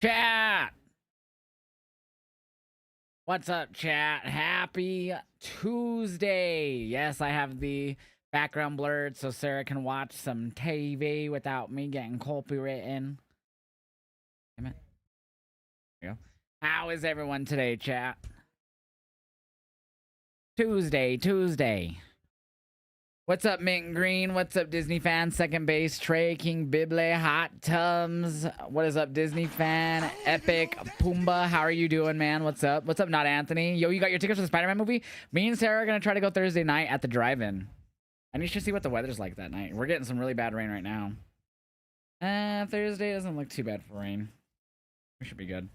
Chat! What's up, chat? Happy Tuesday! Yes, I have the background blurred so Sarah can watch some TV without me getting copywritten. Damn it. There you go. How is everyone today, chat? Tuesday. What's up, Mint and Green? What's up, Disney fan? Second base, Trey, King Bible, Hot Tums. What is up, Disney fan? Epic, Pumbaa. How are you doing, man? What's up? What's up, Not Anthony? Yo, you got your tickets for the Spider-Man movie? Me and Sarah are going to try to go Thursday night at the drive-in. I need to see what the weather's like that night. We're getting some really bad rain right now. Thursday doesn't look too bad for rain. We should be good.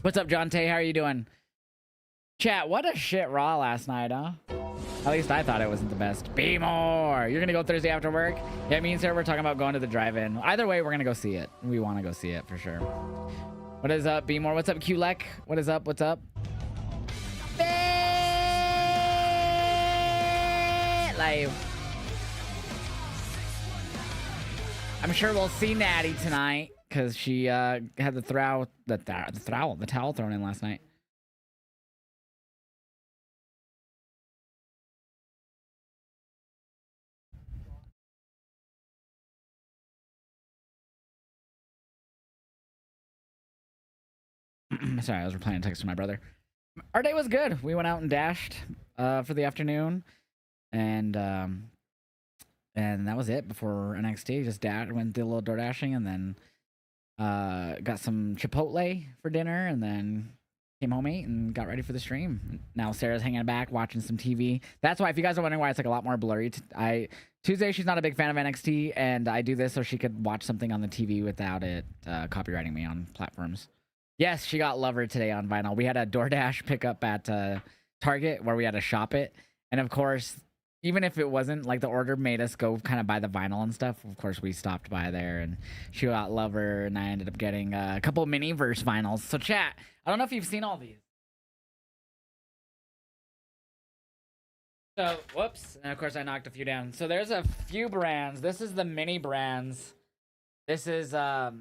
What's up, John Tay? How are you doing? Chat, what a shit Raw last night, huh? At least I thought it wasn't the best. Be more. You're gonna go Thursday after work? Yeah, me and Sarah, we're talking about going to the drive-in. Either way, we're gonna go see it. We want to go see it for sure. What is up, Be more? What's up, QLEC? What is up? What's up? Live. I'm sure we'll see Natty tonight because she had the towel thrown in last night. Sorry, I was replying a text from my brother. Our day was good. We went out and dashed for the afternoon, and that was it before NXT. Just went did a little door dashing, and then got some Chipotle for dinner, and then came home, ate, and got ready for the stream. Now Sarah's hanging back watching some TV. That's why, if you guys are wondering why it's like a lot more blurry, Tuesday she's not a big fan of NXT, and I do this so she could watch something on the TV without it copywriting me on platforms. Yes, she got Lover today on vinyl. We had a DoorDash pickup at Target where we had to shop it. And of course, even if it wasn't, like, the order made us go kind of buy the vinyl and stuff. Of course, we stopped by there and she got Lover, and I ended up getting a couple Miniverse vinyls. So chat, I don't know if you've seen all these. So, whoops. And of course, I knocked a few down. So there's a few brands. This is the mini brands. This is, I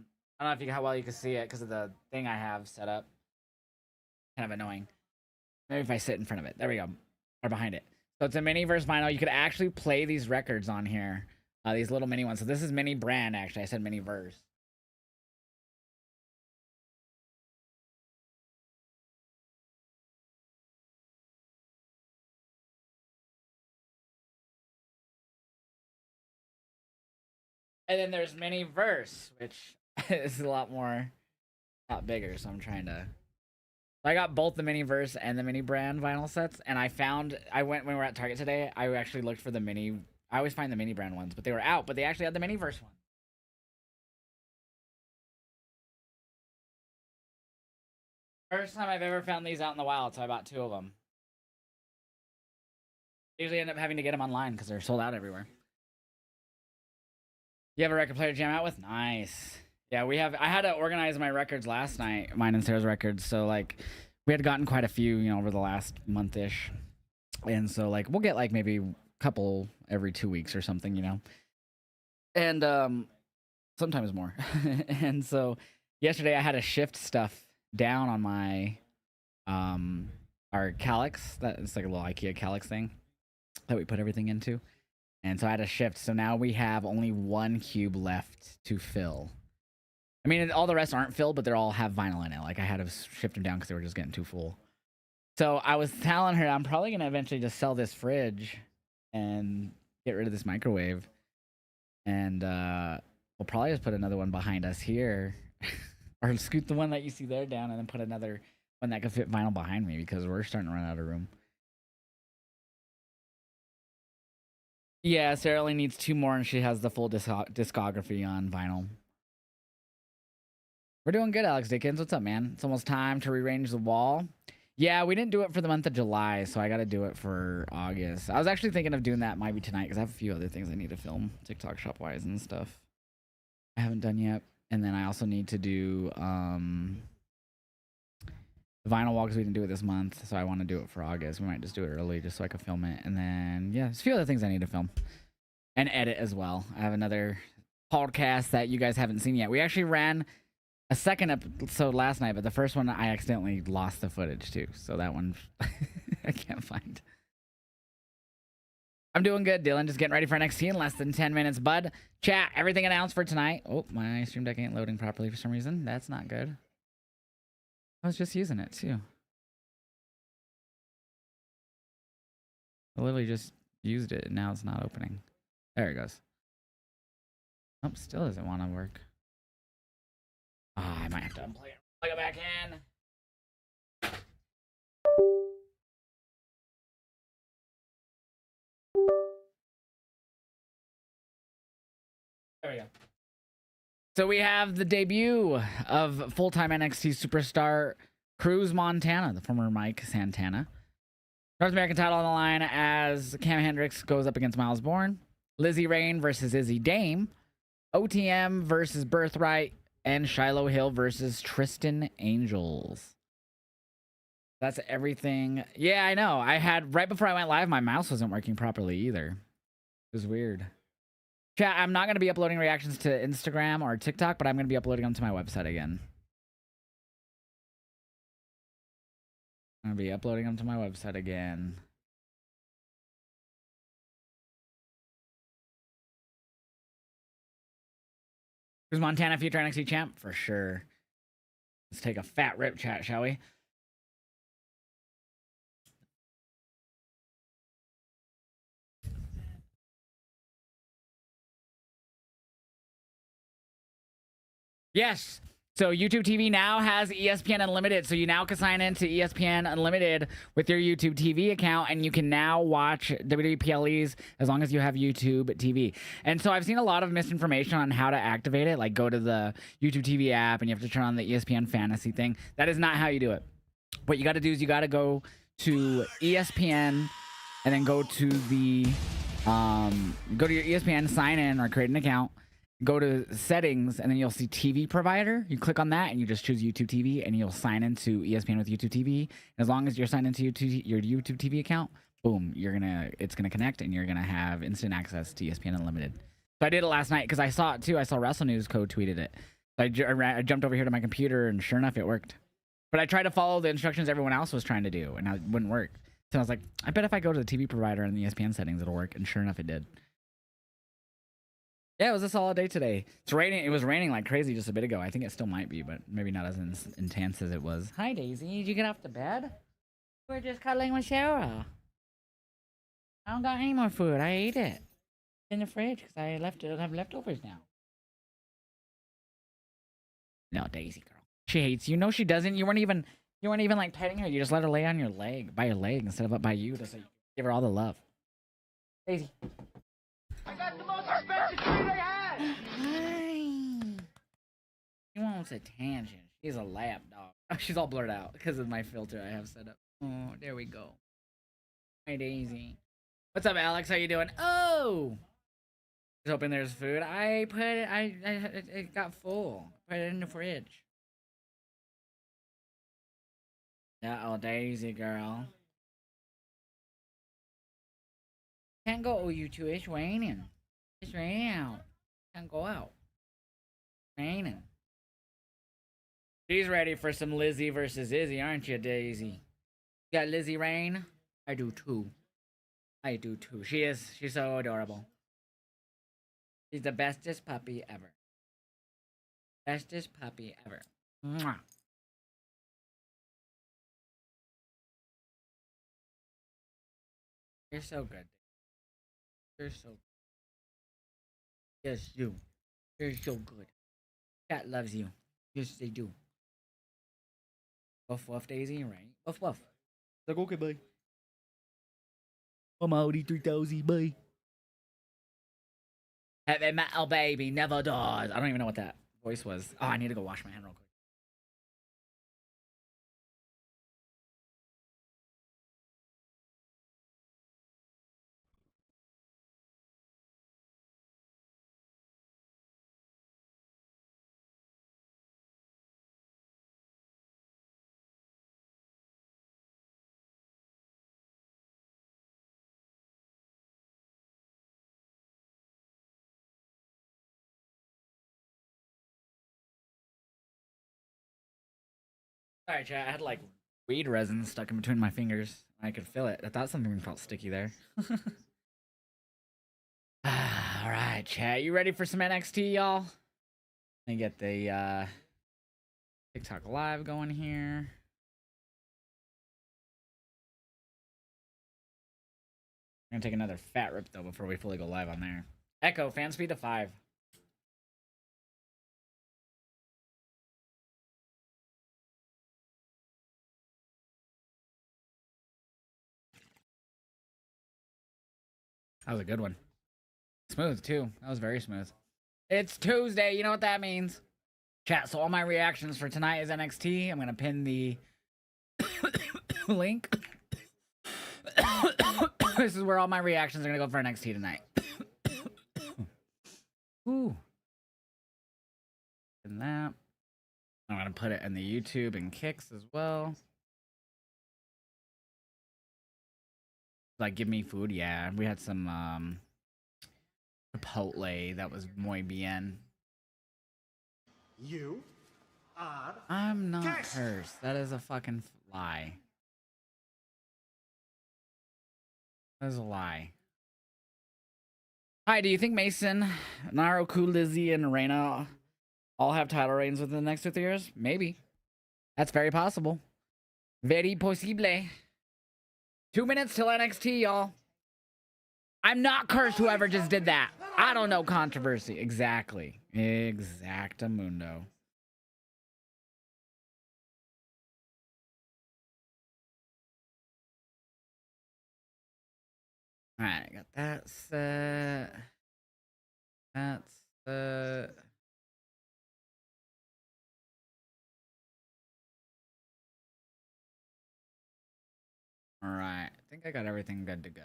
don't know how well you can see it because of the thing I have set up. Kind of annoying. Maybe if I sit in front of it. There we go. Or behind it. So it's a mini verse vinyl. You could actually play these records on here. These little mini ones. So this is mini brand, actually. I said mini verse. And then there's mini verse, which is a lot bigger. So I'm trying to. I got both the mini verse and the mini brand vinyl sets, and when we were at Target today, I actually looked for the mini. I always find the mini brand ones, but they were out. But they actually had the mini verse one. First time I've ever found these out in the wild, so I bought 2 of them. Usually end up having to get them online because they're sold out everywhere. You have a record player to jam out with? Nice. Yeah, I had to organize my records last night, mine and Sarah's records. So, like, we had gotten quite a few, over the last month-ish. And so, like, we'll get, like, maybe a couple every 2 weeks or something, And, sometimes more. And so, yesterday I had to shift stuff down on my, our calyx. It's like a little IKEA calyx thing that we put everything into. And so I had to shift. So now we have only 1 cube left to fill. I mean, all the rest aren't filled, but they all have vinyl in it. Like, I had to shift them down because they were just getting too full. So I was telling her I'm probably going to eventually just sell this fridge and get rid of this microwave. And we'll probably just put another one behind us here. Or scoot the one that you see there down and then put another one that could fit vinyl behind me because we're starting to run out of room. Yeah, Sarah only needs 2 more and she has the full discography on vinyl. We're doing good, Alex Dickens. What's up, man? It's almost time to rearrange the wall. Yeah, we didn't do it for the month of July, so I got to do it for August. I was actually thinking of doing that maybe tonight because I have a few other things I need to film, TikTok shop-wise and stuff. I haven't done yet. And then I also need to do the vinyl wall because we didn't do it this month, so I want to do it for August. We might just do it early just so I can film it. And then, yeah, there's a few other things I need to film. And edit as well. I have another podcast that you guys haven't seen yet. We actually ran a second episode last night, but the first one I accidentally lost the footage too. So that one I can't find. I'm doing good, Dylan. Just getting ready for NXT in less than 10 minutes, bud. Chat, everything announced for tonight. Oh, my stream deck ain't loading properly for some reason. That's not good. I was just using it too. I literally just used it and now it's not opening. There it goes. Oh, still doesn't want to work. I might have to unplug it. Plug it back in. There we go. So we have the debut of full-time NXT superstar Cruz Montana, the former Mike Santana. North American title on the line as Cam Hendricks goes up against Miles Bourne. Lizzie Rain versus Izzy Dame. OTM versus Birthright. And Shiloh Hill versus Tristan Angels. That's everything. Yeah, I know. I had, right before I went live, my mouse wasn't working properly either. It was weird. Chat, I'm not going to be uploading reactions to Instagram or TikTok, but I'm going to be uploading them to my website again. I'm going to be uploading them to my website again. Who's Montana future NXT champ? For sure. Let's take a fat rip, chat, shall we? Yes. So YouTube TV now has ESPN Unlimited. So you now can sign into ESPN Unlimited with your YouTube TV account, and you can now watch WWE PLEs as long as you have YouTube TV. And so I've seen a lot of misinformation on how to activate it. Like go to the YouTube TV app and you have to turn on the ESPN fantasy thing. That is not how you do it. What you got to do is you got to go to ESPN and then go to the go to your ESPN, sign in or create an account. Go to settings and then you'll see TV provider. You click on that and you just choose YouTube TV and you'll sign into ESPN with YouTube TV. As long as you're signed into your YouTube TV account, boom, it's gonna connect and you're gonna have instant access to ESPN Unlimited. So I did it last night because I saw it too. I saw Wrestle News Code tweeted it. So I jumped over here to my computer and sure enough, it worked. But I tried to follow the instructions everyone else was trying to do and it wouldn't work. So I was like, I bet if I go to the TV provider and the ESPN settings, it'll work. And sure enough, it did. Yeah, it was a solid day today. It's raining. It was raining like crazy just a bit ago. I think it still might be, but maybe not as intense as it was. Hi, Daisy. Did you get off the bed? We're just cuddling with Sarah. I don't got any more food. I ate it in the fridge because I have leftovers now. No, Daisy girl. She hates you. No, she doesn't. You weren't even like petting her. You just let her lay on your leg, by your leg, instead of up by you to say give her all the love. Daisy. I got the most expensive treat I had! Hi. She wants attention. She's a lap dog. Oh, she's all blurred out because of my filter I have set up. Oh, there we go. Hi, Daisy. What's up, Alex? How you doing? Oh! Just hoping there's food. I put it, it got full. Put it in the fridge. Uh-oh, Daisy girl. Can't go, you two. It's raining. It's raining out. Can't go out. Raining. She's ready for some Lizzie versus Izzy, aren't you, Daisy? You got Lizzie Rain? I do too. I do too. She's so adorable. She's the bestest puppy ever. Bestest puppy ever. Mwah. You're so good. You're so good. Yes, you. You're so good. Cat loves you. Yes, they do. Woof woof, Daisy, right? Woof woof. Like, okay, bye. I'm Audi 3000, bye. Heavy metal baby never dies. I don't even know what that voice was. Oh, I need to go wash my hand real quick. Sorry, chat. I had like weed resin stuck in between my fingers. I could feel it. I thought something felt sticky there. All right, chat. You ready for some NXT, y'all? Let me get the TikTok live going here. I'm gonna take another fat rip though before we fully go live on there. Echo, fan speed to 5. That was a good one. Smooth too. That was very smooth. It's Tuesday. You know what that means. Chat. So all my reactions for tonight is NXT. I'm gonna pin the link. This is where all my reactions are gonna go for NXT tonight. Ooh. And that. I'm gonna put it in the YouTube and Kicks as well. Like, give me food. Yeah, we had some Chipotle. That was muy bien. You are. I'm not cursed. That is a fucking lie. That is a lie. Hi, do you think Mason, Naruku, Lizzie, and Reina all have title reigns within the next 2 years? Maybe. That's very possible. Very possible. 2 minutes till NXT, y'all. I'm not cursed, whoever just did that. I don't know controversy. Exactly. Exactamundo. Alright, got that set. That's set. Alright, I think I got everything good to go.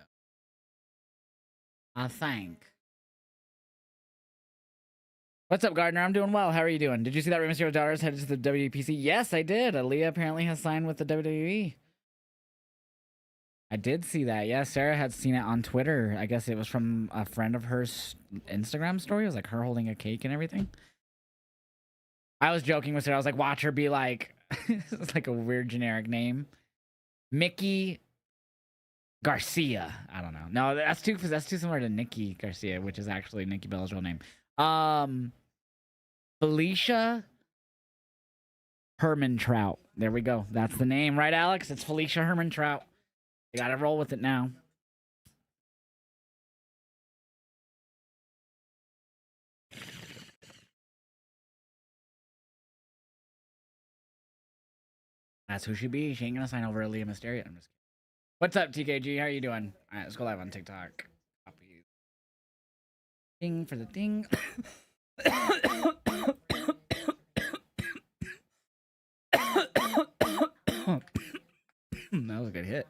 I think. What's up, Gardner? I'm doing well. How are you doing? Did you see that Rey Mysterio's daughter is headed to the WPC? Yes, I did. Aaliyah apparently has signed with the WWE. I did see that. Yeah, Sarah had seen it on Twitter. I guess it was from a friend of hers Instagram story. It was like her holding a cake and everything. I was joking with her. I was like, watch her be like, it's like a weird generic name. Mickey Garcia. I don't know. No, that's too similar to Nikki Garcia, which is actually Nikki Bella's real name. Felicia Herman Trout. There we go. That's the name, right, Alex? It's Felicia Herman Trout. You gotta roll with it now. That's who she be. She ain't gonna sign over Aaliyah Mysterio. I'm just kidding. What's up, TKG? How are you doing? All right, let's go live on TikTok. Copy. Ding for the ding. That was a good hit.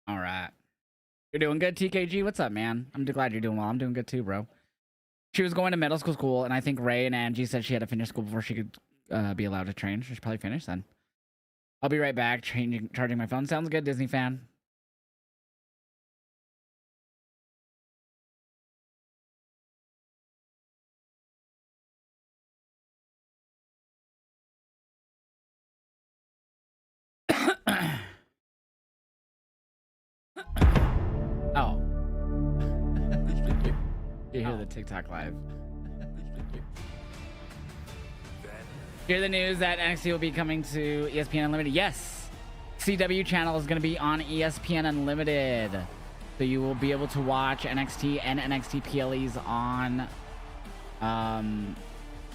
All right. You're doing good, TKG? What's up, man? I'm glad you're doing well. I'm doing good too, bro. She was going to middle school, and I think Ray and Angie said she had to finish school before she could be allowed to train. She should probably finish then. I'll be right back. Charging my phone. Sounds good, Disney fan. Oh. You hear the TikTok live. Hear the news that NXT will be coming to ESPN Unlimited. Yes. CW channel is going to be on ESPN Unlimited. So you will be able to watch NXT and NXT PLEs on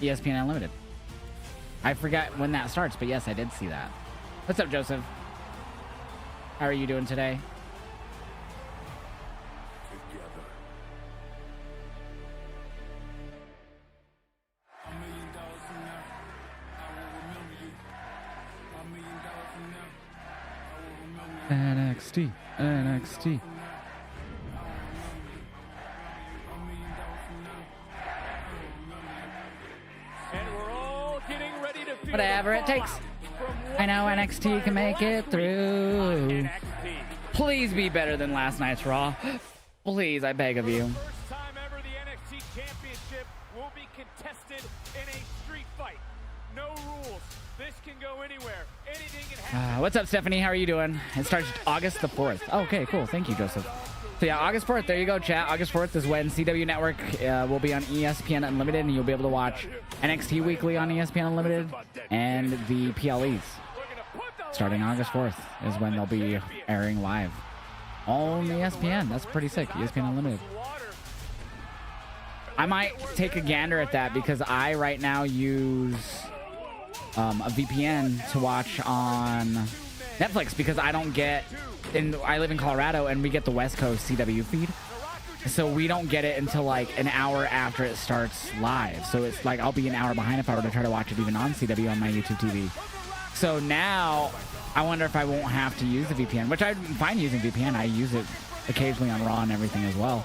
ESPN Unlimited. I forgot when that starts, but yes, I did see that. What's up, Joseph? How are you doing today? NXT, NXT. And we're all getting ready to feel Whatever it takes. I know NXT can make it through. Please be better than last night's Raw. Please, I beg of you. First time ever the NXT Championship will be contested in a street fight. No rules. This can go anywhere. Anything can happen. What's up, Stephanie? How are you doing? It starts August the 4th. Oh, okay, cool. Thank you, Joseph. So yeah, August 4th. There you go, chat. August 4th is when CW Network will be on ESPN Unlimited, and you'll be able to watch NXT Weekly on ESPN Unlimited and the PLEs. Starting August 4th is when they'll be airing live on ESPN. That's pretty sick. ESPN Unlimited. I might take a gander at that because I right now use a VPN to watch on Netflix because I don't get I live in Colorado and we get the West Coast CW feed, so we don't get it until like an hour after it starts live. So it's like I'll be an hour behind if I were to try to watch it even on CW on my YouTube TV. So now I wonder if I won't have to use the VPN, which I'm fine using VPN. I use it occasionally on Raw and everything as well.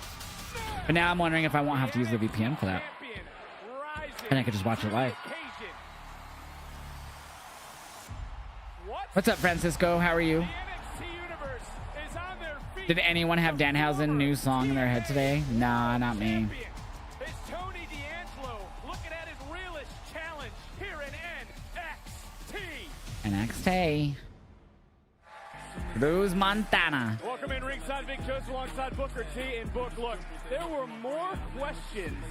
But now I'm wondering if I won't have to use the VPN for that. And I could just watch it live. What's up, Francisco? How are you? Did anyone have Danhausen new song in their head today? Nah, not me. NXT. Bruce Montana. Welcome in ringside, Vic Joseph alongside Booker T and Book. Look, there were more questions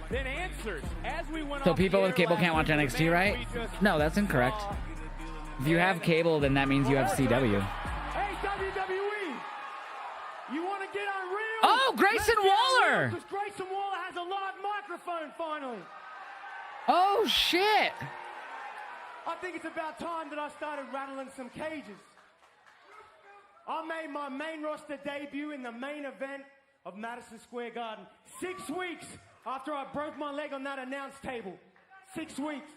than answers as we went. So people with cable can't watch NXT, right? No, that's incorrect. If you have cable, then that means you have CW. Hey, WWE! You want to get unreal? Oh, Grayson Waller! Because Grayson Waller has a live microphone finally. Oh, shit! I think it's about time that I started rattling some cages. I made my main roster debut in the main event of Madison Square Garden 6 weeks after I broke my leg on that announce table. 6 weeks.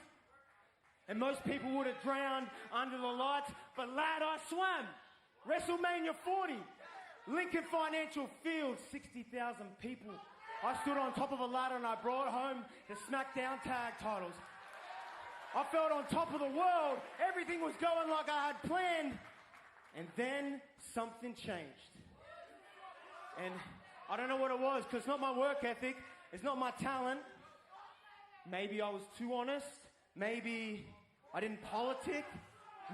And most people would have drowned under the lights, but lad, I swam. WrestleMania 40, Lincoln Financial Field, 60,000 people. I stood on top of a ladder and I brought home the SmackDown tag titles. I felt on top of the world. Everything was going like I had planned. And then something changed. And I don't know what it was, because it's not my work ethic. It's not my talent. Maybe I was too honest. Maybe I didn't politic.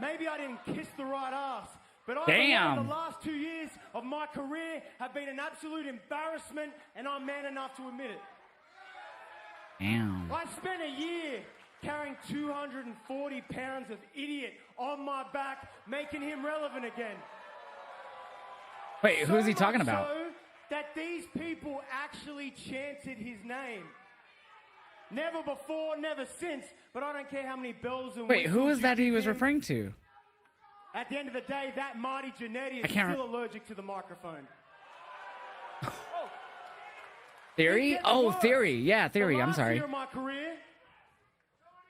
Maybe I didn't kiss the right ass. But I believe the last 2 years of my career have been an absolute embarrassment, and I'm man enough to admit it. Damn. I spent a year carrying 240 pounds of idiot on my back, making him relevant again. Wait, who's he talking about? So that these people actually chanted his name. Never before, never since, but I don't care how many bells and Wait, who is that he was referring to? At the end of the day, that Marty Jannetty is still allergic to the microphone. Theory? Oh, Theory. Yeah, Theory. I'm sorry. Year of my career,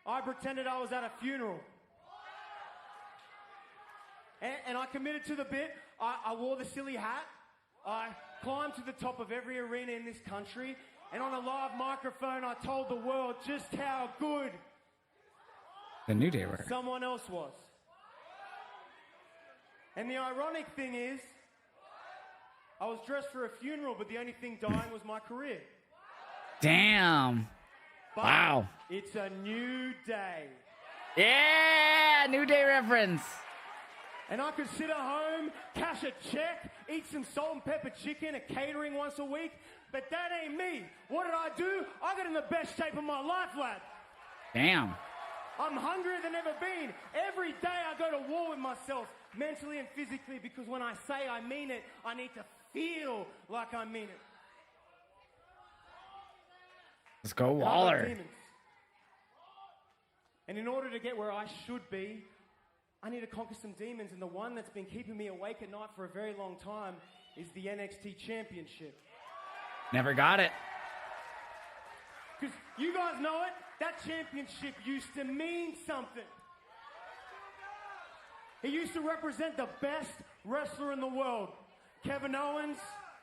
I pretended I was at a funeral. And I committed to the bit. I wore the silly hat. I climbed to the top of every arena in this country. And on a live microphone, I told the world just how good the New Day were. Someone else was. And the ironic thing is, I was dressed for a funeral, but the only thing dying was my career. Damn. But wow. It's a new day. Yeah, New Day reference. And I could sit at home, cash a check, eat some salt and pepper chicken at catering once a week, but that ain't me. What did I do? I got in the best shape of my life, lad. Damn. I'm hungrier than ever been. Every day I go to war with myself, mentally and physically, because when I say I mean it, I need to feel like I mean it. Let's go, Waller. And in order to get where I should be, I need to conquer some demons, and the one that's been keeping me awake at night for a very long time is the NXT Championship. Never got it. Because you guys know it, that championship used to mean something. It used to represent the best wrestler in the world. Kevin Owens.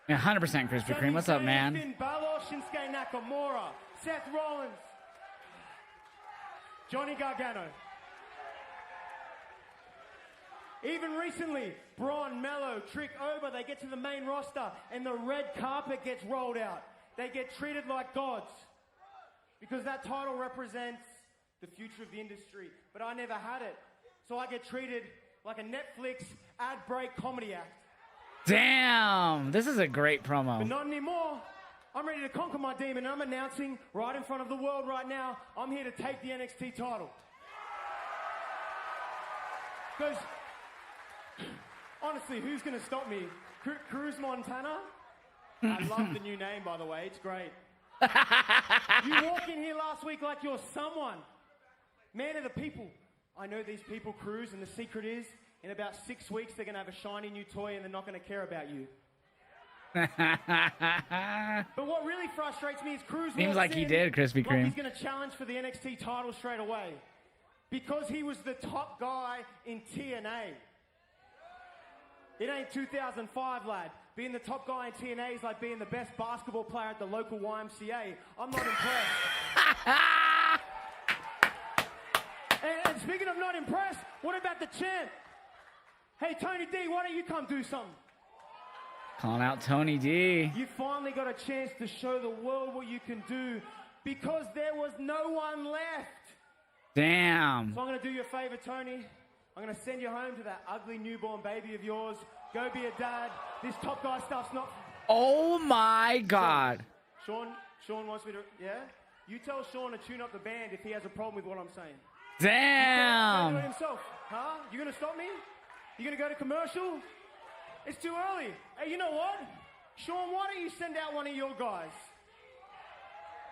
100% Krispy Kreme. What's up, man? Finn Balor, Shinsuke Nakamura, Seth Rollins, Johnny Gargano. Even recently, Braun, Mello, Trick, Oba, they get to the main roster and the red carpet gets rolled out. They get treated like gods because that title represents the future of the industry. But I never had it. So I get treated like a Netflix ad break comedy act. Damn, this is a great But promo. not anymore. I'm ready to conquer my demon. I'm announcing right in front of the world right now, I'm here to take the NXT title. Because, honestly, who's going to stop me? Cruz Montana? I love the new name, by the way. It's great. You walk in here last week like you're someone. Man of the people. I know these people, Cruz, and the secret is, in about 6 weeks, they're going to have a shiny new toy and they're not going to care about you. But what really frustrates me is Cruz Seems like he did, Krispy like Kreme. he's going to challenge for the NXT title straight away. Because he was the top guy in TNA. It ain't 2005, lad. Being the top guy in TNA is like being the best basketball player at the local YMCA. I'm not impressed. And speaking of not impressed, what about the champ? Hey, Tony D, why don't you come do something? Calling out Tony D. You finally got a chance to show the world what you can do because there was no one left. Damn. So I'm going to do you a favor, Tony. I'm going to send you home to that ugly newborn baby of yours. Go be a dad. This top guy stuff's not... Oh my God. Sean wants me to... Yeah? You tell Sean to tune up the band if he has a problem with what I'm saying. Damn. He'll do it himself. Huh? You going to stop me? You going to go to commercial? It's too early. Hey, you know what? Sean, why don't you send out one of your guys?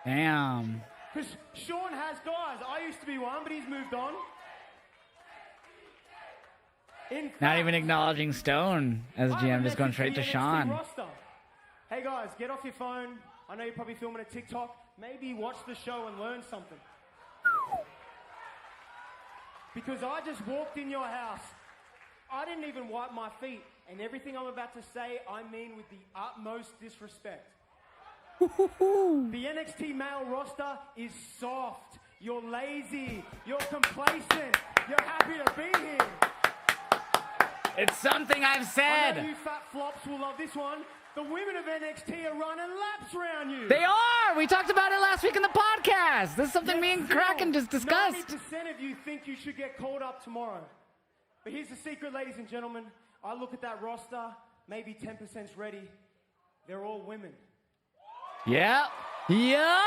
Damn. Because Sean has guys. I used to be one, but he's moved on. In fact, Not even acknowledging Stone as a I have GM, a just going message straight for to the NXT Sean. roster. Hey guys, get off your phone. I know you're probably filming a TikTok. Maybe watch the show and learn something. Because I just walked in your house. I didn't even wipe my feet. And everything I'm about to say, I mean with the utmost disrespect. The NXT male roster is soft. You're lazy. You're complacent. You're happy to be here. It's something I've I know said. you fat flops will love this one. The women of NXT are running laps around you. They are. We talked about it last week in the podcast. This is something me and Kraken just discussed. 90% of you think you should get called up tomorrow. But here's the secret, ladies and gentlemen. I look at that roster, maybe 10%'s ready. They're all women. Yeah. Yeah.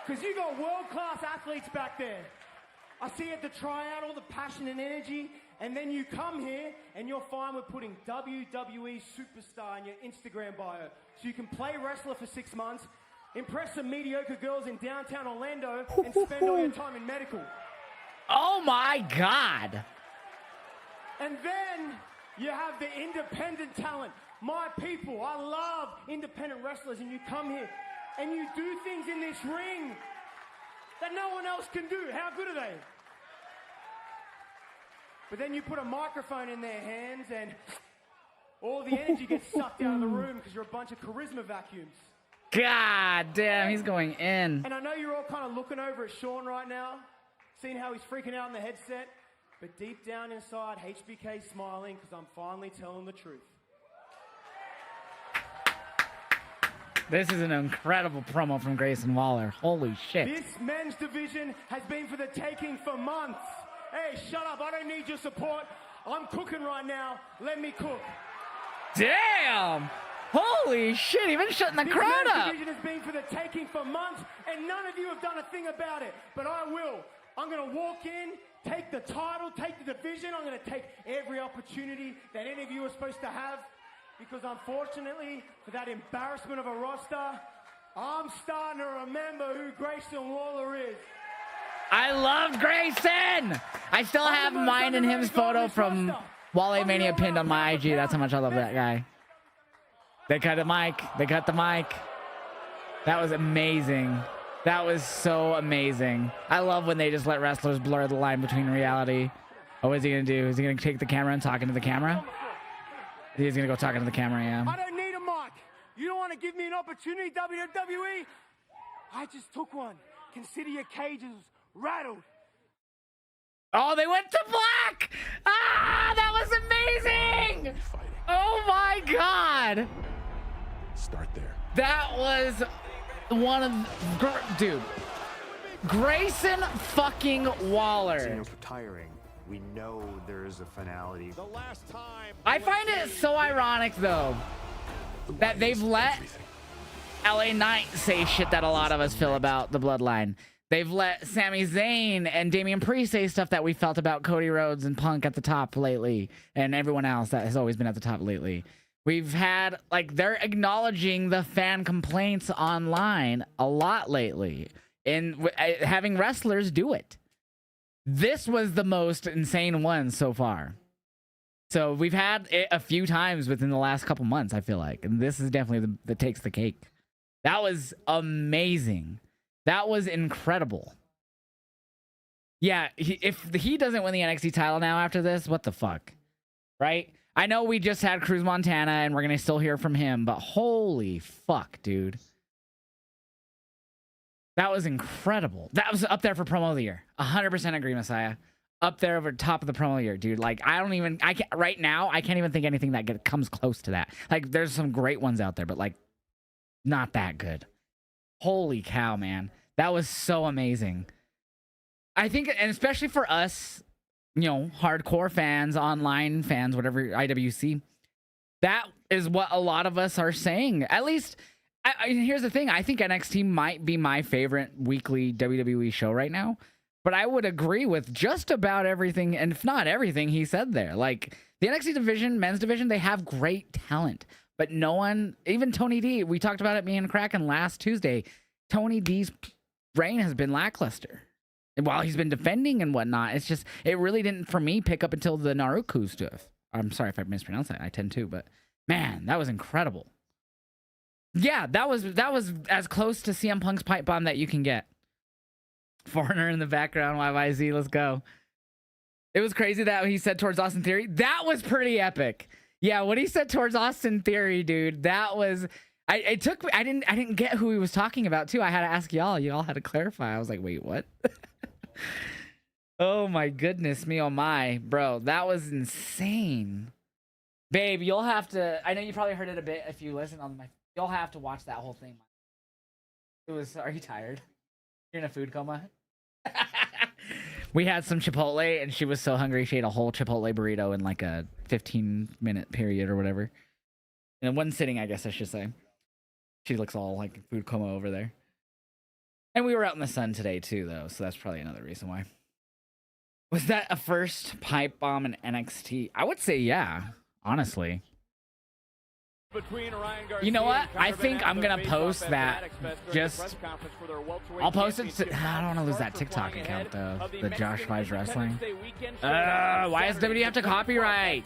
Because you got world-class athletes back there. I see at the tryout all the passion and energy, and then you come here and you're fine with putting WWE superstar in your Instagram bio so you can play wrestler for 6 months, impress some mediocre girls in downtown Orlando, and spend all your time in medical. Oh my God. And then you have the independent talent. My people, I love independent wrestlers, and you come here and you do things in this ring that no one else can do. How good are they? But then you put a microphone in their hands and all the energy gets sucked out of the room because you're a bunch of charisma vacuums. God damn, he's going in. And I know you're all kind of looking over at Sean right now, seeing how he's freaking out in the headset. But deep down inside, HBK's smiling because I'm finally telling the truth. This is an incredible promo from Grayson Waller. Holy shit. This men's division has been for the taking for months. Hey, shut up. I don't need your support. I'm cooking right now. Let me cook. Damn. Holy shit, even shutting the crowd This up. men's division has been for the taking for months, and none of you have done a thing about it. But I will. I'm going to walk in, take the title, take the division. I'm going to take every opportunity that any of you are supposed to have. Because unfortunately, for that embarrassment of a roster, I'm starting to remember who Grayson Waller is. I love Grayson. I still have mine and him's photo from Wale Mania pinned on my IG. That's how much I love that guy. They cut the mic. They cut the mic. That was amazing. That was so amazing. I love when they just let wrestlers blur the line between reality. Oh, what is he going to do? Is he going to take the camera and talk into the camera? He's going to go talking to the camera, yeah. I don't need a mic. You don't want to give me an opportunity, WWE? I just took one. Consider your cages rattled. Oh, they went to black. Ah, that was amazing. Oh my God. Start there. That was one of dude. Grayson fucking Waller. Retiring. We know there is a finality. The last time I find it so ironic though that they've let LA Knight say shit that a lot of us feel about the Bloodline. They've let Sami Zayn and Damian Priest say stuff that we felt about Cody Rhodes and Punk at the top lately, and everyone else that has always been at the top lately. We've had, like, they're acknowledging the fan complaints online a lot lately, and having wrestlers do it. This was the most insane one so far. So we've had it a few times within the last couple months, I feel like, and this is definitely the takes the cake. That was amazing. That was incredible. Yeah, if he doesn't win the NXT title now after this, what the fuck? Right? I know we just had Cruz Montana and we're going to still hear from him, but holy fuck, dude. That was incredible. That was up there for promo of the year. 100% agree, Messiah. Up there over top of the promo of the year, dude. Like, I can't, right now, I can't even think anything that comes close to that. Like, there's some great ones out there, but like, not that good. Holy cow, man. That was so amazing. I think, and especially for us, you know, hardcore fans, online fans, whatever, IWC, that is what a lot of us are saying. At least, here's the thing. I think NXT might be my favorite weekly WWE show right now. But I would agree with just about everything, and if not everything, he said there. Like, the NXT division, men's division, they have great talent. But no one, even Tony D, we talked about it, me and Kraken last Tuesday, Tony D's reign has been lackluster. And while he's been defending and whatnot, it's just, it really didn't, for me, pick up until the Naruku stuff. I'm sorry if I mispronounced that. I tend to, but man, that was incredible. Yeah, that was as close to CM Punk's pipe bomb that you can get. Foreigner in the background, YYZ, let's go. It was crazy that he said towards Austin Theory. That was pretty epic. Yeah, what he said towards Austin Theory, dude, that was, I didn't get who he was talking about too. I had to ask y'all. Y'all had to clarify. I was like, wait, what? Oh my goodness me, oh my, bro, that was insane. Babe, you'll have to, I know you probably heard it a bit if you listen on my, you'll have to watch that whole thing. It was, are you tired? You're in a food coma? We had some Chipotle, and she was so hungry she ate a whole Chipotle burrito in like a 15-minute period or whatever. In one sitting, I guess I should say. She looks all like food coma over there. And we were out in the sun today too, though, so that's probably another reason why. Was that a first pipe bomb in NXT? I would say yeah, honestly. You know what? I think I'm gonna post that. Just, I'll post it. I don't want to lose that TikTok account though. The Josh Vibes Wrestling. Why does WWE have to copyright?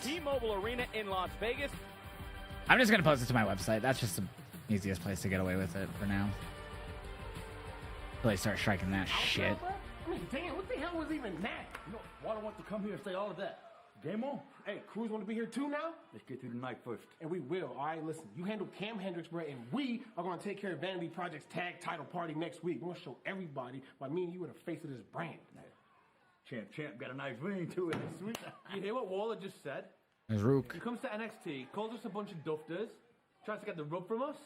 I'm just gonna post it to my website. That's just the easiest place to get away with it for now. Really start striking that shit. I mean, damn, what the hell was even that? You know, Water wants to come here and say all of that. Game on. Hey, Cruz want to be here too now? Let's get through the night first. And we will. All right, listen. You handle Cam Hendricks, bro, and we are going to take care of Vanity Project's tag title party next week. We're going to show everybody why me and you are the face of this brand. Champ got a nice ring to it. Sweet. You hear what Waller just said? There's Rook. He comes to NXT, calls us a bunch of dufters, tries to get the rub from us.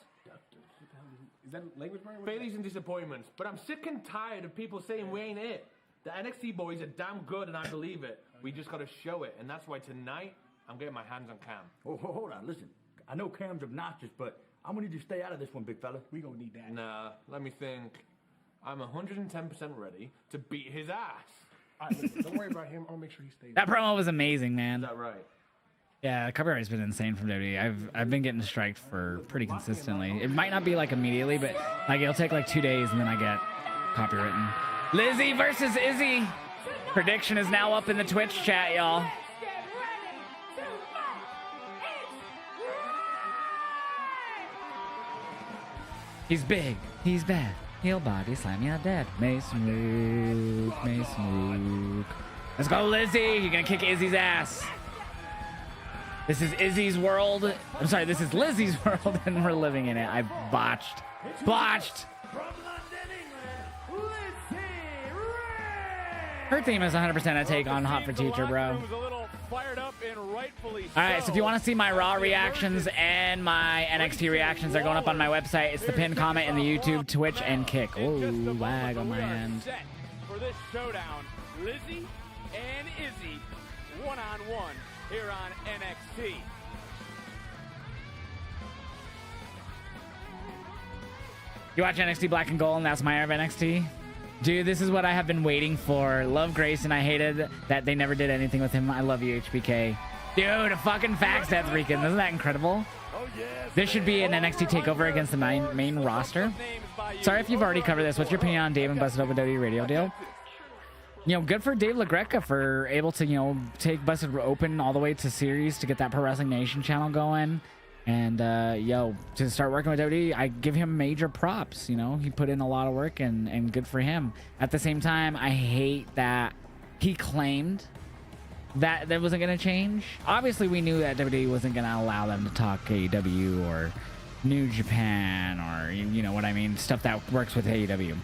Is that language, Brian? Failures and disappointments. But I'm sick and tired of people saying we ain't it. The NXT boys are damn good, and I believe it. We just got to show it, and that's why tonight I'm getting my hands on Cam. Oh, hold on, listen. I know Cam's obnoxious, but I'm gonna need you to stay out of this one, big fella. We gonna need that. Nah, let me think. I'm 110% ready to beat his ass. All right, listen, don't worry about him. I'll make sure he stays. That promo was amazing, man. Is that right? Yeah, copyright's been insane from WWE. I've been getting striked for pretty consistently. It might not be like immediately, but like it'll take like 2 days and then I get copywritten. Lizzie versus Izzy. Prediction is now up in the Twitch chat, y'all. He's big. He's bad. He'll body slam you dead. Mason Luke. Mason Luke. Let's go, Lizzie. You're gonna kick Izzy's ass. This is Izzy's world. I'm sorry, this is Lizzie's world, and we're living in it. I botched. Botched. From London, England, Lizzie Ray. Her theme is 100% a take on Hot for Teacher, bro. Alright, so if you want to see my Raw reactions and my NXT reactions, they're going up on my website. It's the pinned comment in the YouTube, Twitch, and Kick. Oh, lag on my end. For this showdown, Lizzie and Izzy, one-on-one here on NXT. You watch NXT Black and Gold, and that's my era of NXT? Dude, this is what I have been waiting for. Love Grayson. I hated that they never did anything with him. I love you, HBK. Dude, a fucking fact Seth Rican. Isn't that incredible? This should be an NXT takeover against the main roster. Sorry if you've already covered this. What's your opinion on Dave and Busted Open WWE Radio deal? You know, good for Dave LaGreca for able to, you know, take Busted Open all the way to series to get that Pro Wrestling Nation channel going. And, yo, to start working with WWE, I give him major props. You know, he put in a lot of work and good for him. At the same time, I hate that he claimed that wasn't going to change. Obviously, we knew that WWE wasn't going to allow them to talk AEW or New Japan or, you know what I mean, stuff that works with AEW,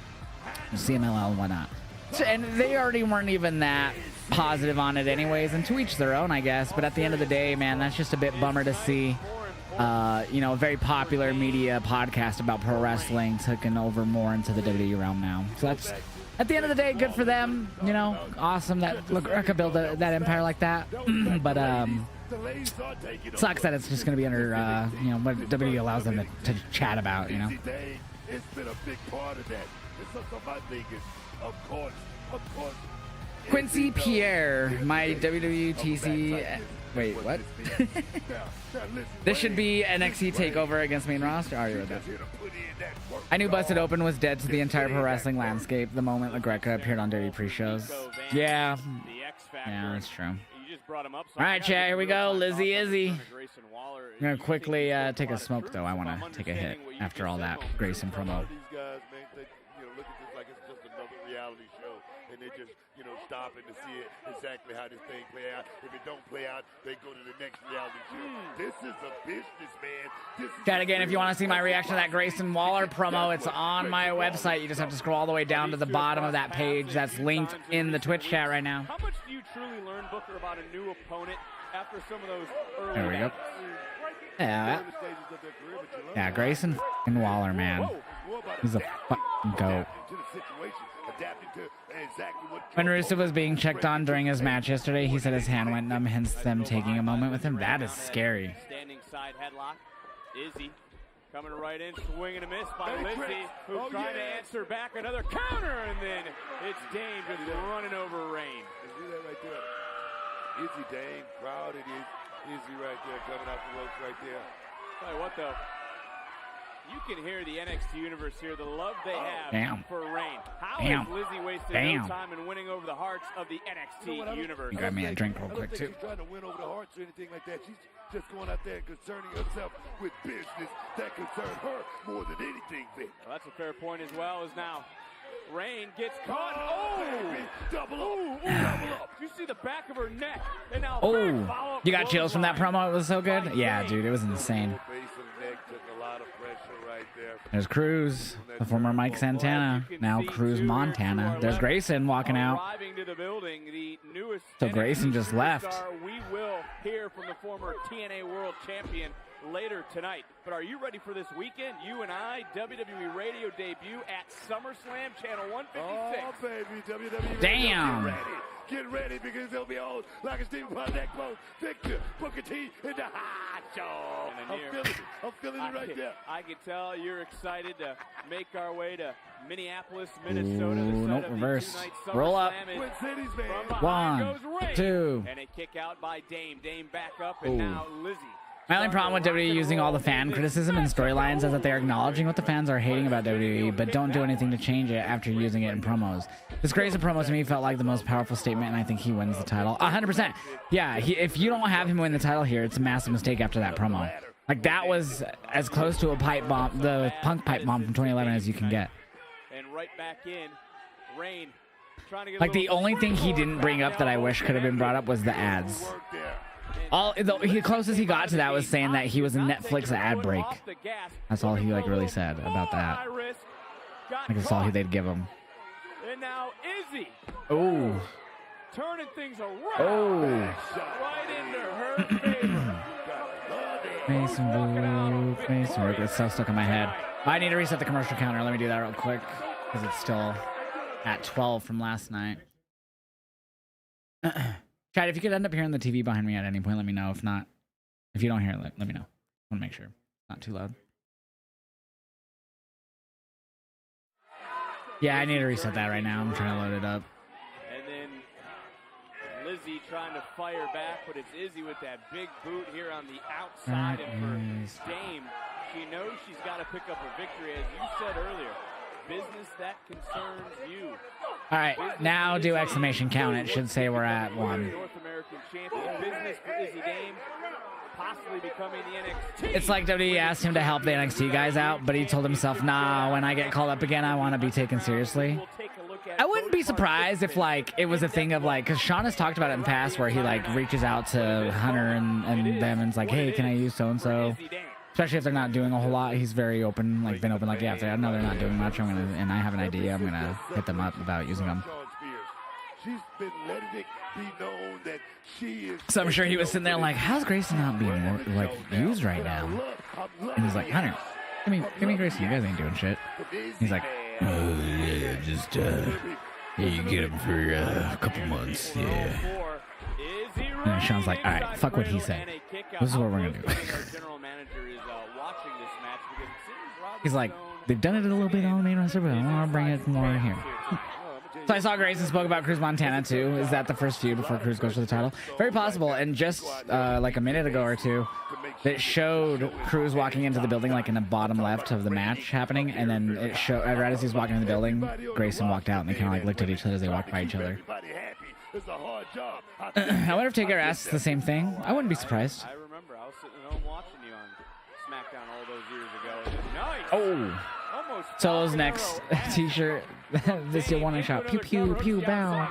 CMLL and whatnot. So, and they already weren't even that positive on it anyways, and to each their own, I guess. But at the end of the day, man, that's just a bit bummer to see. You know, a very popular media podcast about pro wrestling taking over more into the WWE realm now. So that's, at the end of the day, good for them. You know, awesome that LaGreca built that empire like that. But sucks that it's just going to be under, you know, what WWE allows them to chat about, you know. It's been a big part of that. So my thing is, of course. Quincy Pierre, my WWTC. Wait, what? This should be NXT takeover against main roster. Are you with that? I knew Busted Open was dead to the entire pro wrestling landscape the moment LaGreca appeared on WWE pre-shows. Yeah. Yeah, that's true. All right, chat, here we go. Lizzie Izzy. I'm going to quickly take a smoke, though. I want to take a hit after all that Grayson promo. And they're just, you know, stopping to see it exactly how this thing play out. If it don't play out, they go to the next reality show. This is a business, man. Chat again, if you want to see my reaction to that Grayson Waller promo, it's on my website. You just have to scroll all the way down to the bottom of that page. That's linked in the Twitch chat right now. How much do you truly learn, Booker, about a new opponent after some of those early There we go. Yeah, Grayson and Waller, man. He's a fucking goat. When Rusev was being checked on during his match yesterday, he said his hand went numb, hence them taking a moment with him. That is scary. Standing side headlock. Izzy coming right in, swing and a miss by Lizzie, who's trying to answer back another counter, and then it's Dame just running over Rain. See that right there? Izzy, Dame, crowd, it is Izzy right there, coming out the ropes right there. Tell you what, though. You can hear the NXT universe here, the love they have for Rain. How has Lizzie wasted no time in winning over the hearts of the NXT universe? You got me a drink real quick, too. She's trying to win over the hearts or anything like that. She's just going out there and concerning herself with business that concerns her more than anything, Vic. Well, that's a fair point as well, as now Rain gets caught. Baby, double up. You see the back of her neck. And now you got chills from that promo? It was so good? Yeah, dude, it was insane. There's Cruz, the former Mike Santana, now Cruz Montana. There's Grayson walking out. So Grayson just left. We will hear from the former TNA World Champion later tonight. But are you ready for this weekend? You and I, WWE Radio debut at SummerSlam, Channel 156. Oh, baby, WWE Damn. Radio, get ready because they'll be all like a Steve Pontiac boat. Victor, Booker T, and the Hot Show. I'm feeling it right there. I can tell you're excited to make our way to Minneapolis, Minnesota. Nope, reverse. Roll up. One, two. And a kick out by Dame. Dame back up, and now Lizzie. My only problem with WWE using all the fan criticism and storylines is that they're acknowledging what the fans are hating about WWE, but don't do anything to change it after using it in promos. This Grayson promo to me felt like the most powerful statement, and I think he wins the title. 100%. Yeah, if you don't have him win the title here, it's a massive mistake after that promo. Like, that was as close to a pipe bomb, the Punk pipe bomb from 2011 as you can get. And right back in, Rain trying to get like, the only thing he didn't bring up that I wish could have been brought up was the ads. The closest he got to that was saying that he was a Netflix ad break. That's all he like really said about that. Like, that's all they'd give him. And now Lizzie. Oh. Turning things around. Oh. Right into her favor. Mason Luke. Mason Luke. It's so stuck in my head. I need to reset the commercial counter. Let me do that real quick because it's still at 12 from last night. Chad, if you could end up hearing the TV behind me at any point, let me know. If not, if you don't hear it, let me know. I want to make sure it's not too loud. Yeah, I need to reset that right now. I'm trying to load it up. And then Lizzie trying to fire back, but it's Izzy with that big boot here on the outside. And for Dame, she knows she's got to pick up a victory, as you said earlier. Business that concerns you. All right, now do exclamation count. It should say we're at 1. North American champion. Business for Izzy Dame, possibly becoming the NXT. It's like WWE asked him to help the NXT guys out, but he told himself, nah, when I get called up again, I want to be taken seriously. I wouldn't be surprised if, like, it was a thing of, like, because Sean has talked about it in the past where he, like, reaches out to Hunter and them and is like, hey, can I use so-and-so? Especially if they're not doing a whole lot. He's very open, like, been open, like, yeah, if I know they're not doing much, and I have an idea, I'm gonna hit them up about using them. She's been letting it be known that she is. So I'm sure he was sitting there like, how's Grayson not being more, like, used right now? And he's like, Hunter, give me Grayson. You guys ain't doing shit. He's like, oh yeah, just yeah, you get him for a couple months, yeah. And Sean's like, all right, fuck what he said. This is what we're gonna do. He's like, they've done it a little bit on the main roster, but I want to bring it more here. So I saw Grayson spoke about Cruz Montana too. Is that the first feud before Cruz goes to the title? Very possible. And just like a minute ago or two, it showed Cruz walking into the building, like in the bottom left of the match happening, and then it showed right as he's walking in the building, Grayson walked out, and they kind of like looked at each other as they walked by each other. I wonder if Taker asks the same thing. I wouldn't be surprised. I remember I was sitting at home watching you on SmackDown all those years ago. Nice. Oh. Solo's next t-shirt. This year one shot. Pew pew pew bow.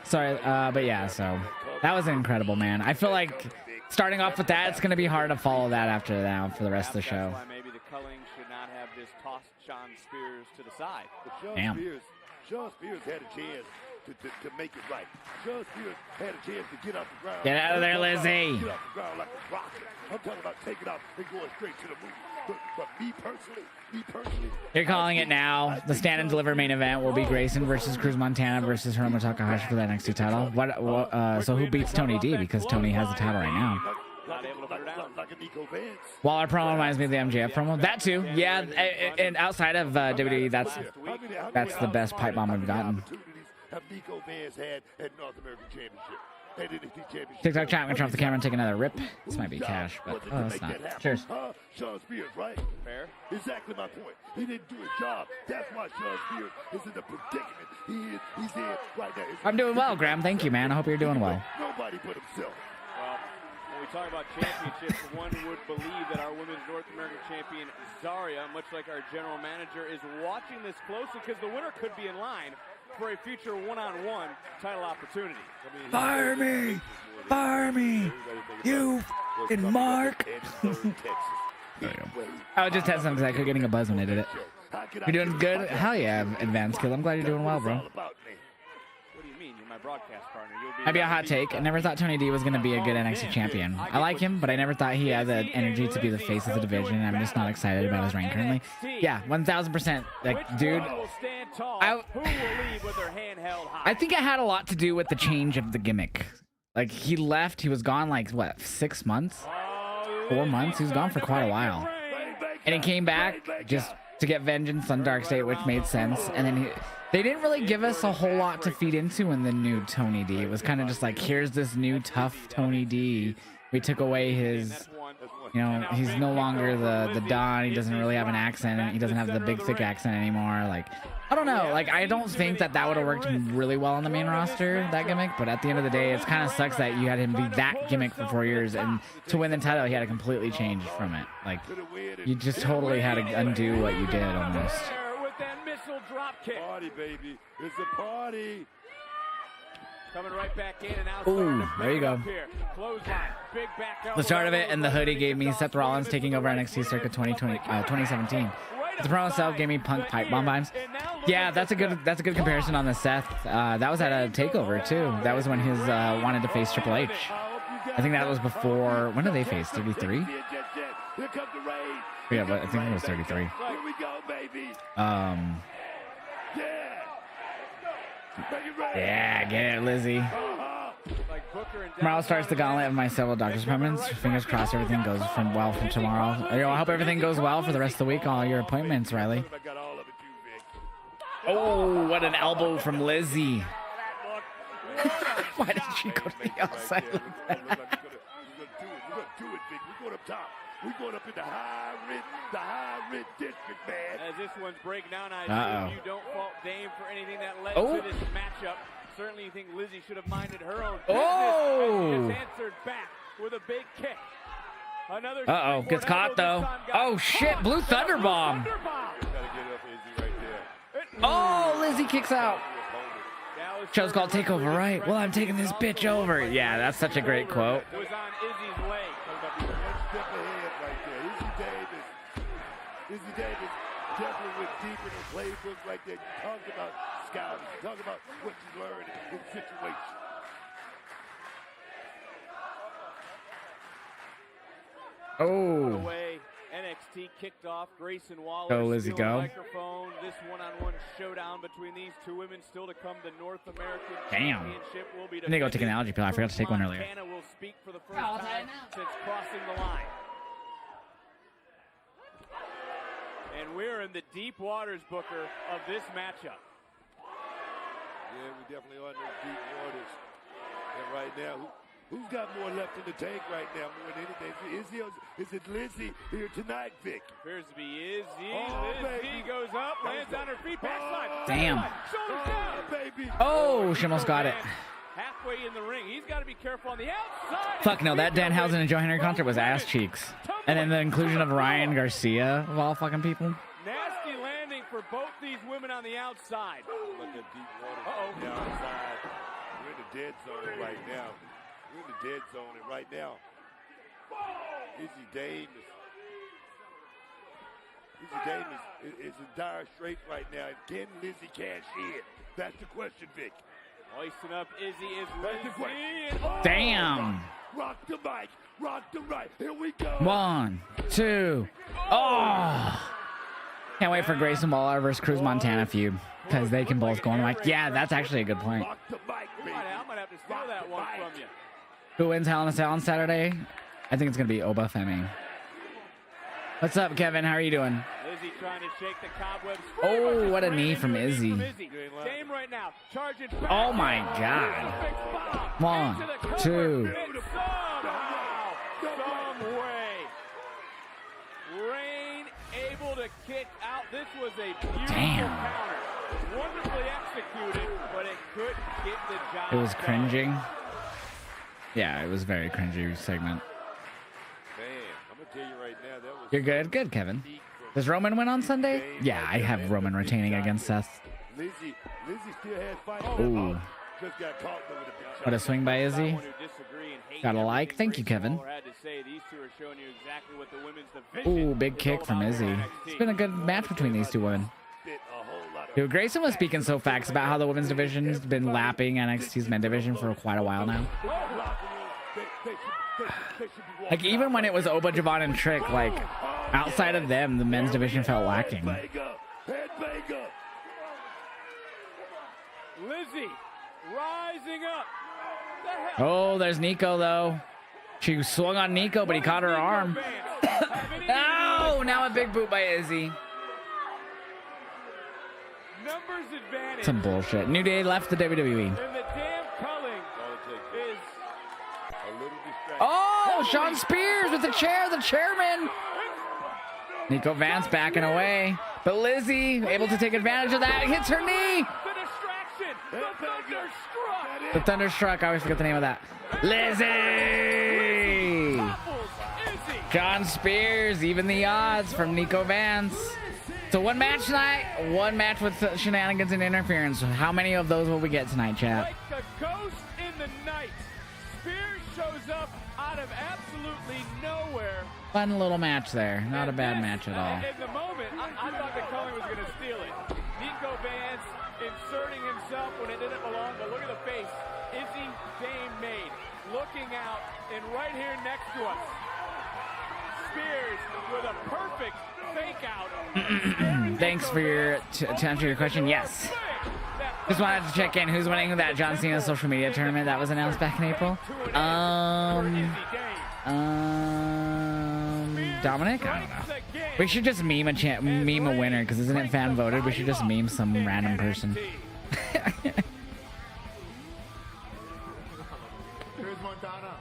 Sorry, but yeah, so that was incredible, man. I feel like starting off with that, it's gonna be hard to follow that after that for the rest of the show. Maybe the Culling should not have just tossed Sean Spears to the side. Damn. Sean Spears had a chance to make it right. Sean Spears had a chance to get off the ground. Get out of there, Lizzie. Get off the ground like a rocket. I'm talking about taking off and going straight to the moon. But me personally. You're calling it now. The stand and deliver main event will be Grayson versus Cruz Montana versus Hiromu Takahashi for the NXT title. What? So who beats Tony D? Because Tony has the title right now. Waller promo reminds me of the MJF promo. That too, yeah. And outside of WWE, that's the best pipe bomb we've gotten. TikTok chat, I'm gonna turn off the camera and take another rip. This might be cash, but oh, it's not. Cheers. Sean Spears, right? Fair. Exactly my point. He didn't do his job. That's why Sean Spears is in the predicament he's in right now. I'm doing well, Graham. Thank you, man. I hope you're doing well. Nobody but himself. Well, when we talk about championships, one would believe that our women's North American champion, Zarya, much like our general manager, is watching this closely because the winner could be in line for a future one-on-one title opportunity. Fire me! Fire me! You and Mark! I was just testing because I kept getting a buzz when I did it. You're doing good? Hell yeah, Advanced Kill. I'm glad you're doing well, bro. What do you mean? You're my broadcast partner. Might be a hot take. I never thought Tony D was going to be a good NXT champion. I like him, but I never thought he had the energy to be the face of the division. I'm just not excited about his reign currently. Yeah, 1,000%. Like, dude, I think it had a lot to do with the change of the gimmick. Like, he left, he was gone like, what, 6 months? 4 months? He was gone for quite a while. And he came back just to get vengeance on Dark State, which made sense. And then they didn't really give us a whole lot to feed into in the new Tony D. It was kind of just like, here's this new tough Tony D. We took away his, you know, he's no longer the Don. He doesn't really have an accent. He doesn't have the big, thick accent anymore. Like, I don't know. Like, I don't think that would have worked really well on the main roster, that gimmick. But at the end of the day, it kind of sucks that you had him be that gimmick for 4 years. And to win the title, he had to completely change from it. Like, you just totally had to undo what you did almost. Party, baby. It's a party. Coming right back in and out. Ooh, there you go. Big back The start of it, and the hoodie gave me Seth Rollins taking over NXT circa 2017. The promo itself gave me Punk pipe bomb vibes. Yeah, that's a good comparison on the Seth. That was at a takeover too. That was when his wanted to face Triple H. I think that was before. When did they face? 33? Yeah, but I think it was 33. Yeah, get it, Lizzie. Tomorrow starts the gauntlet of my several doctor's appointments. Fingers crossed everything goes well from tomorrow. I hope everything goes well for the rest of the week. All your appointments, Riley. Oh, what an elbow from Lizzie. Why did she go to the outside like that? We're gonna do it, Vic. We're going up top. We're going up in the high red district, man. As this one's breaking down, I assume you don't fault Dame for anything that led to this matchup. Certainly you think Lizzie should have minded her own business. Oh! She just answered back with a big kick. Another gets caught though. Oh shit, Blue Thunder Bomb. Oh, Lizzie kicks out. Show's called Takeover, right? Well, I'm taking this bitch over. Yeah, that's such a great quote. Was on Izzy's leg. Step ahead right there. Izzy Davis definitely went deep in the playbook right there. You talk about scouting. You talk about what you learned in situations. Oh. Away. NXT kicked off. Grayson Waller. Go, Lizzie, go. Microphone. This one-on-one showdown between these two women still to come. The North American Damn. Championship will be. I need to go take an allergy pill. I forgot to take one earlier. Montana will speak for the first time since crossing the line. And we're in the deep waters, Booker, of this matchup. Yeah, we definitely are in those deep waters. And right now, who's got more left in the tank right now more than anything? Izzy or is it Lizzie here tonight, Vic? Appears to be Izzy. Oh, Lizzie baby. goes up, lands on her feet, backslide. Damn. Shoulders down. Baby. Oh, she almost got it. Halfway in the ring. He's got to be careful on the outside. Fuck no, that Danhausen and Joe Henry concert was ass cheeks. And then the inclusion of Ryan Garcia of all fucking people. Nasty landing for both these women on the outside. Look at deep water on the outside. We're in the dead zone right now. We're in the dead zone, and right now, Izzy Dame is in dire straits right now. And can Lizzie cash in? That's the question, Vic. Hoisting up Izzy is That's the Lizzie. question. And Damn. Rock the mic. Rock the right. Here we go. 1, 2. Oh. Can't wait for Grayson Waller versus Cruz Montana feud. Because they can both go on the mic. Yeah, that's actually a good point. Rock the mic, baby. I might have to steal that one from you. Who wins Hell in a Cell on Saturday? I think it's going to be Oba Femi. What's up, Kevin? How are you doing? Izzy trying to shake the cobwebs. Oh, what a knee from Izzy. Dame right now, charging back. Oh my God. 1, 2. Somehow, some way, Rain able to kick out. This was a beautiful counter. Wonderfully executed, but it couldn't get the job It was done. cringing. Yeah, it was very cringy segment. Man, I'm going to tell you right now, that was... You're good? Good, Kevin. Does Roman win on Sunday? Yeah, I have Roman retaining against Seth. Lizzie still has fight. Ooh. Just got caught though with a big shot. What a swing by Izzy. Got a like. Thank you, Kevin. Ooh, big kick from Izzy. It's been a good match between these two women. Dude, Grayson was speaking so facts about how the women's division's been lapping NXT's men division for quite a while now. Like, even when it was Oba, Javon, and Trick, like, outside of them, the men's division felt lacking. Lizzie rising up. Oh, there's Nico, though. She swung on Nico, but he caught her arm. Oh, now a big boot by Izzy. Numbers advantage. Some bullshit. New Day left the WWE. And the damn culling is a little distracted. Oh, Sean Spears with the chair, the chairman. Nico Vance backing away. But Lizzie able to take advantage of that. Hits her knee. the distraction. The thunderstruck. The Thunderstruck. I always forget the name of that. Lizzie. John Spears, even the odds from Nico Vance. So one match tonight, one match with shenanigans and interference. How many of those will we get tonight, chat? Like a ghost in the night, Spears shows up out of absolutely nowhere Fun little match there. Not a bad match at all. In the moment, I thought that Cullen was going to steal it. Nico Vance inserting himself when it didn't belong, but look at the face Izzy Dame made. Looking out, and right here next to us, Spears with a perfect fake out. Thanks for to answer your question. Yes. Just wanted to check in. Who's winning that John Cena social media tournament that was announced back in April? Dominic? I don't know. We should just meme a winner, because isn't it fan voted? We should just meme some random person. Here's Montana.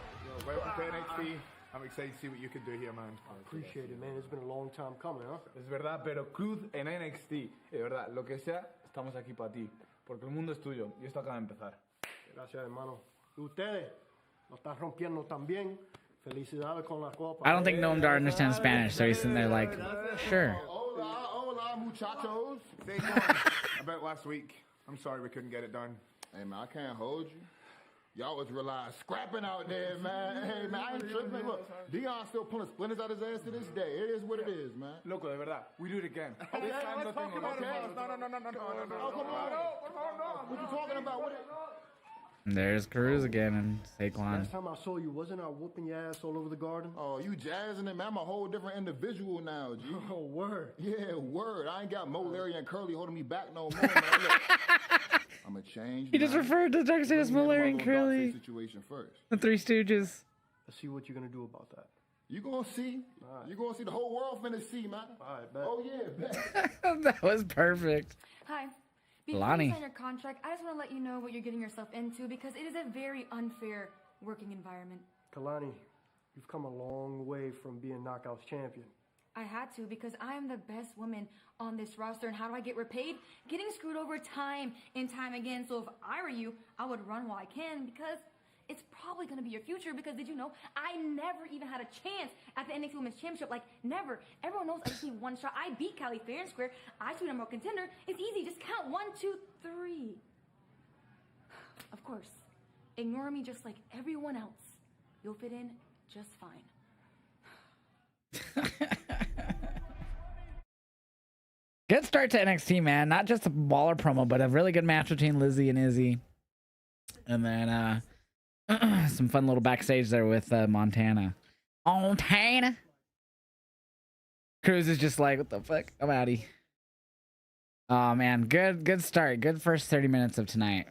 Welcome to NXT. I'm excited to see what you can do here, man. Appreciate it, man. It's been a long time coming, huh? Es verdad, pero Cruz en NXT. Es verdad, lo que sea, estamos aquí para ti. Porque el mundo es tuyo y esto acaba de empezar. Gracias, hermano. Y ustedes lo están rompiendo también. Felicidades con la copa. I don't think Noam Dar understands Spanish, so he's sitting there like, sure. Hola, hola, muchachos. I bet last week. I'm sorry we couldn't get it done. Hey, man, I can't hold you. Y'all was scrapping out there, man. Hey, man, I ain't tripping. Look, Dion's still pulling splinters out his ass to this day. It is what it is, man. Loco, de verdad. We do it again. Okay, let's talk about it. No. Oh, come on. What you talking about? There's Cruz again and Saquon. Last time I saw you, wasn't I whooping your ass all over the garden? Oh, you jazzing it, man. I'm a whole different individual now, G. Oh, word. Yeah, word. I ain't got Mo, Larry, and Curly holding me back no more, man. Look, I'm a change. He just referred to Dark Side as Mo, Larry, and Curly. Situation first. The Three Stooges. Let's see what you're going to do about that. You gonna see. Right. You gonna see. The whole world finna see, man. All right, bet. Oh, yeah, bet. That was perfect. Hi. Before Lonnie. you sign your contract, I just want to let you know what you're getting yourself into, because it is a very unfair working environment. Kalani, you've come a long way from being Knockouts champion. I had to, because I am the best woman on this roster, and how do I get repaid? Getting screwed over time and time again. So if I were you, I would run while I can, because it's probably going to be your future. Because did you know, I never even had a chance at the NXT Women's Championship. Like, never. Everyone knows I just need one shot. I beat Callie fair and square. I shoot a more contender. It's easy. Just count 1, 2, 3. Of course, ignore me just like everyone else. You'll fit in just fine. Good start to NXT, man. Not just a baller promo, but a really good match between Lizzie and Izzy. And then some fun little backstage there with Montana. Montana. Cruz is just like, what the fuck? I'm outie. Oh man, good start. Good first 30 minutes of tonight.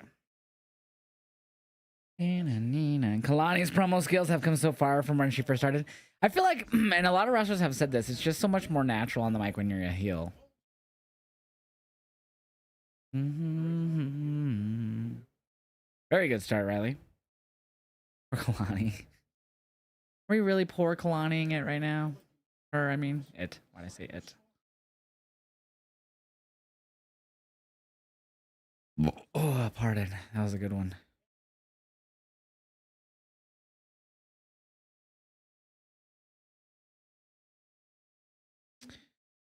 And Kalani's promo skills have come so far from when she first started. I feel like, and a lot of wrestlers have said this, it's just so much more natural on the mic when you're a heel. Very good start, Riley. For Kalani. Are we really poor Kalaniing it right now? Or, I mean, it. Why'd I say it? Oh, pardon. That was a good one.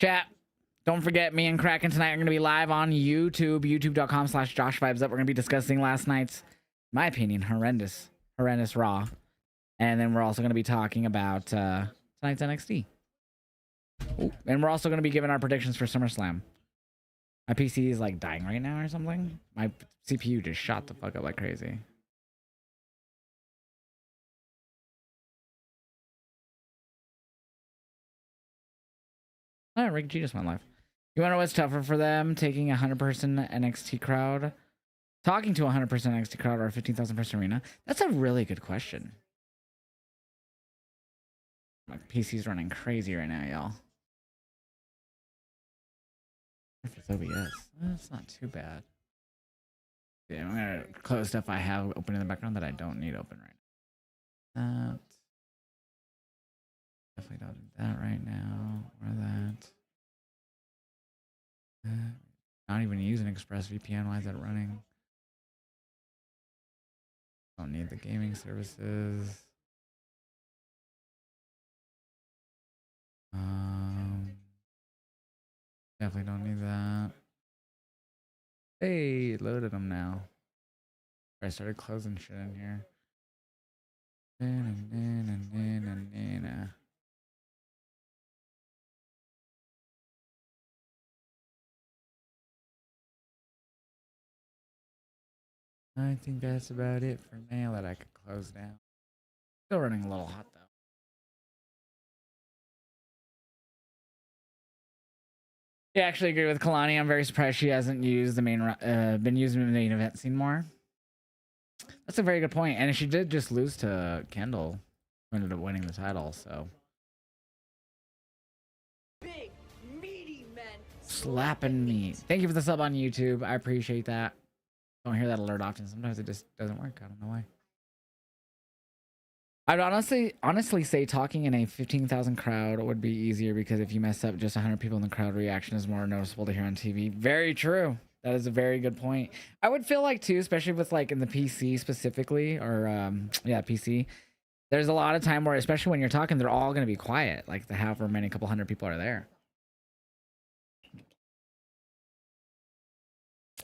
Chat. Don't forget, me and Kraken tonight are going to be live on YouTube, youtube.com/JoshVibesUp. We're going to be discussing last night's, in my opinion, horrendous Raw. And then we're also going to be talking about tonight's NXT. Ooh, and we're also going to be giving our predictions for SummerSlam. My PC is like dying right now or something. My CPU just shot the fuck up like crazy. Oh, Rick G just went live. You want to know what's tougher for them? Taking a 100% NXT crowd? Talking to a 100% NXT crowd or a 15,000 person arena? That's a really good question. My PC's running crazy right now, y'all. If it's OBS, it's not too bad. Yeah, I'm gonna close stuff I have open in the background that I don't need open right now. Definitely don't do that right now. Or that. Not even using ExpressVPN. Why is that running? Don't need the gaming services. Definitely don't need that. Hey, loaded them now. I started closing shit in here. I think that's about it for mail that I could close down. Still running a little hot though. Yeah, I actually agree with Kalani. I'm very surprised she hasn't used the been using the main event scene more. That's a very good point. And she did just lose to Kendall, who ended up winning the title. So Big, meaty men. slapping me. Thank you for the sub on YouTube. I appreciate that. Don't hear that alert often. Sometimes it just doesn't work. I don't know why. I'd honestly say talking in a 15,000 crowd would be easier because if you mess up just 100 people in the crowd, reaction is more noticeable to hear on TV. Very true. That is a very good point. I would feel like too, especially with like in the PC specifically, or yeah, PC. There's a lot of time where, especially when you're talking, they're all going to be quiet. Like the however many couple hundred people are there.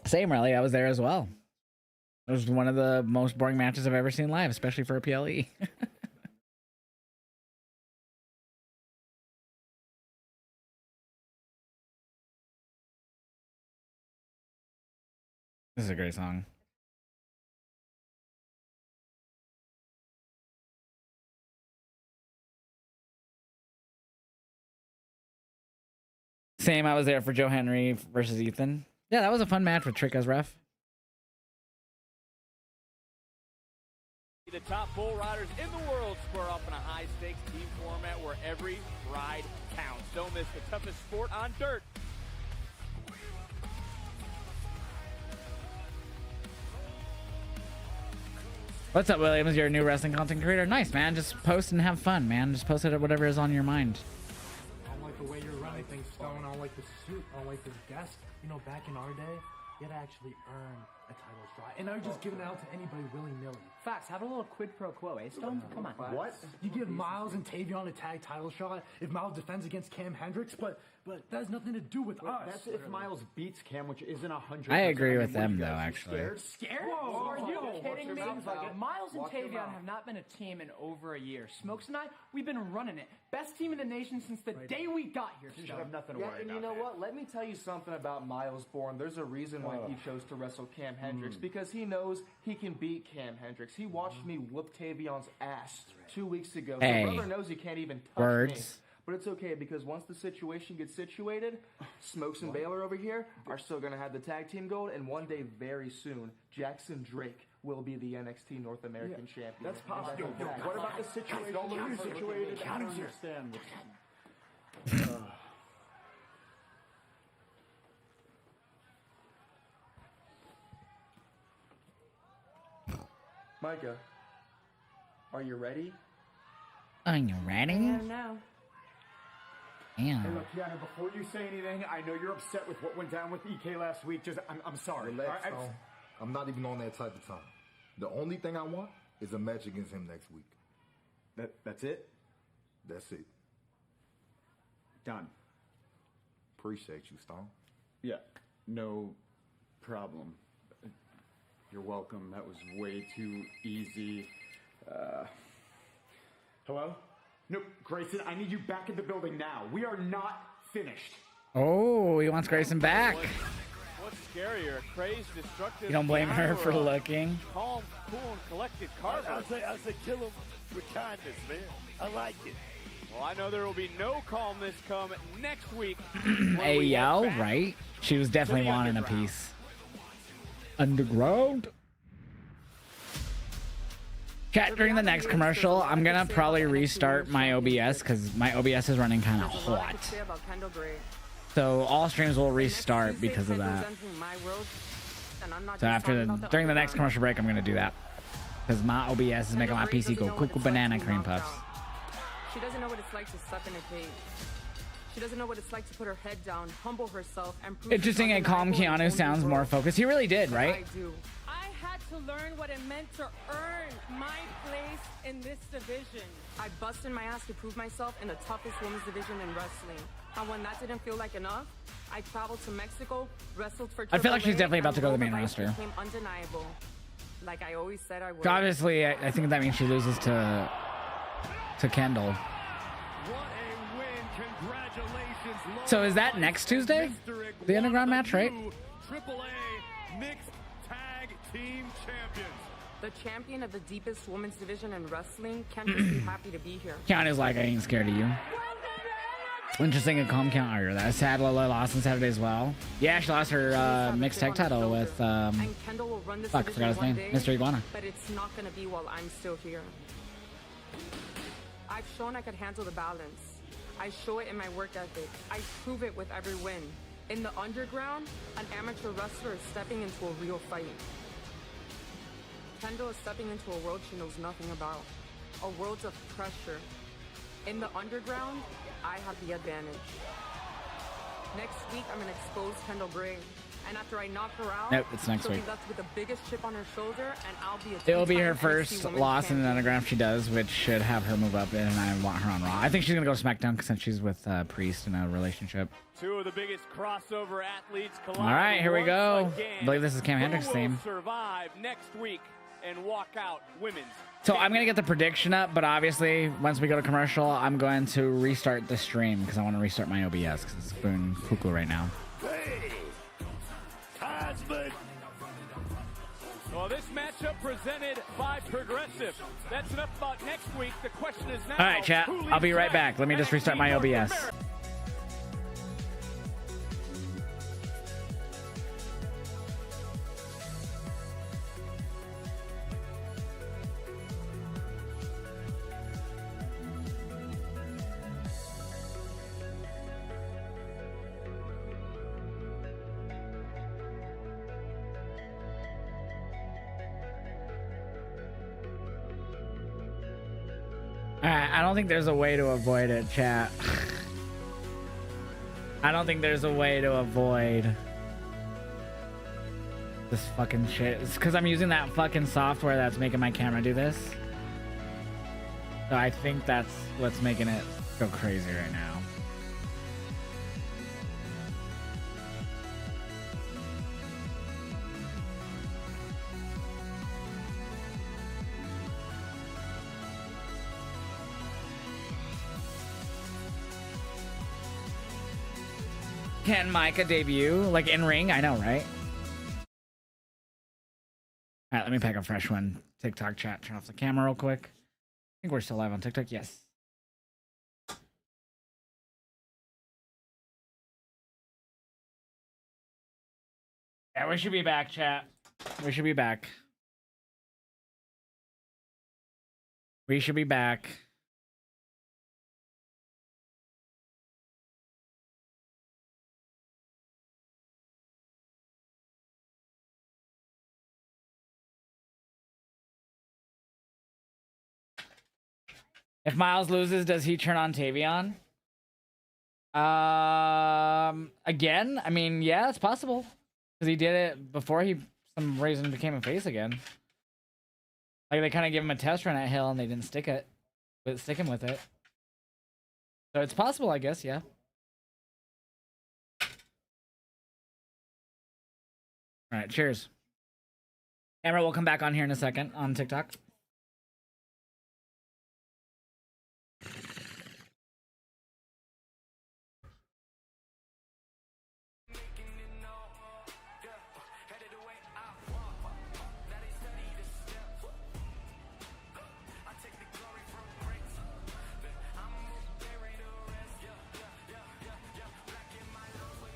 Same, really. I was there as well. It was one of the most boring matches I've ever seen live, especially for a PLE. This is a great song. Same, I was there for Joe Henry versus Ethan. Yeah, that was a fun match with Trick as ref. The top bull riders in the world square up in a high-stakes team format where every ride counts. Don't miss the toughest sport on dirt. What's up, Williams? You're a new wrestling content creator. Nice, man. Just post and have fun, man. Just post it at whatever is on your mind. I don't like the way you're running things, Stone. I don't like the suit. I don't like this guest. You know, back in our day, you had to actually earn a title shot. And now you're just giving it out to anybody willy-nilly. Facts, have a little quid pro quo, eh, Stone? Come on. What? You give Miles and Tavion a tag title shot if Miles defends against Cam Hendricks, but that has nothing to do with us. That's if Miles beats Cam, which isn't 100%. I agree with them, though, actually. Scared? Whoa, Are you whoa, kidding me? like Miles and Tavion have not been a team in over a year. Smokes and I, we've been running it. Best team in the nation since the day we got here, You should Stone. have nothing to worry about. And you know what? Let me tell you something about Miles Bourne. There's a reason why he chose to wrestle Cam Hendricks, because he knows he can beat Cam Hendricks. He watched me whoop Tavion's ass 2 weeks ago. Hey. My brother knows he can't even touch Words. me. But it's okay, because once the situation gets situated, Smokes and Baylor over here are still going to have the tag team gold, and one day, very soon, Jackson Drake will be the NXT North American champion. That's possible. And that's a fact. What about the situation? Don't look Counter, situated. I don't counter. understand. Micah, are you ready? Are you ready? No. Yeah. Hey, look, Kiana, before you say anything, I know you're upset with what went down with EK last week. I'm sorry. Relax, All right, Stone. I'm not even on that type of time. The only thing I want is a match against him next week. That's it? That's it. Done. Appreciate you, Stone. Yeah, no problem. You're welcome. That was way too easy. Hello? Nope, Grayson, I need you back in the building now. We are not finished. Oh, he wants Grayson back. What's scarier, a crazed, destructive... You don't blame her for or a looking. Calm, cool, and collected Carver. I say kill him with kindness, man. I like it. Well, I know there will be no calmness come next week. Hey, yo, right? She was definitely wanting a piece. Underground? Chat, during the next commercial, I'm gonna probably restart my OBS because my OBS is running kind of hot. So all streams will restart because of that. So during the next commercial break, I'm gonna do that because my OBS is making my PC go cuckoo banana cream puffs. She doesn't know what it's like to suck in a cage. She doesn't know what it's like to put her head down, humble herself, and prove Interesting and calm. Keanu sounds more focused. He really did, right? I do. I had to learn what it meant to earn my place in this division. I busted my ass to prove myself in the toughest women's division in wrestling. And when that didn't feel like enough, I traveled to Mexico, wrestled for I feel like she's AAA, definitely about and to go to the main roll dice roster. became undeniable. Like I always said I would. So obviously, I think that means she loses to Kendall. So is that next Tuesday? The underground match, right? AAA mixed tag team champions. The champion of the deepest women's division in wrestling can't just be happy to be here. Count is like, I ain't scared of you. Interesting, a calm count. Or that sad Lola lost on Saturday as well. Yeah, she lost her mixed tag title with And Kendall will run this fuck, I division forgot his one name. day, Mr. Iguana. but it's not gonna be while I'm still here. I've shown I could handle the balance. I show it in my work ethic. I prove it with every win. In the underground, an amateur wrestler is stepping into a real fight. Kendall is stepping into a world she knows nothing about. A world of pressure. In the underground, I have the advantage. Next week, I'm gonna expose Kendall Gray. And after I knock her out, Nope, it's next she'll week. be left with the biggest chip on her shoulder, and I'll be a It will be her two-time NXT first Women's loss in Champion. the underground if she does, which should have her move up, and I want her on Raw. I think she's gonna go to SmackDown since she's with Priest in a relationship. Two of the biggest crossover athletes collide. All right, here we go. once again. I believe this is Cam Who Hendricks' will theme. survive next week and walk out women's? So I'm gonna get the prediction up, but obviously once we go to commercial, I'm going to restart the stream because I want to restart my OBS because it's going cuckoo right now. Hey, Cosman. Well, this matchup presented by Progressive. That's enough about next week. The question is now. All right, chat. who I'll be leads right next? back. Let me just restart my NXT North OBS. America. All right, I don't think there's a way to avoid it, chat. I don't think there's a way to avoid this fucking shit. It's because I'm using that fucking software that's making my camera do this. So I think that's what's making it go crazy right now. Can Micah debut? Like in ring? I know, right? Alright, let me pick a fresh one. TikTok chat. Turn off the camera real quick. I think we're still live on TikTok. Yes. Yeah, we should be back, chat. We should be back. We should be back. If Miles loses, does he turn on Tavion? Again? I mean, yeah, it's possible. Because he did it before he, for some reason, became a face again. Like, they kind of gave him a test run at Hill, and they didn't stick him with it. So it's possible, I guess, yeah. Alright, cheers. Camera will come back on here in a second on TikTok.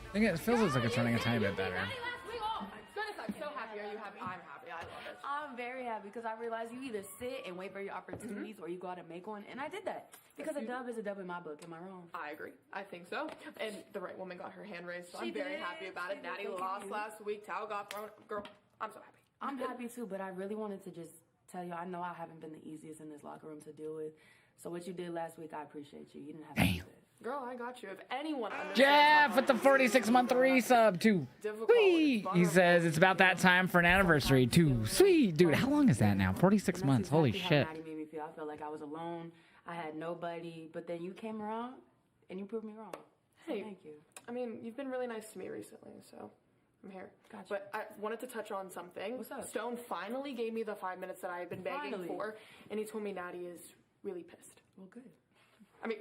I think it feels like it's running a tiny bit better. I'm so happy. Are you happy? I'm happy. I love it. I'm very happy because I realized you either sit and wait for your opportunities or you go out and make one. And I did that. Because a dub is a dub in my book. Am I wrong? I agree. I think so. And the right woman got her hand raised, so She I'm very did. happy about it. She did. Natty Thank lost you. last week. Tao got thrown. Girl, I'm so happy. I'm happy too, but I really wanted to just tell you, I know I haven't been the easiest in this locker room to deal with. So what you did last week, I appreciate you. You didn't have to do that. Girl, I got you. If anyone understands Jeff with the 46-month resub too. Sweet. He says it's about that time for an anniversary too. Sweet, dude. How long is that now? 46 months. Holy Exactly shit. how Maddie made me feel. I felt like I was alone. I had nobody. But then you came around and you proved me wrong. So Hey, thank you. I mean, you've been really nice to me recently, so I'm here. Gotcha. But I wanted to touch on something. What's up? Stone finally gave me the 5 minutes that I had been begging Finally. for, and he told me Natty is really pissed. Well, good. I mean,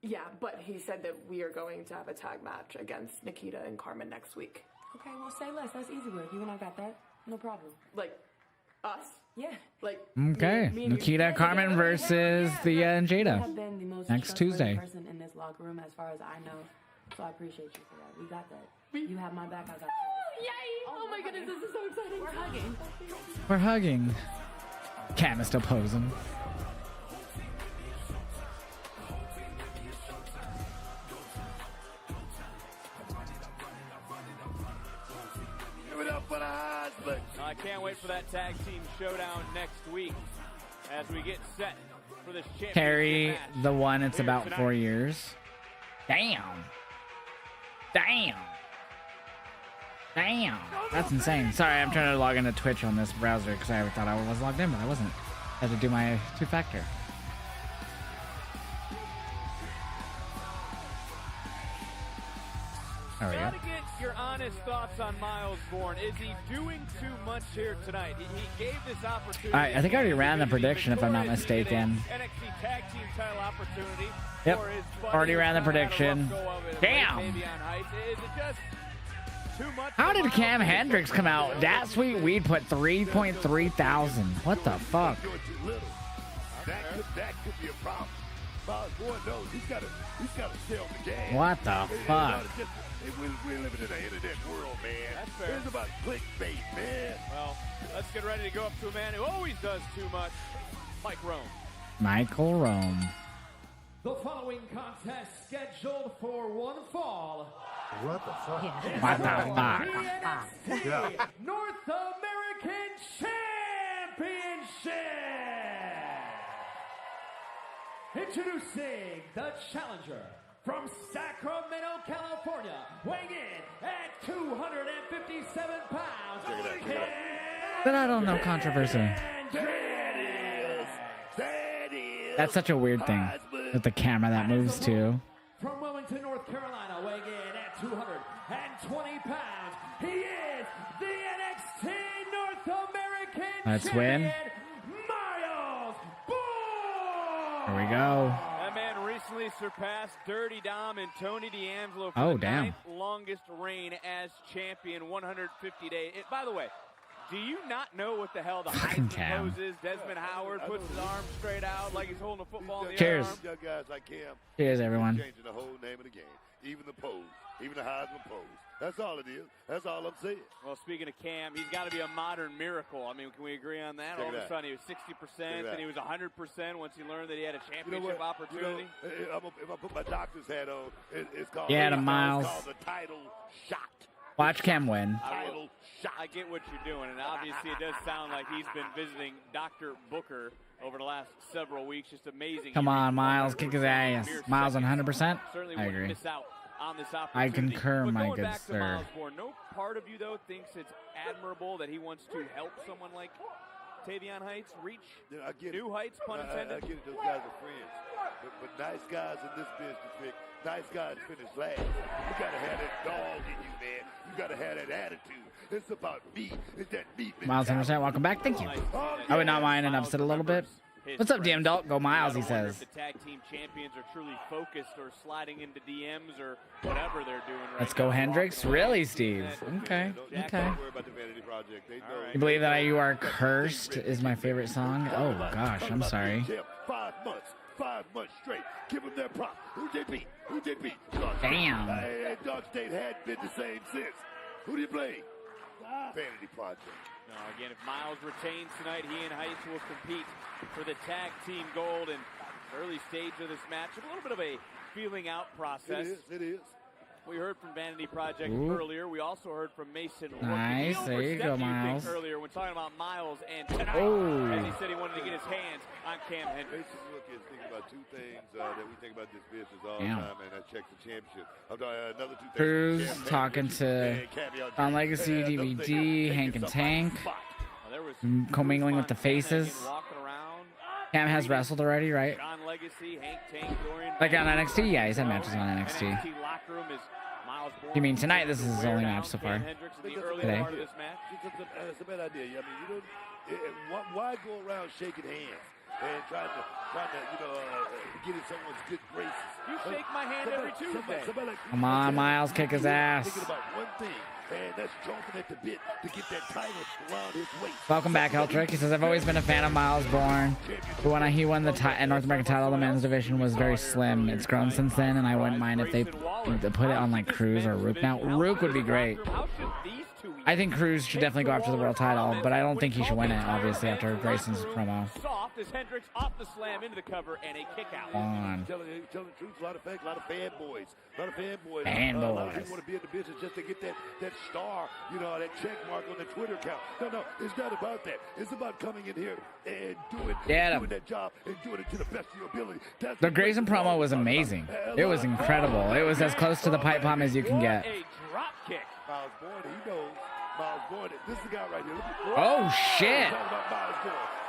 yeah, but he said that we are going to have a tag match against Nikita and Carmen next week. Okay, well, say less. That's easy work. You and I got that. No problem. Like, us? Yeah. Like, Okay, me and you Nikita together? Carmen versus Thea and You Jada have been the most next trustworthy Tuesday. person in this locker room, as far as I know. So I appreciate you for that. We got that. You have my back. I got you. Yay! Oh my goodness, this is so exciting. We're hugging. We're hugging. Cam is still posing. Give it up for the husband. I can't wait for that tag team showdown next week as we get set for this championship Carrie, match the one, it's here about tonight. 4 years. Damn. Damn. Damn. That's insane. Sorry, I'm trying to log into Twitch on this browser because I thought I was logged in, but I wasn't. I had to do my two-factor. There we go. Gotta get your honest thoughts on Miles Bourne. Is he doing too much here tonight? He gave this opportunity. All right, I think I already ran the prediction, if I'm not mistaken. NXT Tag Team title opportunity. Yep, for his buddy already ran the who's kinda had a prediction. rough go of it. Damn. Tavion Heights. Is it just too much? How for did Miles? Cam Hendricks come out? That sweet weed put 3.3 thousand. What the fuck? That could be a problem. Miles Bourne knows he's got to sell the game. What the fuck? We're living in an internet world, man. That's fair. It's about clickbait, man. Well, let's get ready to go up to a man who always does too much, Mike Rome. Michael Rome. The following contest scheduled for one fall. What the fuck? What the fuck? The NXT North American Championship. Introducing the challenger from Sacramento, California, weighing in at 257 pounds. But I don't know controversy. That's such a weird thing with the camera that moves too. From Wilmington, North Carolina, weighing in at 220 pounds, he is the NXT North American Let's champion, win. Miles Bourne. Here we go. That man recently surpassed Dirty Dom and Tony D'Angelo for Oh, the damn. 9th longest reign as champion, 150 days. By the way, do you not know what the hell the Fucking Heisman Cam. pose is? Desmond Howard puts his arms straight out like he's holding a football in the Cheers. other arm. Young guys like Cam. Cheers, everyone. Changing the whole name of the game. Even the pose. Even the Heisman pose. That's all it is. That's all I'm saying. Well, speaking of Cam, he's got to be a modern miracle. I mean, can we agree on that? Check All of it a out. sudden, he was 60%, that. then he was 100% once he learned that he had a You know championship what? opportunity. You know, if I put my doctor's hat on, it's called, Yeah, it's Miles. called the title shot. Watch Cam win. Title shot. I get what you're doing, and obviously it does sound like he's been visiting Dr. Booker over the last several weeks. Just amazing. Come on, Miles, kick his ass. Miles 100%. Certainly I wouldn't agree. miss out on this I opportunity. concur, But my going good back to sir. Miles Bourne, no part of you, though, thinks it's admirable that he wants to help someone like Tavion Heights reach Yeah, I get new it. heights, pun intended. I get it. Those guys are friends. But nice guys in this business, Vic, nice guys finish last. You got to have that dog in you, man. You got to have that attitude. It's about me. It's that me. Miles 100%, welcome back. Thank you. I would not mind an upset a little bit. What's up, DM Adult? Go Miles, he says. If the tag team champions are truly focused or sliding into DMs or whatever they're doing right Let's go, now. Hendricks. Really, Steve? Okay, okay. You believe that you are cursed is my favorite song? Oh, gosh, I'm sorry. 5 months straight. Give them their props. Who they beat? Who they beat? Damn. Hey, Dark State hadn't been the same since. Who do you blame? Vanity Project. No, again, if Miles retains tonight, he and Heights will compete for the tag team gold. And early stage of this match, a little bit of a feeling out process. It is. We heard from Vanity Project Ooh. earlier. We also heard from Mason. Nice. Rookie. There you go, Miles. Earlier when talking about Miles and tonight, Oh. as he said he wanted to get his hands on Cam Hendricks. Mason Rook is thinking about two things that we think about this business all Damn. the time, and that checks the championship. Another two things. Cruz Cam talking Hendricks to and Caveat Don Dream. Legacy, And another DVD, thing, Hank and Tank. Well, there was Commingling with the faces. walking around. Cam has wrestled already, right? John Legacy, Hank Tank, Dorian. Like on NXT? Yeah, he's had matches on NXT. NXT locker room is Miles Bourne. You mean tonight? This is his only match so far. Cam Hendricks in the early Today. part of this match. It's a bad idea. I mean, you don't. Why go around shaking hands? and trying to get in someone's good graces. You shake my hand every Tuesday. Come on, Miles, kick his ass. Thinking about one thing, and that's chomping at the bit to get that title around his waist. Welcome back, Heltrick. He says, I've always been a fan of Miles Bourne, but when he won the North American title, the men's division was very slim. It's grown since then, and I wouldn't mind if they put it on like Cruz or Rook. Now, Rook would be great. I think Cruz should definitely go after the world title, but I don't think he should win it, obviously, after Grayson's promo. Soft as Hendricks off the slam into the cover and a kick out. Telling the truth, a lot of fans, a lot of fanboys. A lot of fanboys. Fanboys. A lot of people want to be in the business just to get that star, that check mark on the Twitter account. No, it's not about that. It's about coming in here and doing that job and doing it to the best of your ability. The Grayson promo was amazing. It was incredible. It was as close to the pipe bomb as you can get. A drop kick. Miles Bourne, he knows. Miles Bourne, this is the guy right here. Oh, shit.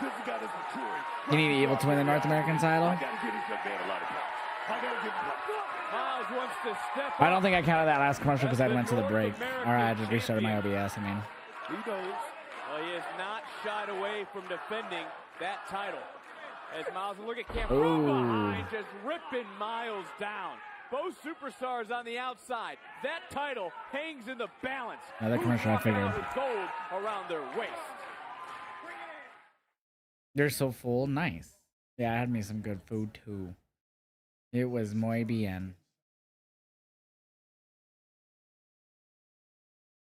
This is the guy that's maturing. You need Evil to win the North American title? I gotta give this young man a lot of props. I gotta give him props. Miles wants to step I don't think I counted that last commercial because I went to the break. All right, I just restarted my OBS, He knows. Well, he has not shied away from defending that title. As Miles, look at Cam Ooh. from behind, just ripping Miles down. Both superstars on the outside. That title hangs in the balance. Another commercial, I figured. Gold around their waist. They're so full. Nice. Yeah, I had me some good food, too. It was muy bien.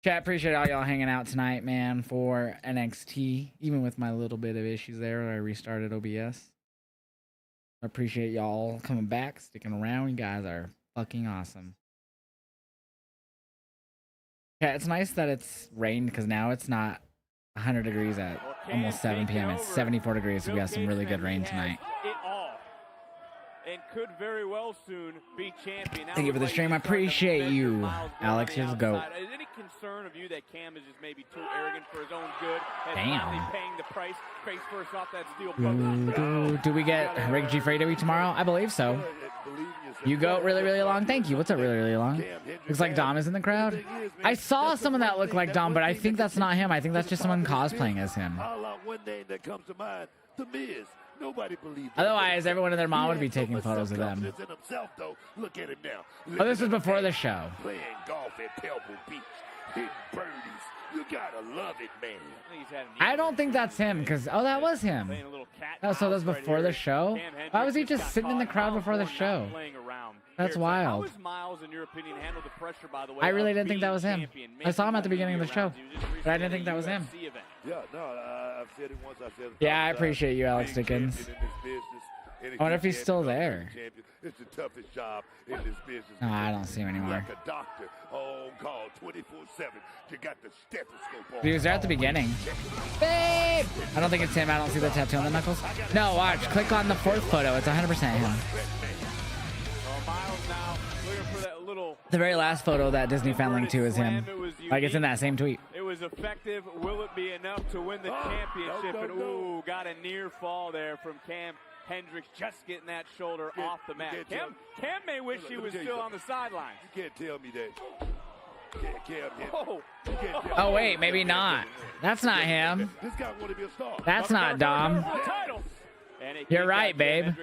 Chat, appreciate all y'all hanging out tonight, man, for NXT. Even with my little bit of issues there, I restarted OBS. I appreciate y'all coming back, sticking around. You guys are fucking awesome. Yeah, it's nice that it's rained because now it's not 100 degrees at almost 7 p.m. It's 74 degrees, so we got some really good rain tonight. It all. And could very well soon be champion. Thank you for the stream. I appreciate you, Alex. Here's a goat. Is any concern of you that Cam is just maybe too arrogant for his own good? Damn. Finally paying the price, face first off that steel post. Do we get Rick G for AW tomorrow? I believe so. You go really, really long. Thank you. What's up, really, really long? Looks like Dom is in the crowd. I saw someone that looked like Dom, but I think that's not him. I think that's just someone cosplaying as him. One name that comes to mind, The Miz. Nobody believes Otherwise, everyone and their mom would be taking photos of them. Himself, though. Look at him now. Oh, this was before the show. Playing golf at Pebble Beach, hitting birdies. You gotta love it, man. I don't think that's him, because that was him. Oh, so that was before the show? Why was he just sitting in the crowd before the show? That's wild. I really didn't think that was him. I saw him at the beginning of the show, but I didn't think that was him. Yeah, no, I've said it once. I've said it. Yeah, I appreciate you, Alex Dickens. I wonder if he's still there. It's the toughest job in this business. No, I don't see him anymore. Like a doctor on call 24/7. You got the stethoscope on. He was there at the beginning. Babe! I don't think it's him. I don't see the tattoo on the knuckles. No, watch. Click on the fourth photo. It's 100% him. The very last photo that Disney fan linked to is him. Like, it's in that same tweet. It was effective. Will it be enough to win the championship? And ooh, got a near fall there from Cam Hendricks, just getting that shoulder off the mat. Cam may wish he was still on the sidelines. You can't tell me that. Oh, wait, maybe not. That's not him. This guy wanted to be a star. That's not Dom. You're right, babe.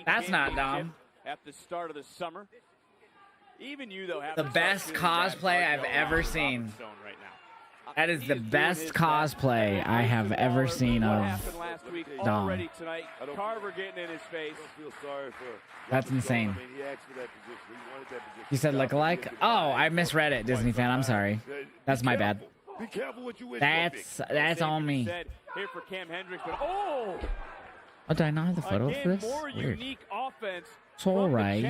That's not Dom. At the start of the summer. Even you, though, have the best cosplay I've ever seen. That is the best cosplay I have ever seen of Dom. Carver getting in his face. That's insane. You said look-alike? Oh, I misread it, Disney fan. I'm sorry. That's my bad. Be careful what you wish. That's on me. Here for Cam Hendricks, but oh, did I not have the photo for this? More Weird. unique offense. It's alright.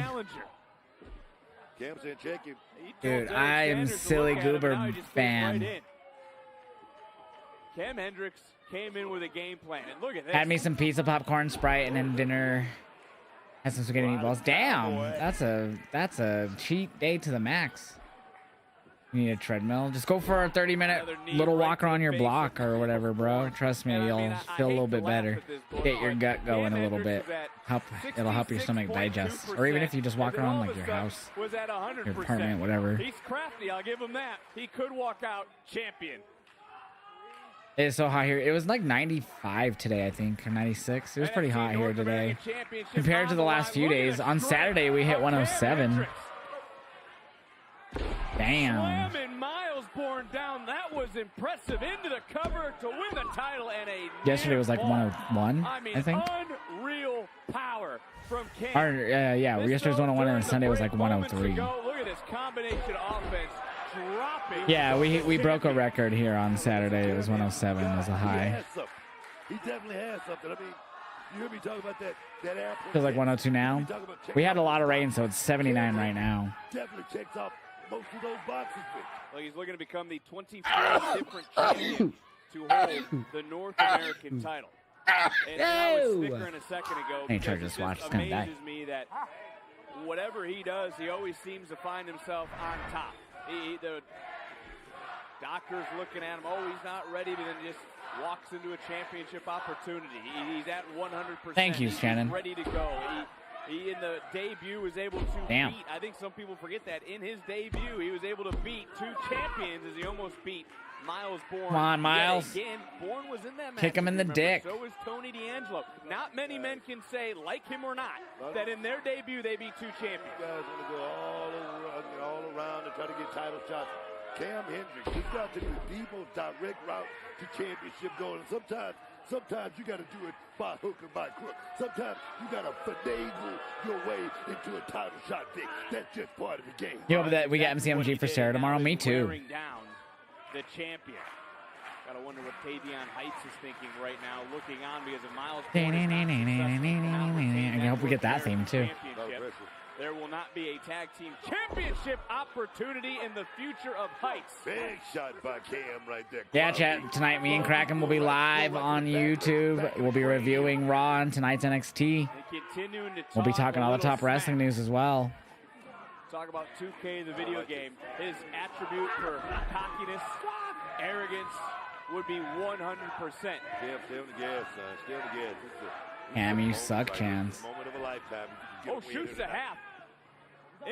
Cam's in check him. Dude, I am silly goober fan. Cam Hendricks came in with a game plan, and look at this. Had me some pizza, popcorn, Sprite, and then dinner. Had some spaghetti meatballs. Damn, that's a cheat day to the max. You need a treadmill. Just go for a 30-minute little walk around your block or whatever, bro. Trust me, you'll feel a little bit better. Get your gut going a little bit. It'll help your stomach digest. Or even if you just walk around like your house, your apartment, whatever. He's crafty. I'll give him that. He could walk out champion. It's so hot here. It was like 95 today, I think, or 96. It was pretty hot here today compared to the last few days. On Saturday, we hit 107. Damn. Slamming Miles Bourne down. That was impressive. Into the cover to win the title and a Yesterday was like 101, I think. Unreal power from Cam. Yeah, yesterday was 101 and Sunday was like 103. Look at this combination offense dropping. Yeah, we broke a record here on Saturday. It was 107 as a high. He definitely has something. I mean, you hear me talk about that airport. Feels like 102 now. We had a lot of rain, so it's 79 right now. Definitely checks off most of those boxes. Well, he's looking to become the 24th different champion to hold the North American title. And I was snickering a second ago. Hey, try to just watch this kind of amazes me that whatever he does, he always seems to find himself on top. The doctor's looking at him. Oh, he's not ready, but then just walks into a championship opportunity. He's at 100%. Thank you, Shannon. He's ready to go. He in the debut was able to beat. I think some people forget that in his debut he was able to beat two champions as he almost beat Miles Bourne. Come on, Miles. Again, Bourne was in that match. Kick him in the dick. So is Tony D'Angelo. Not many men can say, like him or not, that in their debut they beat two champions. You guys want to go all around and try to get title shots. Cam Hendricks, he's got to do the most direct route to championship goal. And sometimes you got to do it by hook or by crook. Sometimes you got to finagle your way into a title shot thing. That's just part of the game. You know that we got MCMG for Sarah tomorrow. Me too. Down the champion. Gotta wonder what Tavion Heights is thinking right now, looking on because of Miles. I hope we get that theme too. There will not be a tag team championship opportunity in the future of Heights. Big shot by Cam right there. Yeah, chat. Tonight, me and Kraken will be live on YouTube. We'll be reviewing Raw and tonight's NXT. We'll be talking all the top wrestling news as well. Talk about 2K, the video game. His attribute for cockiness, arrogance would be 100%. Stay on the gas, son. Stay on the gas. Cam, you suck, Chance. Moment of a lifetime. Oh, shoots the half.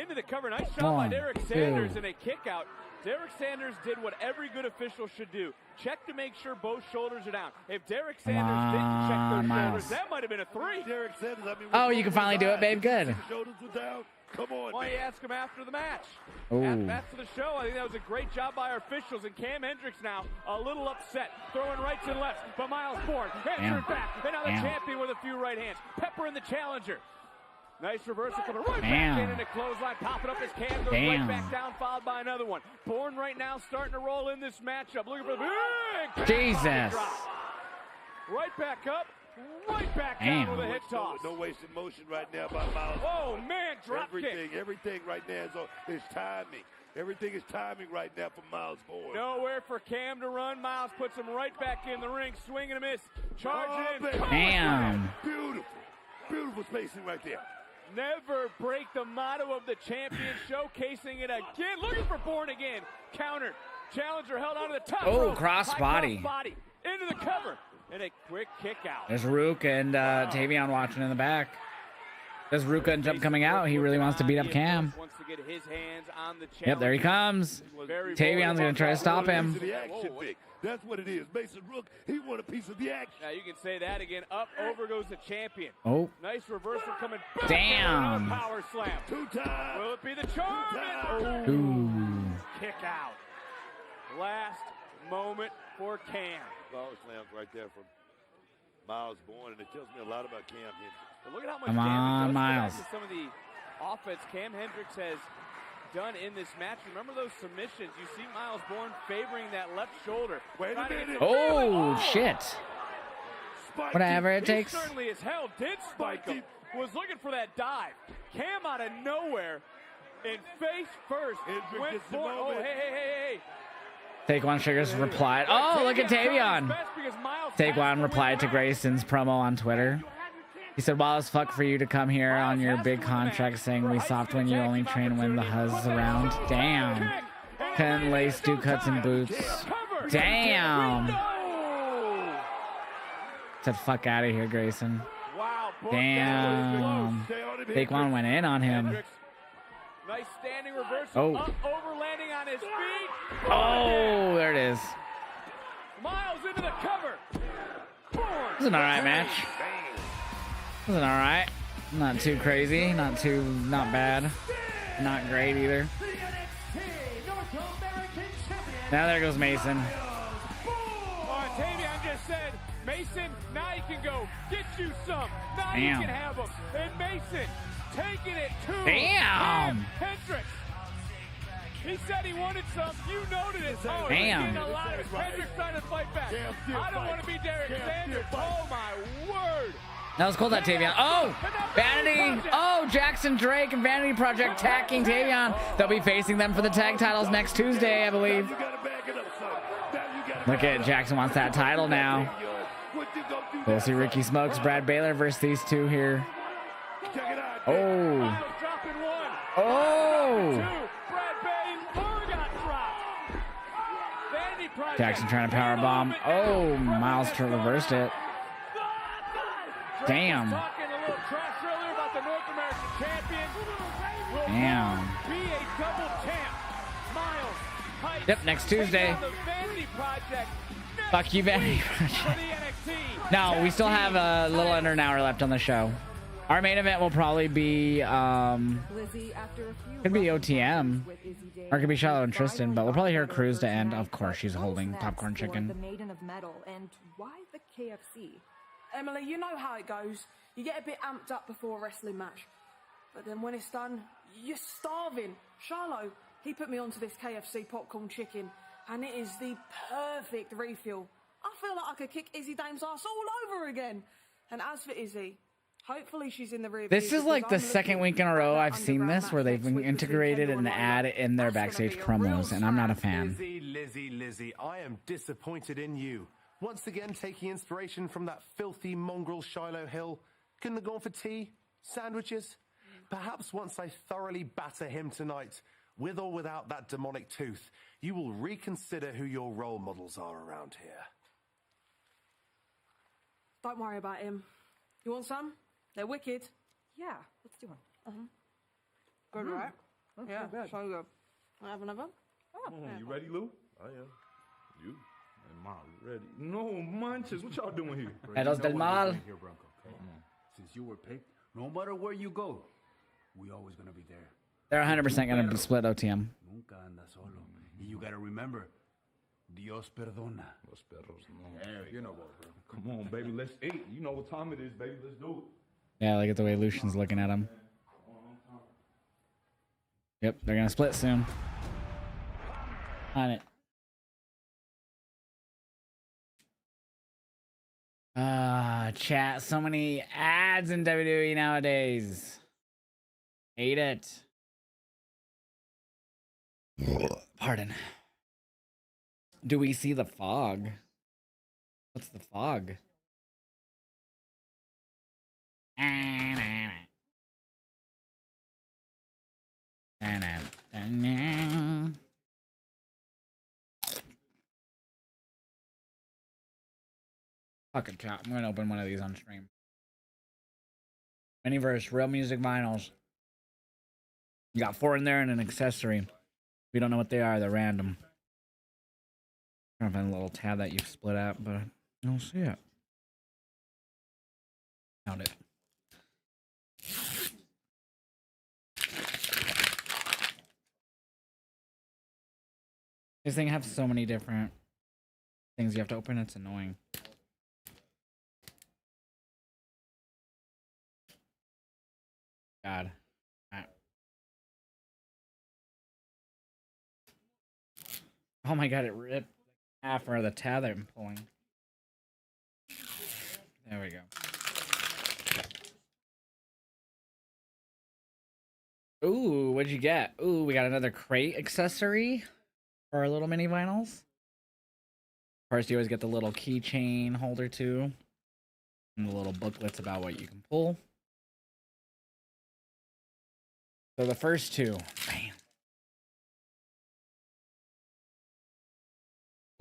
Into the cover. Nice shot by Derek Sanders and a kick out. Derek Sanders did what every good official should do. Check to make sure both shoulders are down. If Derek Sanders didn't check those shoulders, that might have been a 3. Derek Sanders, I mean, oh, you can finally do it, babe. Good. Shoulders were down. Come on, why you ask him after the match? Ooh. After the show, I think that was a great job by our officials. And Cam Hendricks now a little upset, throwing rights and lefts. But Miles Bourne answered back. And now the champion with a few right hands. Pepper in the challenger. Nice reversal coming right back in, and a clothesline popping up as Cam goes right back down, followed by another one. Bourne right now starting to roll in this matchup, looking for the big Jesus. Drop. Right back up, right back down with a hit toss. No wasted motion right now by Miles. Oh man, drop kick. Everything right now is timing. Everything is timing right now for Miles Bourne. Nowhere for Cam to run. Miles puts him right back in the ring, swing and a miss, charging in. Damn. Beautiful spacing right there. Never break the motto of the champion, showcasing it again. Looking for Bourne again. Countered. Challenger held onto the top rope. Crossbody. Into the cover. And a quick kick out. There's Rook and Tavion watching in the back. There's Ruka and Jump coming out. He really wants to beat up Cam. Wants to get his hands on the yep, there he comes. Tavion's going to try to stop him. That's what it is. Mason Rook, he want a piece of the action. Now you can say that again. Up, over goes the champion. Oh. Nice reversal coming back. Damn. Power slam. 2 times. Will it be the charm? Oh. Ooh. Kick out. Last moment for Cam. Power slams right there from Miles Bourne, and it tells me a lot about Cam Hendricks. But look at how much Come on, Miles. Some of the offense Cam Hendricks has done in this match. Remember those submissions? You see Miles Bourne favoring that left shoulder. Wait a minute. Oh, shit. Whatever it takes. He certainly as hell did spike him. Was looking for that dive. Cam out of nowhere and face first. Went for it. Oh, hey. Taekwon Sugars replied. Oh, look at Tavion. Taekwon replied to Grayson's promo on Twitter. He said, wild as fuck for you to come here on your big contract saying we soft when you only train when the huzz around. Damn. Couldn't lace, do cuts and boots. Damn. Get the fuck out of here, Grayson. Damn. Taekwon went in on him. Nice standing reversal. Oh. Up, over landing on his feet. Oh, there it is. Miles into the cover. It was an alright match. It was an alright. Not too crazy. Not bad. Not great either. Now there goes Mason. Tavion just said, Mason, now you can go get you some. Now Damn. you can have them. And Mason taking it to Damn. Hendricks. He said he wanted some. You noted it. Oh, Damn. he's getting a lot of it. Hendricks trying to fight back. I don't want to be Derek Sanders. Oh, my word. That was cool, that Tavion. Oh, Vanity. Oh, Jackson Drake and Vanity Project tagging Tavion. They'll be facing them for the tag titles next Tuesday, I believe. Look at Jackson wants that title now. We'll see Ricky Smokes, Brad Baylor versus these two here. Oh. Oh. Jackson trying to power bomb. Oh, Miles reversed it. Damn. Damn. Yep, next Tuesday. Fuck you, Vanity Project. No, we still have a little under an hour left on the show. Our main event will probably be could be OTM, or it could be Shiloh and Tristan, but we'll probably hear Cruz to end. Of course, she's holding popcorn chicken. The Maiden of Metal, and why the KFC? Emily, you know how it goes. You get a bit amped up before a wrestling match, but then when it's done, you're starving. Shiloh, he put me onto this KFC popcorn chicken, and it is the perfect refuel. I feel like I could kick Izzy Dame's ass all over again. And as for Izzy, hopefully she's in the rear. This is like the second week in a row I've seen this where they've integrated an ad in their backstage promos, and I'm not a fan. Lizzie, I am disappointed in you. Once again, taking inspiration from that filthy mongrel Shiloh Hill. Couldn't have gone for tea? Sandwiches? Perhaps once I thoroughly batter him tonight, with or without that demonic tooth, you will reconsider who your role models are around here. Don't worry about him. You want some? They're wicked. Yeah, let's do one. Good, right? That's Yeah, not bad. so good. Want to have another? You ready, Lou? I am. You? Am I ready? No, manches. What y'all doing here? Eros del Mal. Here, Bronco. Okay? Since you were picked, no matter where you go, we always gonna be there. They're 100% going to split OTM. Nunca anda solo. Y you gotta remember, Dios perdona. Los perros, no. You know what, bro? Come on, baby. Let's eat. You know what time it is, baby. Let's do it. Yeah, look at the way Lucian's looking at him. Yep, they're going to split soon. On it. Chat. So many ads in WWE nowadays. Hate it. Pardon. Do we see the fog? What's the fog? Fuck it, chat. I'm gonna open one of these on stream. Miniverse, real music vinyls. You got 4 in there and an accessory. We don't know what they are. They're random. Trying to find a little tab that you've split out, but I don't see it. Found it. This thing has so many different things you have to open. It's annoying. God. Oh my god, it ripped half of the tab that I'm pulling. There we go. Ooh, what'd you get? Ooh, we got another crate accessory for our little mini vinyls. First, you always get the little keychain holder too. And the little booklets about what you can pull. So the first two. Bam.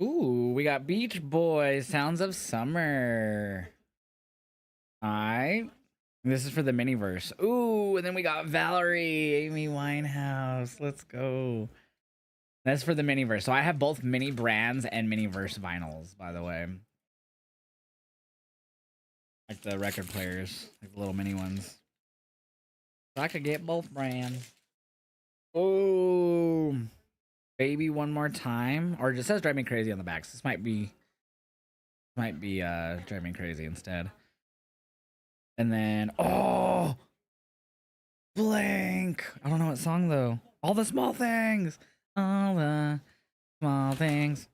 Ooh, we got Beach Boys, Sounds of Summer. Alright. This is for the Miniverse. Ooh, and then we got Valerie, Amy Winehouse. Let's go. That's for the Miniverse. So I have both mini brands and Miniverse vinyls, by the way. Like the record players, like the little mini ones. So I could get both brands. Oh, baby, one more time. Or it just says Drive Me Crazy on the back. So this might be Drive Me Crazy instead. And then, oh, blank. I don't know what song though. All the small things. All the small things.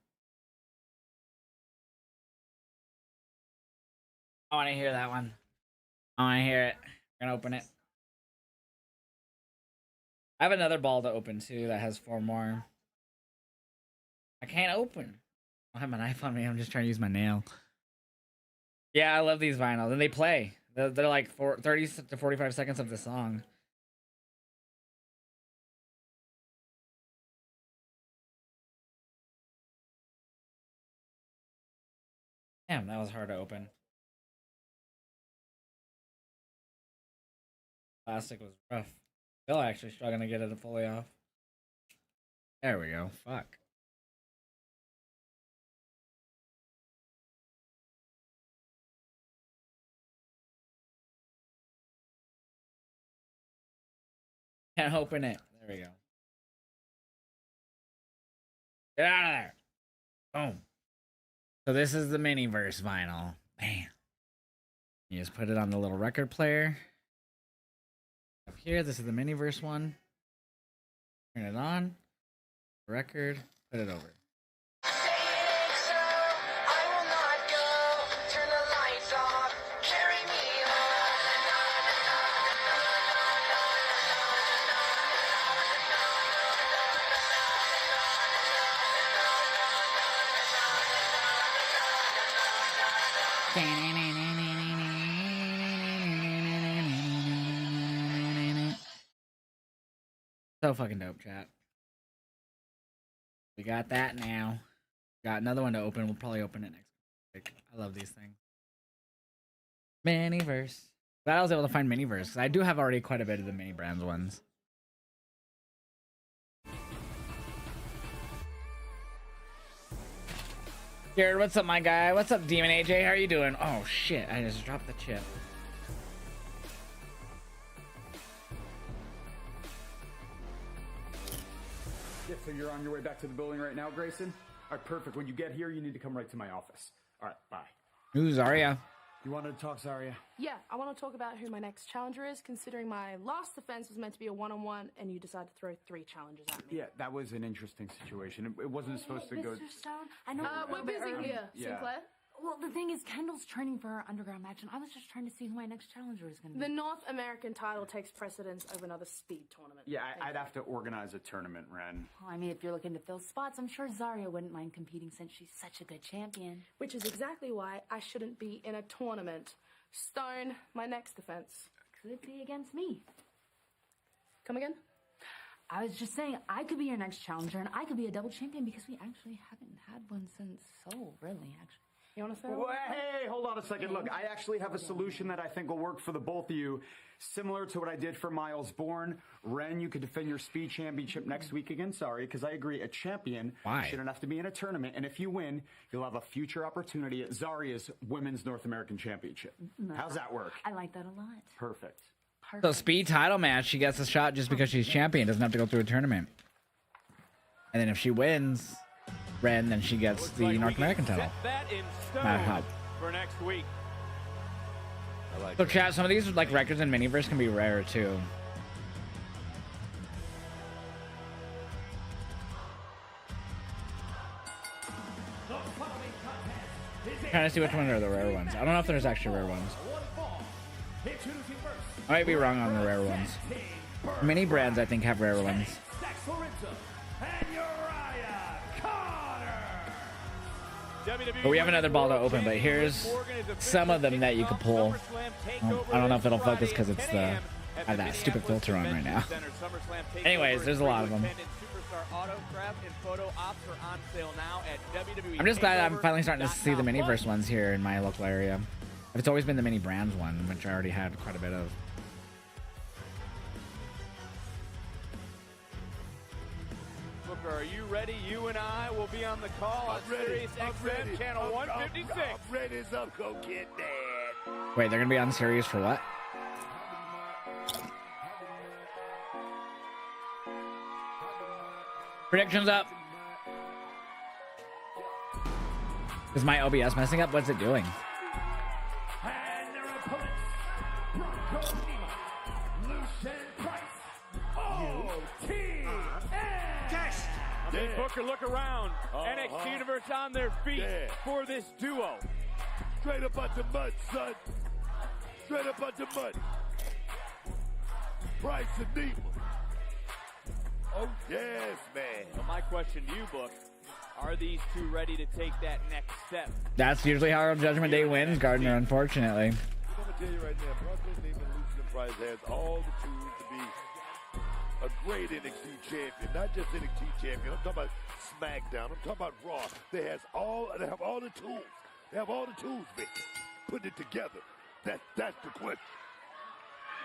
I want to hear that one. I want to hear it. I'm gonna open it. I have another ball to open too that has 4 more. I can't open. I don't have my knife on me. I'm just trying to use my nail. Yeah, I love these vinyls, and they play. They're like 30 to 45 seconds of the song. Damn, that was hard to open. Plastic was rough. Still actually struggling to get it fully off. There we go. Fuck. Can't open it. There we go. Get out of there. Boom. So this is the Miniverse vinyl. Bam. You just put it on the little record player. Up here, this is the Miniverse one. Turn it on. Record. Put it over. So fucking dope, chat. We got that now. Got another one to open. We'll probably open it next week. I love these things. Miniverse. Glad I was able to find Miniverse, because I do have already quite a bit of the mini brands ones. Jared, what's up, my guy? What's up, Demon AJ? How are you doing? Oh shit, I just dropped the chip. Yeah, so you're on your way back to the building right now, Grayson? All right, perfect. When you get here, you need to come right to my office. All right, bye. Who's Zarya? You wanted to talk, Zarya? Yeah, I want to talk about who my next challenger is, considering my last defense was meant to be a one-on-one, and you decided to throw 3 challenges at me. Yeah, that was an interesting situation. It wasn't supposed to go... Mr. Stone, I know we're busy here, Yeah. Sinclair. Well, the thing is, Kendall's training for her underground match, and I was just trying to see who my next challenger is going to be. The North American title takes precedence over another speed tournament. Yeah, I'd have to organize a tournament, Ren. Well, I mean, if you're looking to fill spots, I'm sure Zarya wouldn't mind competing since she's such a good champion. Which is exactly why I shouldn't be in a tournament. Stone, my next defense. Could be against me. Come again? I was just saying, I could be your next challenger, and I could be a double champion because we actually haven't had one since Seoul, really, actually. You want to say? Well, hey, hold on a second. Look, I actually have a solution that I think will work for the both of you. Similar to what I did for Miles Bourne. Ren, you could defend your speed championship next week against Zarya, because I agree, a champion shouldn't have to be in a tournament. And if you win, you'll have a future opportunity at Zarya's Women's North American Championship. How's that work? I like that a lot. Perfect. So speed title match, she gets a shot just because she's champion. Doesn't have to go through a tournament. And then if she wins, Ren, then she gets the North American title. That in Matter stone how. for next week. So chat, some of these like records in Miniverse can be rare too. Trying to see which ones are the rare ones. I don't know if there's actually rare ones. I might be wrong on the rare ones. Mini brands, I think, have rare ones. But we have another ball to open, but here's some of them that you could pull. I don't know if it'll focus because it's the I have that stupid filter on right now. Anyways, there's a lot of them. I'm just glad I'm finally starting to see the Miniverse ones here in my local area. It's always been the Mini Brands one, which I already had quite a bit of. Booker, are you ready? You and I will be on the call on Sirius XM channel 156. I'm ready as up. Go get that. Wait, they're gonna be on Sirius for what? Predictions up. Is my OBS messing up? What's it doing? And their opponents, Bronco Nima, Lucien Price, Test. I mean, Booker, look around. NXT Universe on their feet for this duo. Straight up out the mud, son. Straight up out the mud. Price and Nima. Oh, yes, man. Well, my question to you, Book, are these two ready to take that next step? That's usually how Judgment Day wins, Gardner, unfortunately. I'm going to tell you right now, Bronco Nima and Lucien Price has all the tools to be a great NXT champion. Not just NXT champion. I'm talking about SmackDown. I'm talking about Raw. They have all the tools. They have all the tools, Vic. Putting it together. That's the question.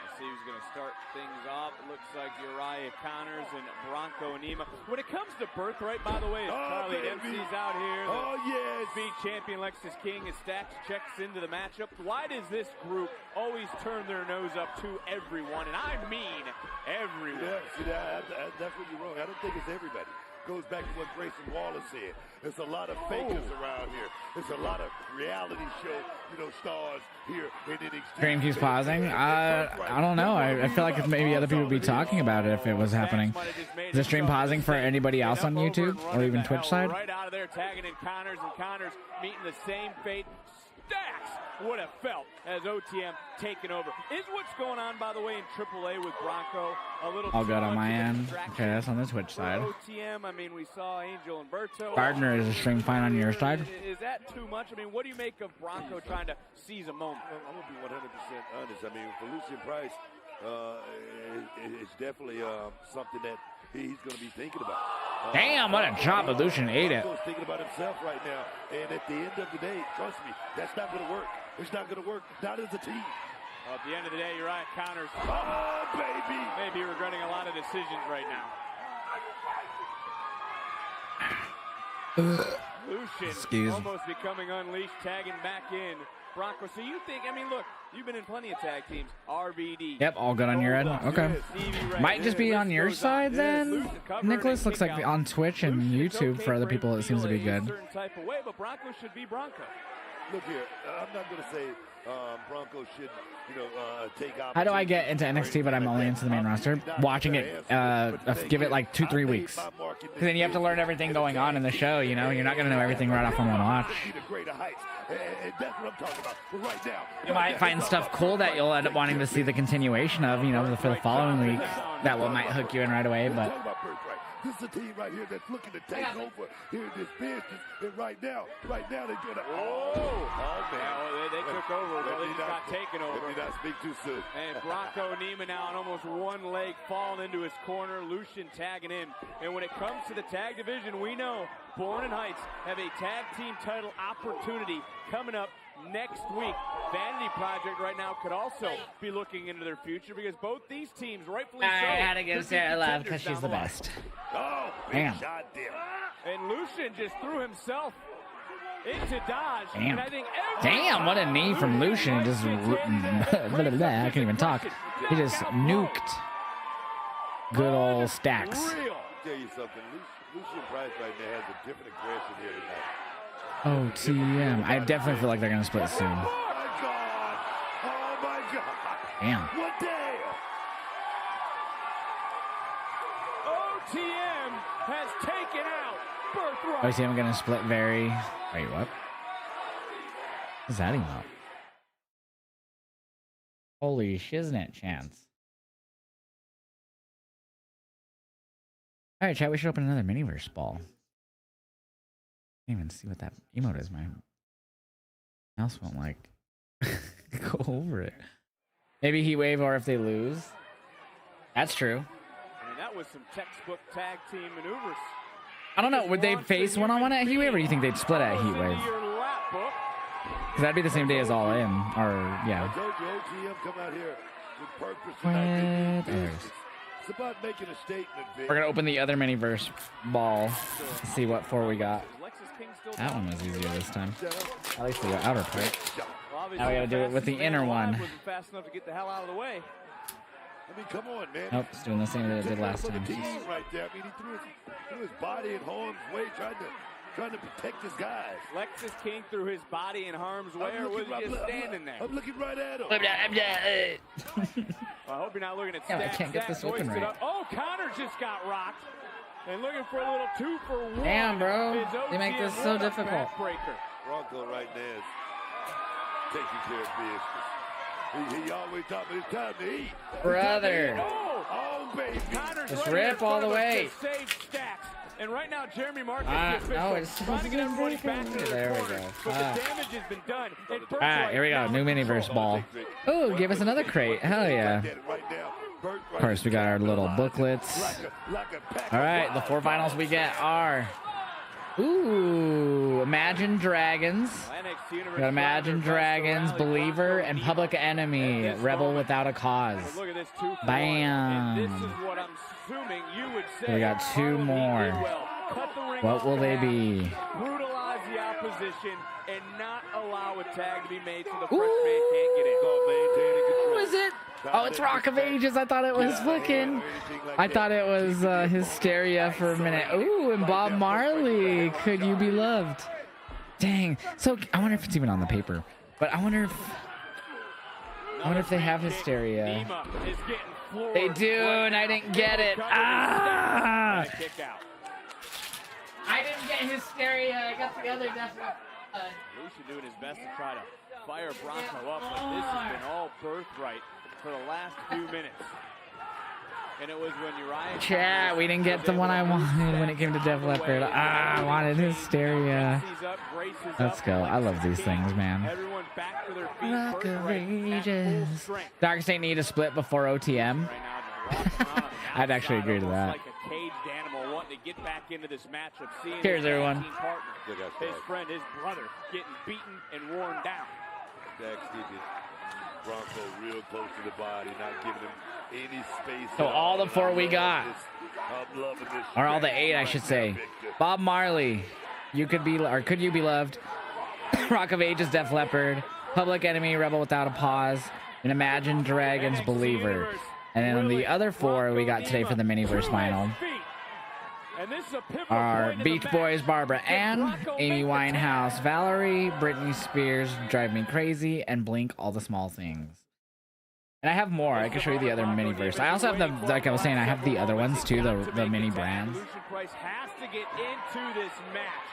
Let's see who's going to start things off. It looks like Uriah Connors and Bronco Nima. When it comes to birthright, by the way, Charlie Dempsey's out here. Oh, yes. Speed champion Lexus King is stacked, checks into the matchup. Why does this group always turn their nose up to everyone? And I mean everyone. Yeah, see, that's where you're wrong. I don't think it's everybody. Goes back to what Grayson Waller said. There's a lot of fakers around here. There's a lot of reality show, stars here in NXT. Stream keeps pausing. I don't know. I feel like maybe other people would be talking about it if it was happening. Is the stream pausing for anybody else on YouTube or even Twitch side? Right out of there, tagging in Connors, and Connors meeting the same fate. Stacks would have felt as OTM taking over. Is what's going on, by the way, in AAA with Bronco. A little All good on my end. Okay, that's on the Twitch side. OTM, I mean, we saw Angel and Berto. Gardner, is the stream fine on your side? Is that too much? I mean, what do you make of Bronco trying to seize a moment? I'm going to be 100% honest. I mean, for Lucien Price, it's definitely something that he's going to be thinking about. Damn, what a chop. Lucien ate it. He's thinking about himself right now. And at the end of the day, trust me, that's not going to work. It's not going to work. Not as a team. At the end of the day, Uriah Connors may be regretting a lot of decisions right now. Lucien almost becoming unleashed, tagging back in. Bronco, so you think, I mean, look, you've been in plenty of tag teams. RVD. Yep, all good on your end. Okay. Might just be on your side then. Nicholas looks like on Twitch and YouTube for other people. It seems to be good. Certain type of way, but Bronco should be Bronco. Look here, I'm not going to say Bronco should, take How do I get into NXT but I'm only into the main roster? Watching it, give it like 2-3 weeks. Because then you have to learn everything going on in the show, You're not going to know everything right off from one watch. That's what I'm talking about. But right now, You might find stuff cool that you'll end up wanting to see the continuation of, for the following week. That might hook you in right away, but... This is a team right here that's looking to take over here in this business. And right now they're doing it. Man. They took over. They just got taken over. Let me not speak too soon. And Bronco Nima now on almost one leg falling into his corner. Lucien tagging in. And when it comes to the tag division, we know Born and Heights have a tag team title opportunity coming up next week. Vanity Project right now could also be looking into their future because both these teams, rightfully so, I had to give Sarah love because she's the best. Oh, damn. Shot there. And Lucien just threw himself into dodge. Damn. And I think Damn, what a knee from Lucien. Just I can't even talk. He just nuked good old Stacks. I'll tell you something. Lucien Price right now has a different aggression here tonight. OTM. I definitely feel like they're going to split soon. Oh, my God. Oh, my God. Damn. What the hell? OTM has taken out Birthright. OTM going to split very... Wait, what? What's that emote? Holy shiznit chance. Alright, chat, we should open another Miniverse ball. Can't even see what that emote is. My mouse won't go over it. Maybe Heat Wave or if they lose. That's true. I mean, that was some textbook tag team maneuvers. I don't know. Would they face one-on-one at Heat Wave, or do you think they'd split at Heat Wave? Because that'd be the same day as All In, or yeah. I told you, OTM come out here with purpose. It's about making a statement, Vic. We're gonna open the other miniverse ball to see what 4 we got. That one was easier this time. At least the outer part. Now we gotta do it with the inner one. Wasn't fast enough to get the hell out of the way. I mean, come on, man. Nope, it's doing the same that it did last time. Right there. I mean, he threw his body in harm's way, trying to protect his guys. Lexus King threw his body in harm's way, or was he just standing there? I'm looking right at him. I hope you're not looking at Yeah, I stats. can't get this open right. Oh, Connor just got rocked. And looking for a little 2-for-1. Damn, bro. They make this so difficult. Bronco right there is taking care of business. He always talks about it's time to eat. Brother. Oh, baby. Connor's Just right rip all the way. to save stacks. And right now, Jeremy Marcus no, it's trying to get everybody back to there we go. But the damage has been done. All right, here we go. New miniverse ball. Ooh, give us another crate. Hell yeah. Of course, we got our little booklets. All right, the 4 finals we get are... Ooh, Imagine Dragons. We got Imagine Dragons, Believer, and Public Enemy, Rebel Without a Cause. Bam. This is what I'm assuming you would say. We got 2 more. What will they be? Brutalize the opposition and not allow a tag to be made so the first man can't get in. Who is it? Oh, it's Rock of Ages. I thought it was fucking... I thought it was Hysteria for a minute. Ooh, and Bob Marley. Could You Be Loved? Dang. So, I wonder if it's even on the paper. But I wonder if they have Hysteria. They do, and I didn't get it. Ah! I didn't get Hysteria. I got the other definitely. Lucian doing his best to try to fire Bronco up, but this has been all birthright for the last few minutes. And it was when Uriah... Chat, we didn't get the one I wanted when it came to Def Leppard. I wanted Hysteria. Let's go. I love these things, man. Everyone back to their feet. Rock of Ages. Dark State need a split before OTM. I'd actually agree to that. Like a caged animal wanting to get back into this matchup. Seeing Cheers, his everyone. partner, his friend, his brother, getting beaten and worn down. Jack's keeping Bronco real close to the body, not giving him any space. So all the 4 we got, or all the 8, I should say. Bob Marley, You Could Be, or Could You Be Loved? Rock of Ages, Def Leppard, Public Enemy, Rebel Without a Pause, and Imagine Dragons, Believer. And then the other 4 we got today for the miniverse final are Beach Boys, Barbara Ann, Amy Winehouse, Valerie, Britney Spears, Drive Me Crazy, and Blink, All the Small Things. And I have more. I can show you the other miniverse. I also have the, like I was saying, I have the other ones too, the mini brands. Price has to get into this match.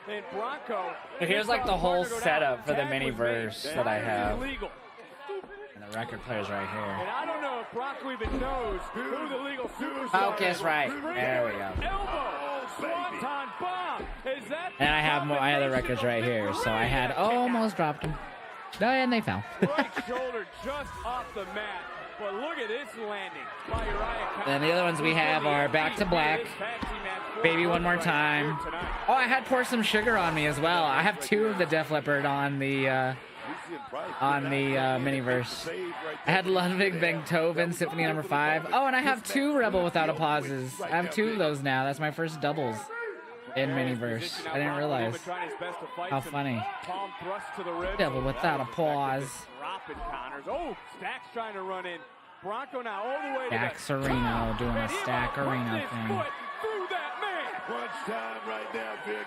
And Bronco, here's like the whole setup for the miniverse that I have. And the record player's right here. And I don't know if Bronco even knows who the legal superstar Focus right. There we go. Elbow, swanton bomb. Is that And I have more. I have the records right here. So I had almost dropped them. No, and they fell. Right shoulder just off the mat. But look at this landing by Uriah. And the other ones we have are Back to Black, Baby One More Time. Oh, I had Pour Some Sugar on Me as well. I have 2 of the Def Leppard on the miniverse. I had Ludwig Beethoven, Symphony No. 5. Oh, and I have 2 Rebel Without a Pauses. I have 2 of those now. That's my first doubles in miniverse. I didn't realize. How funny. Rebel Without a Pause. Oh, Stack's trying to run in. Bronco now all the way Stack Sereno doing a Stack Arena thing. Through that man. Crunch time right now, Vic.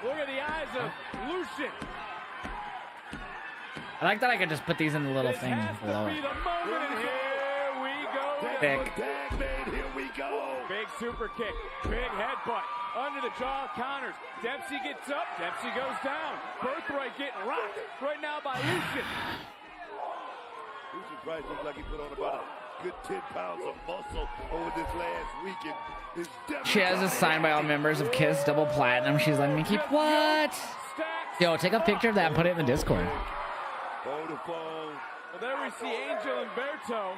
Look at the eyes of Lucian. I like that I can just put these in the little thing below it. Here we go. Thick. Here we go. Big super kick. Big headbutt. Under the jaw of Connors. Dempsey gets up. Dempsey goes down. Birthright getting rocked right now by Lucian. Lucian Price looks like he put on about a good 10 pounds of muscle over this last weekend. She has this signed by all members of KISS Double Platinum. She's letting me keep what? Yo, take a picture of that and put it in the Discord. Vodafone. Well, there we see Angel Umberto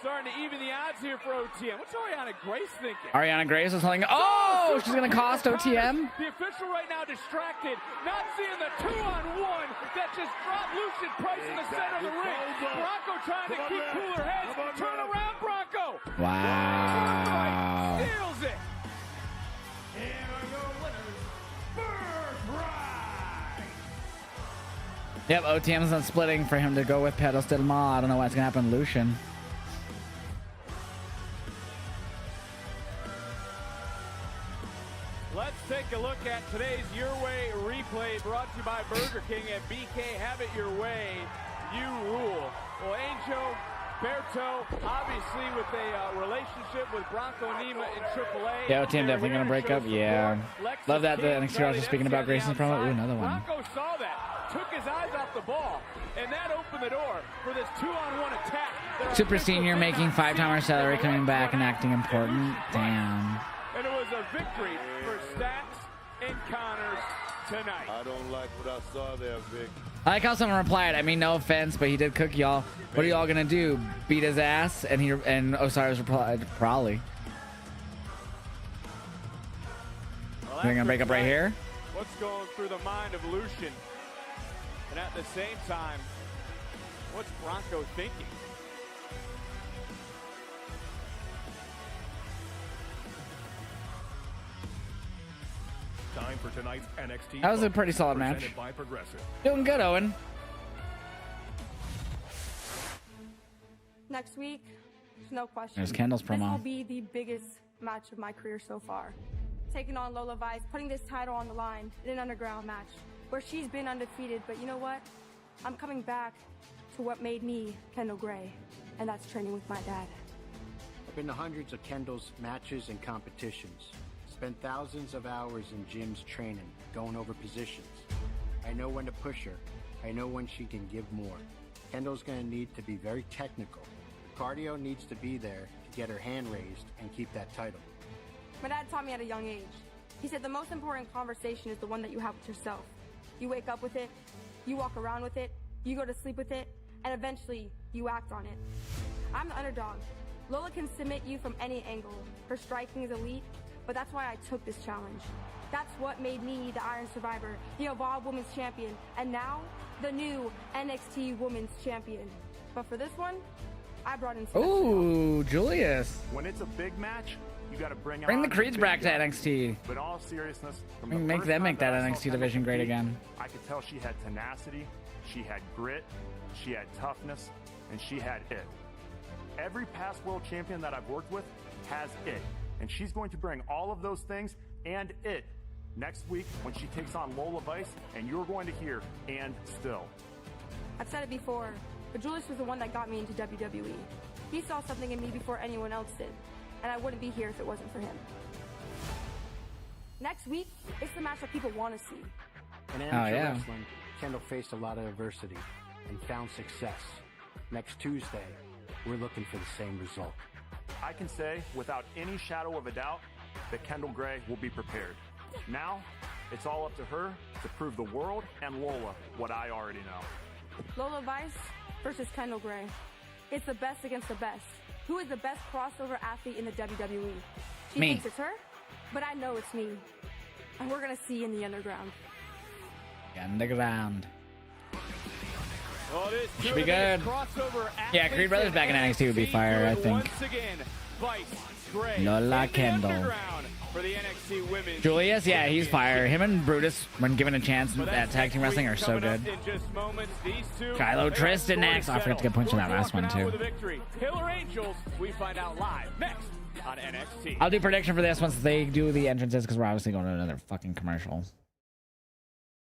starting to even the odds here for OTM. What's Ariana Grace thinking? Ariana Grace is telling. Oh, she's gonna cost OTM. The official right now distracted, not seeing the 2-on-1 that just dropped Lucian Price in the center of the ring. Bronco trying to keep cooler heads. Turn around, Bronco. Wow. Steals it. Yep, OTM's not splitting for him to go with Pedal Still Ma. I don't know what's gonna happen, Lucian. Let's take a look at today's Your Way replay brought to you by Burger King and BK. Have it your way. You rule. Well, Angel Berto, obviously with a relationship with Bronco Nima in AAA. Yeah, OTM definitely gonna break up. Yeah. Love that the NXT Roster speaking about Grayson's promo. Ooh, another one. Bronco saw that, took his eyes off the ball, and that opened the door for this 2-on-1 attack. Super Senior making 5-timer salary, coming back and acting important. Damn. And it was a victory for Stacks and Connors tonight. I don't like what I saw there, Vic. I like how someone replied, I mean, no offense, but he did cook y'all. What are y'all gonna do? Beat his ass? And Osiris replied, probably. Well, They're gonna break up right here. What's going through the mind of Lucian? And at the same time, what's Bronco thinking? Time for tonight's NXT. That was a pretty solid match. By Progressive. Doing good, Owen. Next week, there's no question. There's Kendall's This will promo. be the biggest match of my career so far. Taking on Lola Vice, putting this title on the line in an underground match where she's been undefeated. But you know what? I'm coming back to what made me Kendall Gray, and that's training with my dad. I've been to hundreds of Kendall's matches and competitions. Spent thousands of hours in gyms training, going over positions. I know when to push her. I know when she can give more. Kendall's going to need to be very technical. Cardio needs to be there to get her hand raised and keep that title. My dad taught me at a young age. He said the most important conversation is the one that you have with yourself. You wake up with it, you walk around with it, you go to sleep with it, and eventually you act on it. I'm the underdog. Lola can submit you from any angle. Her striking is elite, but that's why I took this challenge. That's what made me the Iron Survivor, the Evolve Women's Champion, and now the new NXT Women's Champion. But for this one, I brought in some Ooh, Julius. When it's a big match, you got to bring the Creeds back to NXT. But in all seriousness, from Make that NXT division great again. I could tell she had tenacity, she had grit, she had toughness, and she had it. Every past world champion that I've worked with has it. And she's going to bring all of those things and it next week when she takes on Lola Vice, and you're going to hear "and still." I've said it before, but Julius was the one that got me into WWE. He saw something in me before anyone else did, and I wouldn't be here if it wasn't for him. Next week, it's the match that people want to see. In amateur wrestling, Kendall faced a lot of adversity and found success. Next Tuesday, we're looking for the same result. I can say without any shadow of a doubt that Kendall Gray will be prepared. Now, it's all up to her to prove the world and Lola what I already know. Lola Vice versus Kendall Gray. It's the best against the best. Who is the best crossover athlete in the WWE? She Me. thinks it's her, but I know it's me. And we're going to see in the underground. Underground. Well, it is Should be good. Yeah, Creed Brothers back in NXT would be fire, I think. Once again, Vice, Gray, Lola in the Kendall. underground for the NXT Women's Julius, yeah, he's fire. Him and Brutus, when given a chance But at that's tag team next wrestling, week. are so Coming good. up in just moments, these two, Kylo they Tristan have next. I forgot to get points for that last one, walking out too. with a victory. Killer Angels, we find out live next on NXT. I'll do prediction for this once they do the entrances, because we're obviously going to another fucking commercial.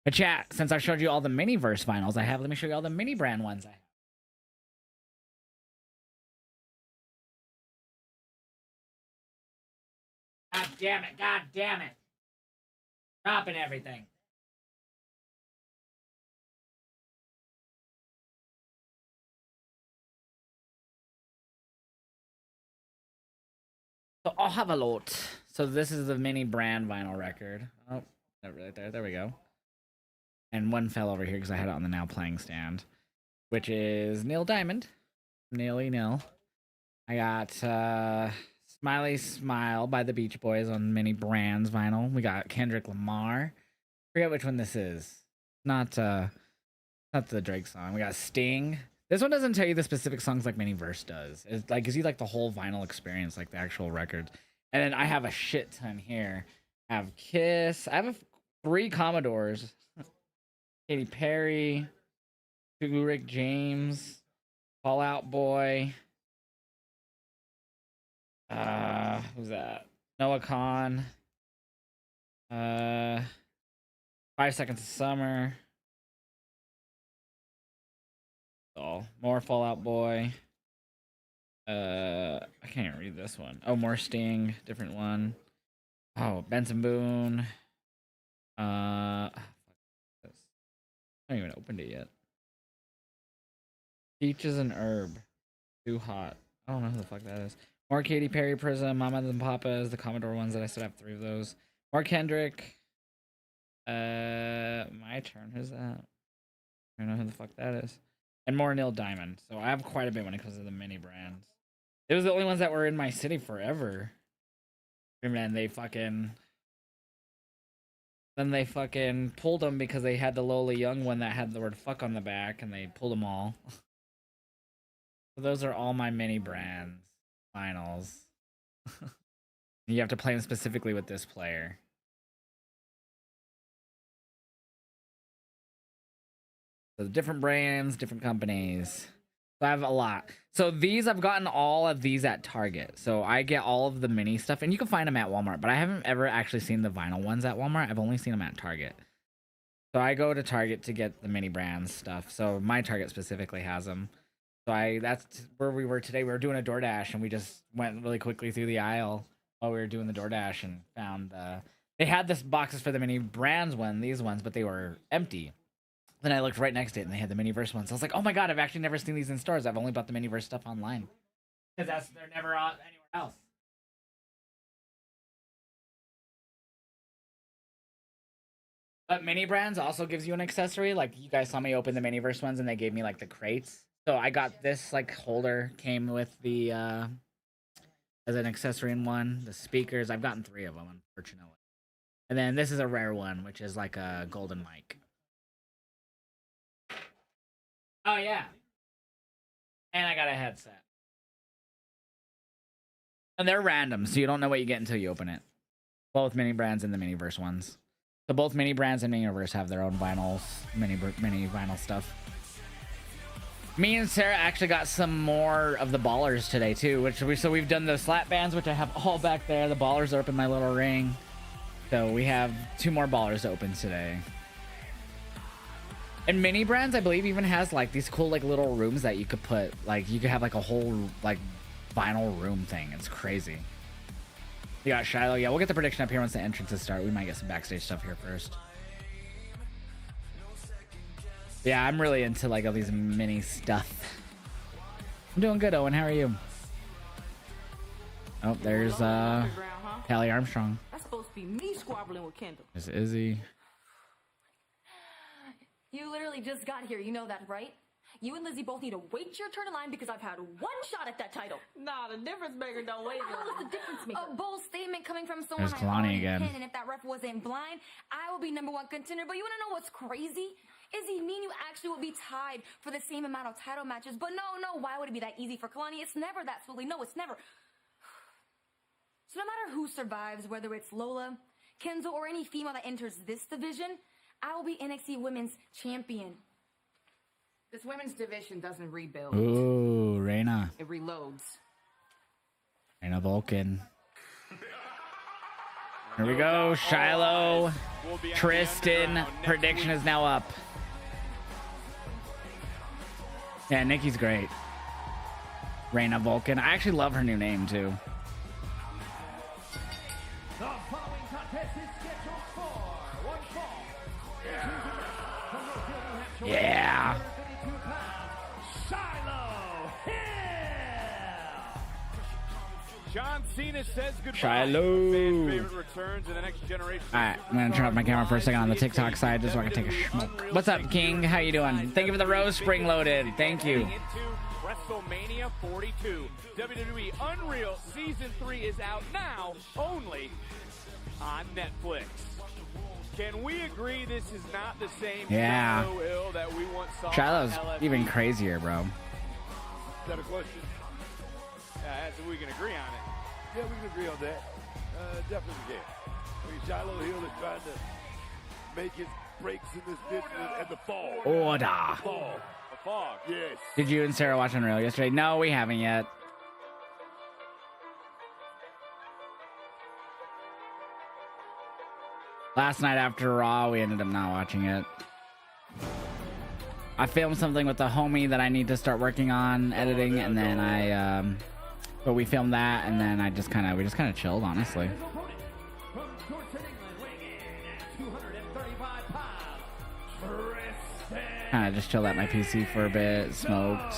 But chat, since I showed you all the mini-verse finals I have, let me show you all the mini-brand ones I have. God damn it, god damn it. Dropping everything. So I'll have a lot. So this is the mini brand vinyl record. Oh, right there. There we go. And one fell over here because I had it on the now playing stand, which is Neil Diamond. Neely Nil. I got Smiley Smile by the Beach Boys on many brands vinyl. We got Kendrick Lamar. Forget which one this is. Not the Drake song. We got Sting. This one doesn't tell you the specific songs like Mini-Verse does. It like gives you like the whole vinyl experience, like the actual records. And then I have a shit ton here. I have Kiss. I have 3 Commodores. Katy Perry. 2 Rick James. Fall Out Boy. Who's that? Noah Khan. 5 Seconds of Summer. Oh, more Fall Out Boy. I can't even read this one. Oh, more Sting, different one. Oh, Benson Boone. I haven't even opened it yet. Peaches and Herb. Too Hot. I don't know who the fuck that is. More Katy Perry, Prism, Mama and Papa's, the Commodore ones that I still have 3 of those. More Kendrick. My Turn. Who's that? I don't know who the fuck that is. And more Neil Diamond. So I have quite a bit when it comes to the mini brands. It was the only ones that were in my city forever. And then they fucking pulled them because they had the Lola Young one that had the word fuck on the back, and they pulled them all. So those are all my mini brands vinyls. You have to play them specifically with this player. So different brands, different companies. So I have a lot. So these, I've gotten all of these at Target. So I get all of the mini stuff, and you can find them at Walmart, but I haven't ever actually seen the vinyl ones at Walmart. I've only seen them at Target. So I go to Target to get the mini brands stuff. So my Target specifically has them. So that's where we were today. We were doing a DoorDash, and we just went really quickly through the aisle while we were doing the DoorDash and found they had this boxes for the mini brands these ones, but they were empty. Then I looked right next to it, and they had the Mini-Verse ones. I was like, oh my god, I've actually never seen these in stores. I've only bought the Mini-Verse stuff online. Because they're never out anywhere else. But mini brands also gives you an accessory. Like, you guys saw me open the Mini-Verse ones, and they gave me, like, the crates. So I got this, like, holder. Came with the, as an accessory in one. The speakers. I've gotten 3 of them, unfortunately. And then this is a rare one, which is, like, a golden mic. Oh, yeah. And I got a headset. And they're random, so you don't know what you get until you open it. Both mini brands and the Mini-Verse ones. So both mini brands and Mini-Verse have their own vinyls, mini vinyl stuff. Me and Sarah actually got some more of the ballers today, too. So we've done the slap bands, which I have all back there. The ballers are up in my little ring. So we have 2 more ballers to open today. And mini brands, I believe, even has like these cool like little rooms that you could put, like you could have like a whole like vinyl room thing. It's crazy. You got Shiloh. Yeah, we'll get the prediction up here once the entrances start. We might get some backstage stuff here first. Yeah, I'm really into like all these mini stuff. I'm doing good, Owen. How are you? Oh, there's Callie Armstrong. That's supposed to be me squabbling with Kendall. There's Izzy. You literally just got here, you know that, right? You and Lizzie both need to wait your turn in line because I've had 1 shot at that title. Nah, the difference maker don't wait. How is the difference maker? A bold statement coming from someone There's I Kalani already again. pinned, and if that ref wasn't blind, I will be #1 contender. But you want to know what's crazy? Izzy, me and you actually will be tied for the same amount of title matches. But no, why would it be that easy for Kalani? It's never that silly. No, it's never. So no matter who survives, whether it's Lola, Kenzo, or any female that enters this division, I will be NXT Women's Champion. This women's division doesn't rebuild. Ooh, Reina. It reloads. Reina Vulcan. Here we go. Shiloh. Tristan. Prediction is now up. Yeah, Nikki's great. Reina Vulcan. I actually love her new name, too. The following contest is scheduled for 1 fall. Yeah. Shiloh Hill. John Cena says goodbye. Shiloh. Fan favorite returns in the next generation. Alright, I'm gonna turn off my camera for a second on the TikTok side just so I can take a smoke. What's up, King? How you doing? Thank you for the rose spring loaded. Thank you. WrestleMania 42. WWE Unreal Season 3 is out now, only on Netflix. Can we agree this is not the same Shiloh Hill that we once saw? Shiloh's LFE? even crazier, bro. Is that a question? Yeah, we can agree on it. Yeah, we can agree on that. Definitely can. I mean, Shiloh Hill is trying to make his breaks in this business and the fall. Order. The fall. The fog. Yes. Did you and Sarah watch Unreal yesterday? No, we haven't yet. Last night after Raw, we ended up not watching it. I filmed something with the homie that I need to start working on editing, and then but we filmed that, and then we just kind of chilled, honestly. Kind of just chilled at my PC for a bit, smoked.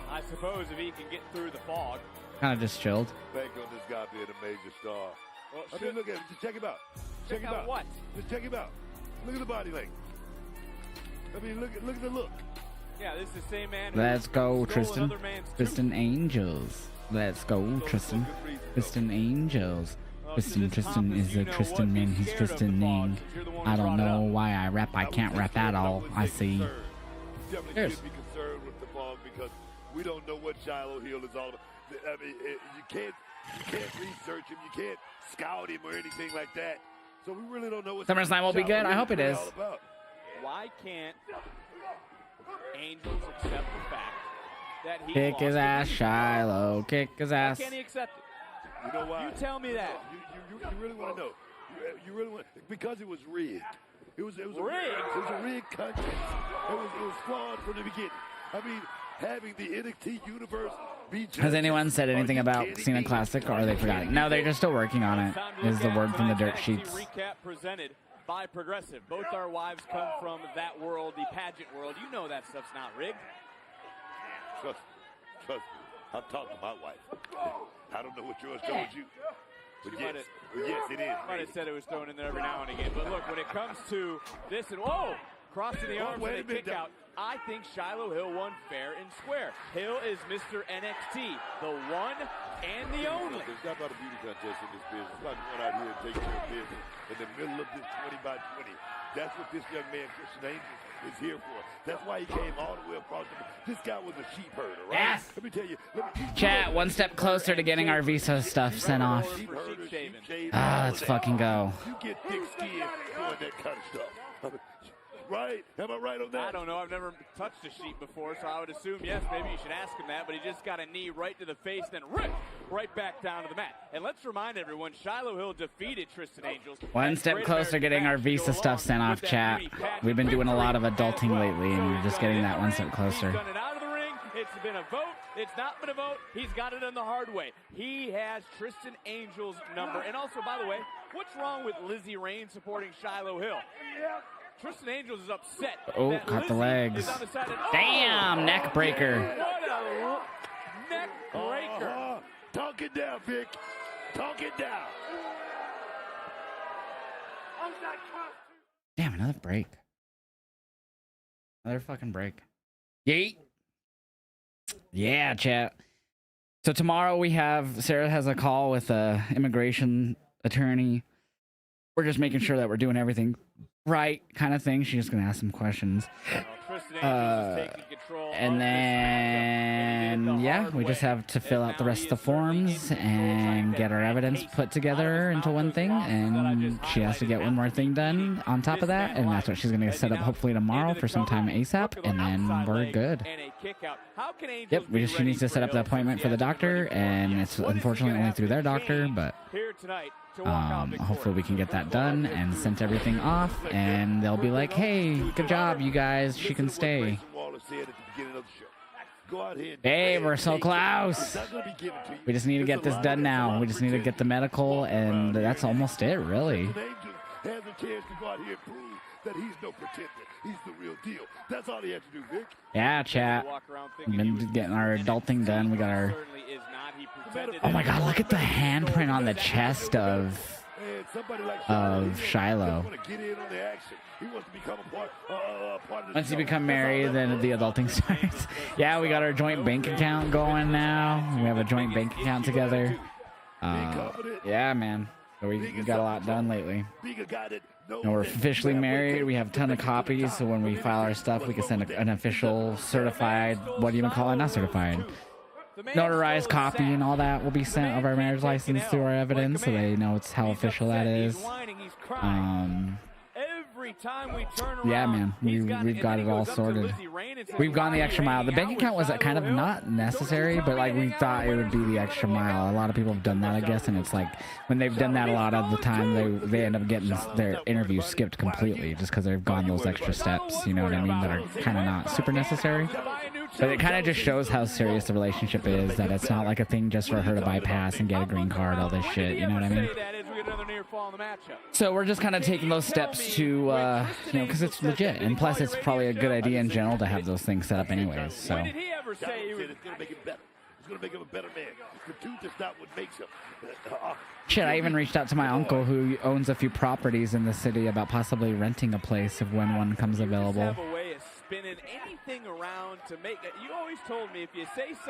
I suppose if he can get through the fog. Kind of just chilled. Bank on this guy being a major star. Well, I mean, look at him. Just check him out. Check out what? Just check him out. Look at the body language. I mean, look at the look. Yeah, this is the same man. Let's go, stole Tristan. another man's Tristan Angels. Let's go, Tristan. Tristan Angels. Tristan is a Tristan man. He's Tristan Ning. I don't know why I rap. I can't rap at all. I see. Definitely should be concerned with the fog because we don't know what Shiloh Hill is all about. I mean, you can't research him. You can't scout him or anything like that. So we really don't know what SummerSlam will be good. I hope it is. all about. Why can't Angels accept the fact that he Kick lost his to ass, Pete? Shiloh. Kick his Why ass. can't he accept it? You know why? You tell me that. You really want to know? You really want because it was rigged. It was Rigged? It was a rigged contest. It was flawed from the beginning. I mean, having the NXT universe be. Has anyone said anything about Cena Classic, or are they forgotten? No, they're just still working on it. Is the word from the dirt sheets. Recap presented by Progressive. Both our wives come from that world, the pageant world. You know that stuff's not rigged. Trust me. I've talked to my wife. I don't know what yours told you. But yes, it is. Might have said it was thrown in there every now and again. But look, when it comes to this, and whoa, crossing the arms and a kick out, I think Shiloh Hill won fair and square. Hill is Mr. NXT, the one and the only. There's not about a beauty contest in this business. It's about going out here and taking care of business in the middle of this 20 by 20. That's what this young man, Christian Angels, is here for. That's why he came all the way across. This guy was a sheep herder, right? Yes. Let me tell you. Chat, one step closer to getting our visa stuff sent off. Let's fucking go. You get thick skin doing that kind of stuff. Right? Am I right on that? I don't know. I've never touched a sheep before, so I would assume, yes, maybe you should ask him that, but he just got a knee right to the face, then ripped right back down to the mat. And let's remind everyone, Shiloh Hill defeated Tristan Angels. One step closer to getting our visa stuff sent off, chat. We've been doing a lot of adulting lately, and we're just getting that one step closer. He's done it out of the ring. It's been a vote. It's not been a vote. He's got it in the hard way. He has Tristan Angels' number. And also, by the way, what's wrong with Lizzie Rain supporting Shiloh Hill? Tristan Angels is upset. Oh, caught the legs. Damn, neck breaker. What a neck breaker. Talk it down, Vic. Talk it down. Damn, another break. Another fucking break. Yeet. Yeah, chat. So tomorrow Sarah has a call with a immigration attorney. We're just making sure that we're doing everything right, kind of thing. She's just gonna ask some questions. And then yeah, we just have to fill out the rest of the forms and get our evidence put together into one thing, and she has to get one more thing done on top of that, and that's what she's gonna set up hopefully tomorrow for some time ASAP, and then we're good. Yep, she needs to set up the appointment for the doctor, and it's unfortunately only through their doctor, but hopefully we can get that done and sent everything off, and they'll be like, hey, good job you guys, she can stay. Hey, we're so close. We just need to get this done now. We just need to get the medical, and that's almost it, really. Has a chance to go out here and prove that he's no pretender. He's the real deal. That's all he had to do, Vic. Yeah, chat. We've been getting our adulting done. We got our... Oh my god, look at the handprint on the chest of somebody like of Shiloh. want to get in on the action. He wants to become a part of the Once you show. become married, then the adulting starts. Yeah, we got our joint bank account going now. We have a joint bank account together. Yeah, man. So we got a lot done lately. And we're officially married. We have a ton of copies, so when we file our stuff, we can send an official certified, what do you even call it? Not certified. Notarized copy and all that will be sent of our marriage license through our evidence, so they know it's how official that is. Yeah, man, we've got it all sorted. We've gone the extra mile. The bank account was kind of not necessary, but like we thought it would be the extra mile. A lot of people have done that, I guess, and it's like when they've done that a lot of the time, they end up getting their interview skipped completely just because they've gone those extra steps. You know what I mean? That are kind of not super necessary. But it kind of just shows how serious the relationship is. That it's not like a thing just for her to bypass and get a green card, all this shit. You know what I mean? So we're just kind of taking those steps to, you know, because it's legit, and plus it's probably a good idea in general to have those things set up anyways. So. When did he ever say it's going to make him better? It's going to make him a better man. The truth is not what makes him. Shit, I even reached out to my uncle who owns a few properties in the city about possibly renting a place if when one comes available.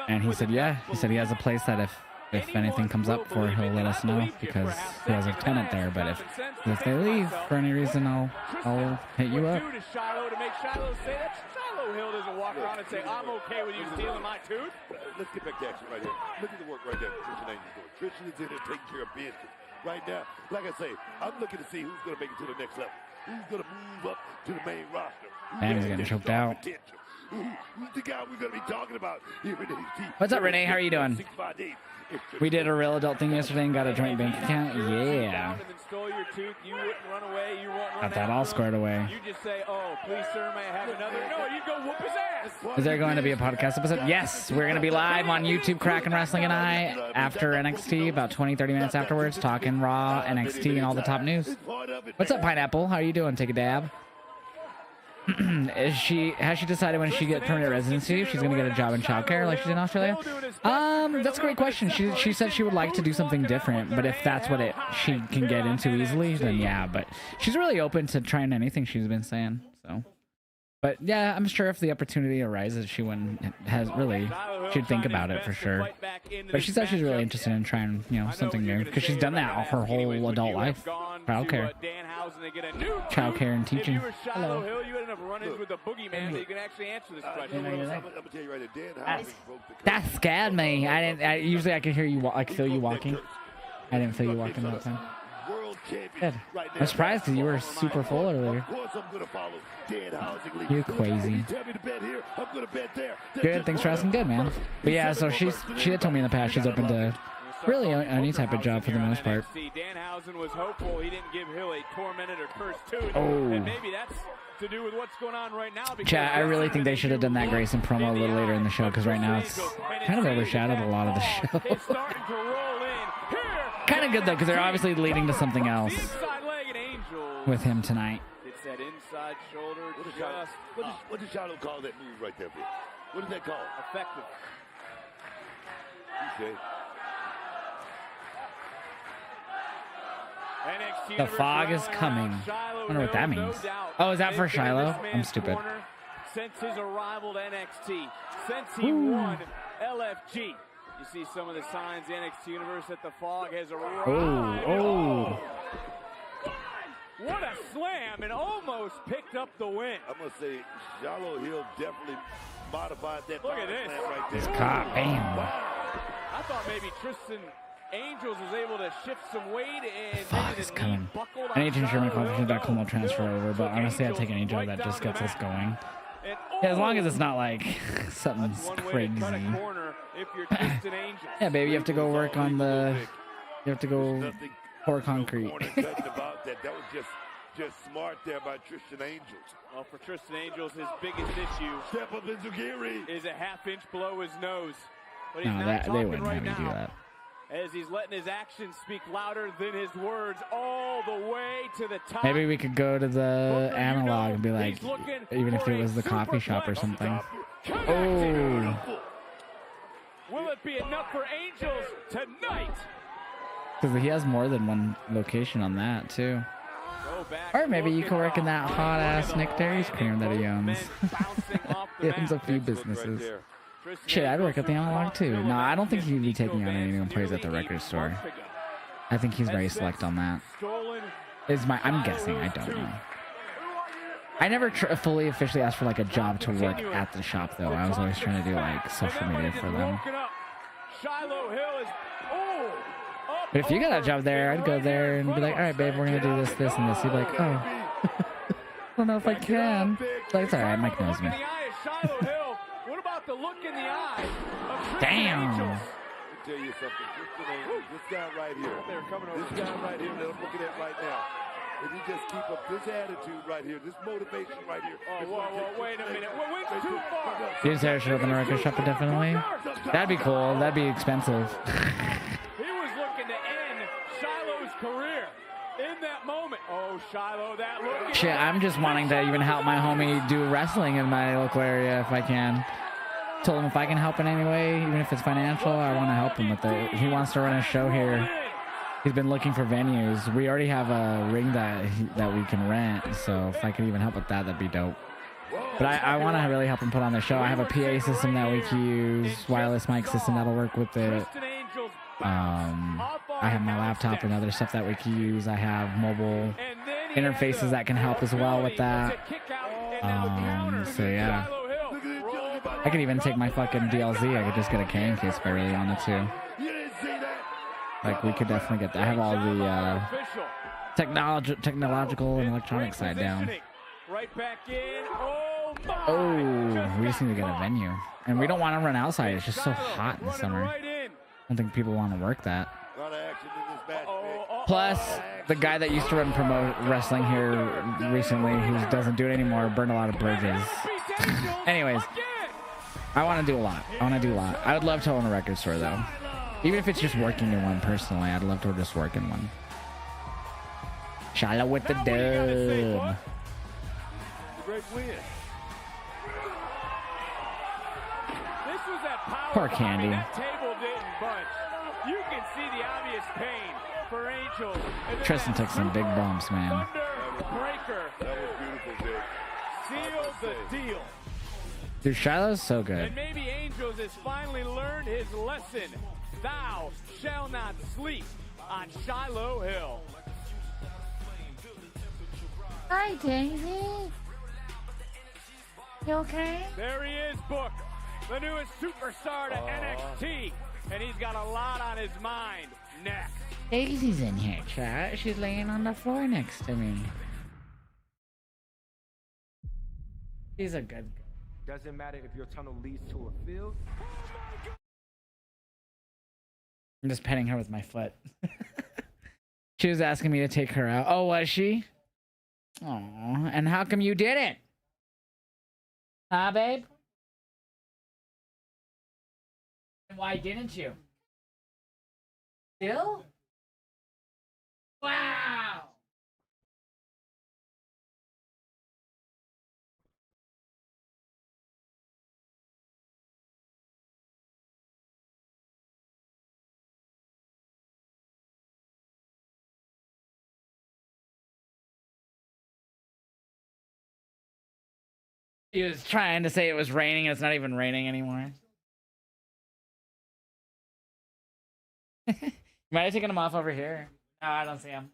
And he said, yeah, he said he has a place that if anything comes up for, he'll let us know because he has a tenant there. But if they leave for any reason, I'll hit you up. Hill doesn't walk around and say, I'm okay with you stealing my tooth. Let's get back to action right here. Look at the work right there Trish and Angel doing. Trish is in there taking care of business. Right now, like I say, I'm looking to see who's going to make it to the next level. Who's going to move up to the main roster. Man, he's getting choked out. Who's the guy we're going to be talking about here in NXT? What's up, Renee? How are you doing? We did a real adult thing yesterday and got a joint bank account. Yeah. Got that all squared away. You just say, oh, please, sir, may I have another? No, you go whoop his ass. Is there going to be a podcast episode? Yes, we're going to be live on YouTube, Kraken Wrestling and I, after NXT, about 20-30 minutes afterwards, talking Raw, NXT, and all the top news. What's up, Pineapple? How are you doing? Take a dab. Has she decided when she gets permanent residency if she's going to get a job in childcare like she did in Australia? That's a great question. She said she would like to do something different, but if that's what she can get into easily, then yeah. But she's really open to trying anything she's been saying. So, but yeah, I'm sure if the opportunity arises, she'd think about it for sure. But she said she's really interested in trying, something new because she's done that her whole adult life. Childcare and teaching. Hello. That scared me. Usually I can hear you. I can feel you walking. I didn't feel you walking that time. Good. I'm surprised because you were super full earlier. You're crazy. Good. Thanks for asking. Good, man. But yeah, so she had told me in the past she's open to really any type of job for the most part. Danhausen was hopeful he didn't give Hill a tormented or cursed tooth. Oh. And maybe that's to do with what's going on right now. Chat, I really think they should have done that Grayson promo a little later in the show because right now it's kind of overshadowed a lot of the show. Kind of good though because they're obviously leading to something else with him tonight. It's that inside shoulder. What does Shiloh call that move right there? What is that called? Effective. Okay. The fog is coming. I wonder what that means. Oh, is that for Shiloh? I'm stupid. Since his arrival to NXT, since he won LFG, you see some of the signs the NXT universe that the fog has arrived. Oh. What a slam, and almost picked up the win. I must say, Shiloh Hill definitely modified that. Look at this. Right there. He's caught. Bam. I thought maybe Tristan Angels was able to shift some weight and Fuck, it's coming. I need to ensure my confidence.com will transfer over, but honestly, I'd take any job that just gets us going. Yeah, as long as it's not like something crazy. Yeah, baby, you have to go work on the. You have to go pour concrete. That was just smart there by Tristan Angels. Well, for Tristan Angels, his biggest issue step up in Zugiri is a half-inch below his nose. But no, they wouldn't have you do that. As he's letting his actions speak louder than his words all the way to the top. Maybe we could go to the analog and be like, even if it was the coffee shop or something. Oh. Will it be enough for Angels tonight? Because he has more than one location on that too. Or maybe you can work in that hot ass Nick Dairy cream that he owns. He owns a few businesses. Shit, I'd work at the analog too. No, I don't think he'd be taking on any employees at the record store. I think he's very select on that. I'm guessing. I don't know. I never fully officially asked for like a job to work at the shop though. I was always trying to do like social media for them. But if you got a job there, I'd go there and be like, all right, babe, we're gonna do this, this, and this. You'd be like, oh, I don't know if I can. Like, it's all right, Mike knows me. What about the look in the eye of Damn. Let me tell you something. This guy right here. This guy right here that I'm looking at right now. If you just keep up this attitude right here, this motivation right here. Oh, whoa, wait a minute. Went too far. Dude, Sarah should open a record shop definitely. That'd be cool. That'd be expensive. He was looking to end Shiloh's career in that moment. Oh, Shiloh, that look. Shit, I'm just wanting to even help my homie do wrestling in my local area if I can. Told him if I can help in any way, even if it's financial, I want to help him with it. He wants to run a show here. He's been looking for venues. We already have a ring that we can rent, so if I could even help with that, that'd be dope. But I want to really help him put on the show. I have a PA system that we can use, wireless mic system that'll work with it. I have my laptop and other stuff that we can use. I have mobile interfaces that can help as well with that. So yeah. I could even take my fucking DLZ. I could just get a carrying case if I really wanted to. Like, we could definitely get that. I have all the technological and electronic side down. Right back in. Oh, we just need to get a venue. And we don't want to run outside. It's just so hot in the summer. I don't think people want to work that. Plus, the guy that used to run promote wrestling here recently, who doesn't do it anymore, burned a lot of bridges. Anyways, I want to do a lot. I would love to own a record store, though. Even if it's just working in one personally, I'd love to just work in one. Shiloh with the dub. Great win. This was that power. Poor Candy. That table didn't budge. You can see the obvious pain for Angel. Tristan took some big bumps, man. Breaker. That was beautiful, Jake. Sealed the deal. Dude, Shiloh's so good. And maybe Angels has finally learned his lesson. Thou shall not sleep on Shiloh Hill. Hi, Daisy. You okay? There he is, Book, the newest superstar to NXT, and he's got a lot on his mind next. Daisy's in here, chat. She's laying on the floor next to me. She's a good girl. Doesn't matter if your tunnel leads to a field. I'm just petting her with my foot. She was asking me to take her out. Oh, was she? Aw, and how come you didn't? Huh, babe? Why didn't you? Still? Wow! He was trying to say it was raining, and it's not even raining anymore. Might have taken him off over here. No, I don't see him.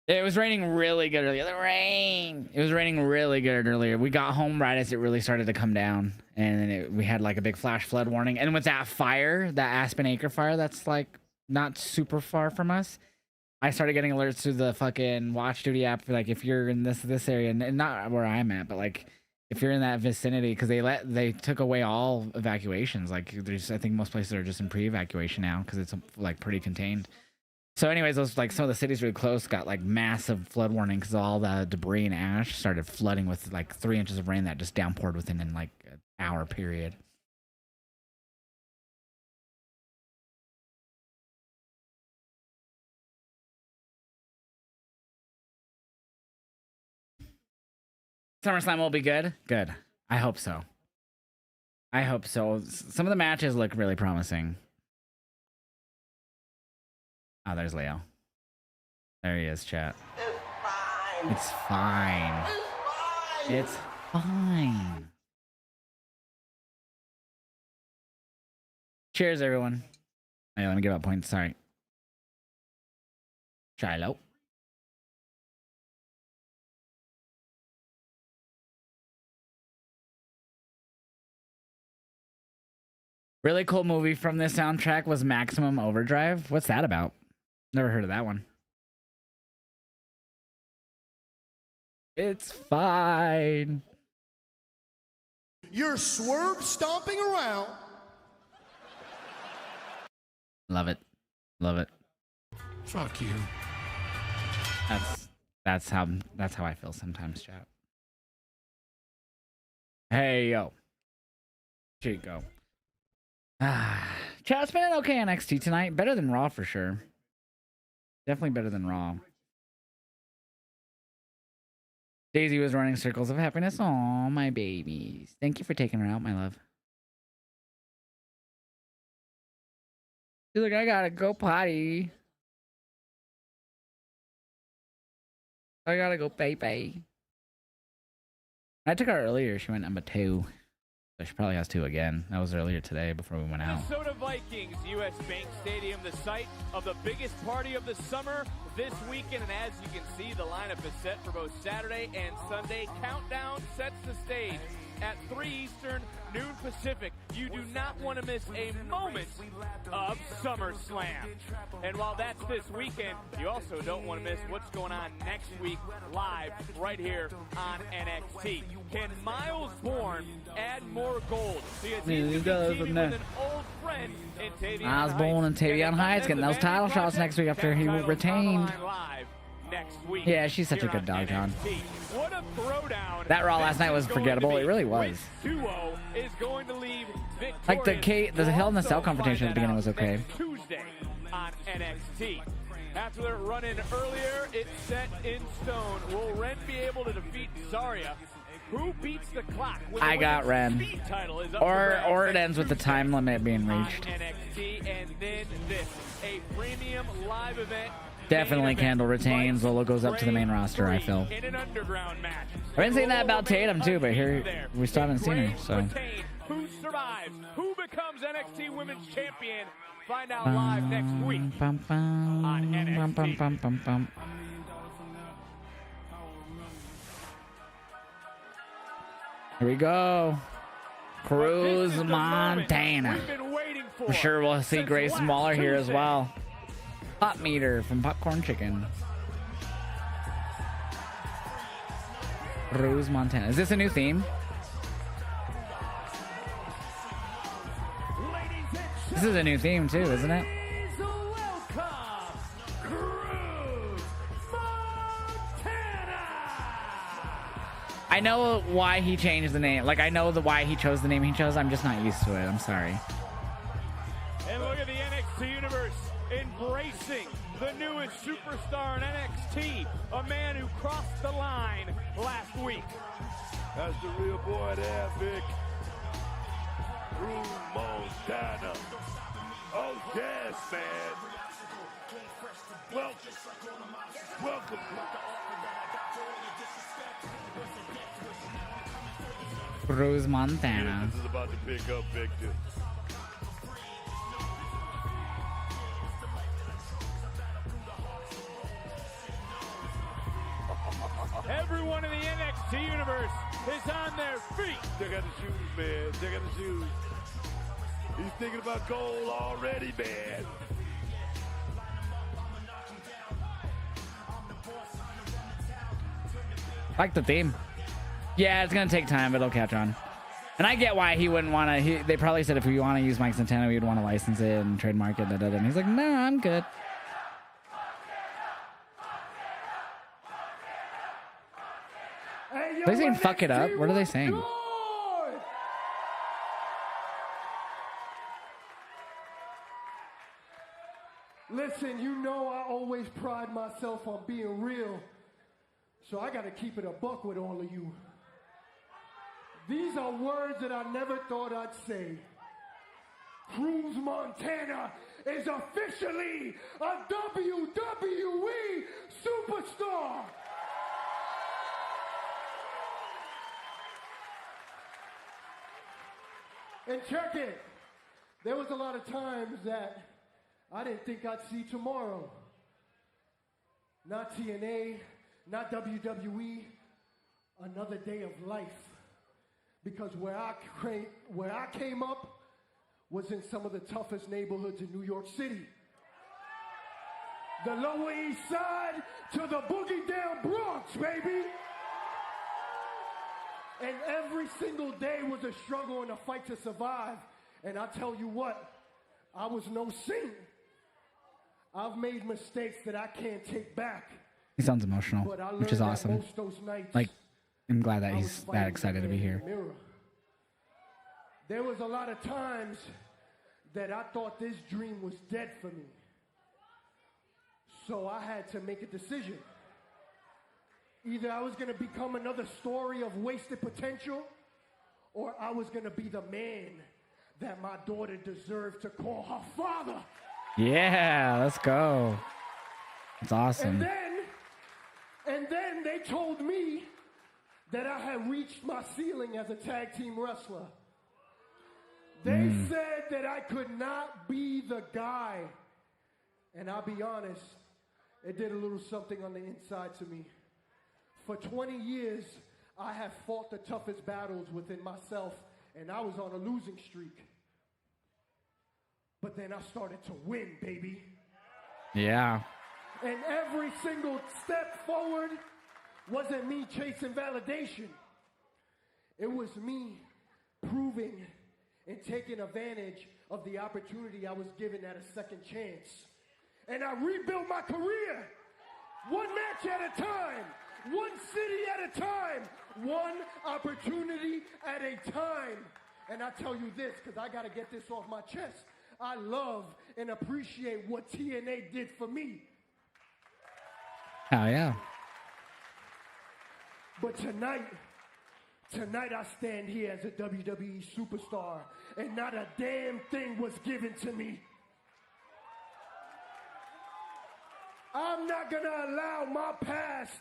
It was raining really good earlier. The rain! It was raining really good earlier. We got home right as it really started to come down. And then we had like a big flash flood warning. And with that fire, that Aspen Acre fire that's like not super far from us, I started getting alerts through the fucking Watch Duty app. Like if you're in this area, and not where I'm at, but like if you're in that vicinity, because they took away all evacuations. Like I think most places are just in pre-evacuation now because it's like pretty contained. So anyways, those like some of the cities really close got like massive flood warning because all the debris and ash started flooding with like 3 inches of rain that just downpoured within like an hour period. SummerSlam will be good. Good. I hope so. I hope so. Some of the matches look really promising. Oh, there's Leo. There he is, chat. It's fine. It's fine. Cheers, everyone. Hey, let me give out points. Sorry. Shiloh. Really cool movie from this soundtrack was Maximum Overdrive. What's that about? Never heard of that one. It's fine. You're swerve stomping around. Love it. Love it. Fuck you. That's how I feel sometimes, chat. Hey yo. Chico. Chat's been an okay NXT tonight. Better than Raw for sure. Definitely better than Raw. Daisy was running circles of happiness. Aw, my babies. Thank you for taking her out, my love. She's like, I gotta go potty. I gotta go pay. I took her earlier. She went number 2. So she probably has 2 again. That was earlier today before we went out. Minnesota Vikings, U.S. Bank Stadium, the site of the biggest party of the summer this weekend. And as you can see, the lineup is set for both Saturday and Sunday. Countdown sets the stage at 3 Eastern, noon Pacific. You do not want to miss a moment of SummerSlam. And while that's this weekend, you also don't want to miss what's going on next week live right here on NXT. Can Miles Bourne add more gold? Because he's competing with an old friend in Tavion Miles Bourne and Tavion Heights getting those title shots next week after he retained. Yeah, she's such a good dog, John. What a throwdown. That Raw last night was forgettable. It really was. Duo is going to leave Like the Hell in the Cell confrontation at the beginning was okay. Tuesday on NXT. After their run-in earlier, it's set in stone. Will Ren be able to defeat Zarya? Who beats the clock? I got Ren. Or it ends with the time limit being reached. NXT, and then this, a premium live event. Definitely Candle retains. Lolo goes up to the main roster, I feel. In an underground match. I've been saying that about Tatum too, but here we still haven't seen her, so. Who survives? Who becomes NXT Women's Champion? Find out live next week on NXT. Here we go. Cruz Montana. For sure we'll see Grace Waller here as well. Hot meter from Popcorn Chicken. Cruz Montana. Is this a new theme? This is a new theme too, isn't it? I know why he changed the name. Like, I know why he chose the name he chose. I'm just not used to it. I'm sorry. And look at the NXT universe embracing the newest superstar in NXT, a man who crossed the line last week. That's the real boy there, Vic. Drew Montana. Oh, yes, man. Welcome. Cruz Montana. This is about to pick up, Victor. Everyone in the NXT universe is on their feet. Check out the shoes, man. Check out the shoes. He's thinking about gold already, man. Like the theme. Yeah, it's gonna take time, but it'll catch on. And I get why he wouldn't want to. They probably said if we want to use Mike Santana, we'd want to license it and trademark it. And he's like, no, I'm good. Hey, Are they saying fuck it up? What are they saying? Listen, you know I always pride myself on being real, so I gotta keep it a buck with all of you. These are words that I never thought I'd say. Cruz Montana is officially a WWE superstar. And check it. There was a lot of times that I didn't think I'd see tomorrow. Not TNA, not WWE, another day of life. Because where I came up was in some of the toughest neighborhoods in New York City. The Lower East Side to the boogie down Bronx, baby. And every single day was a struggle and a fight to survive. And I tell you what, I was no saint. I've made mistakes that I can't take back. He sounds emotional, which is awesome. Like, I'm glad that he's that excited to be here. There was a lot of times that I thought this dream was dead for me. So I had to make a decision. Either I was going to become another story of wasted potential, or I was going to be the man that my daughter deserved to call her father. Yeah, let's go. It's awesome. And then they told me that I had reached my ceiling as a tag team wrestler. They said that I could not be the guy. And I'll be honest, it did a little something on the inside to me. For 20 years, I have fought the toughest battles within myself, and I was on a losing streak. But then I started to win, baby. Yeah. And every single step forward wasn't me chasing validation. It was me proving and taking advantage of the opportunity I was given at a second chance. And I rebuilt my career, one match at a time, one city at a time, one opportunity at a time. And I tell you this, because I got to get this off my chest. I love and appreciate what TNA did for me. Hell yeah. But tonight I stand here as a WWE superstar, and not a damn thing was given to me. I'm not going to allow my past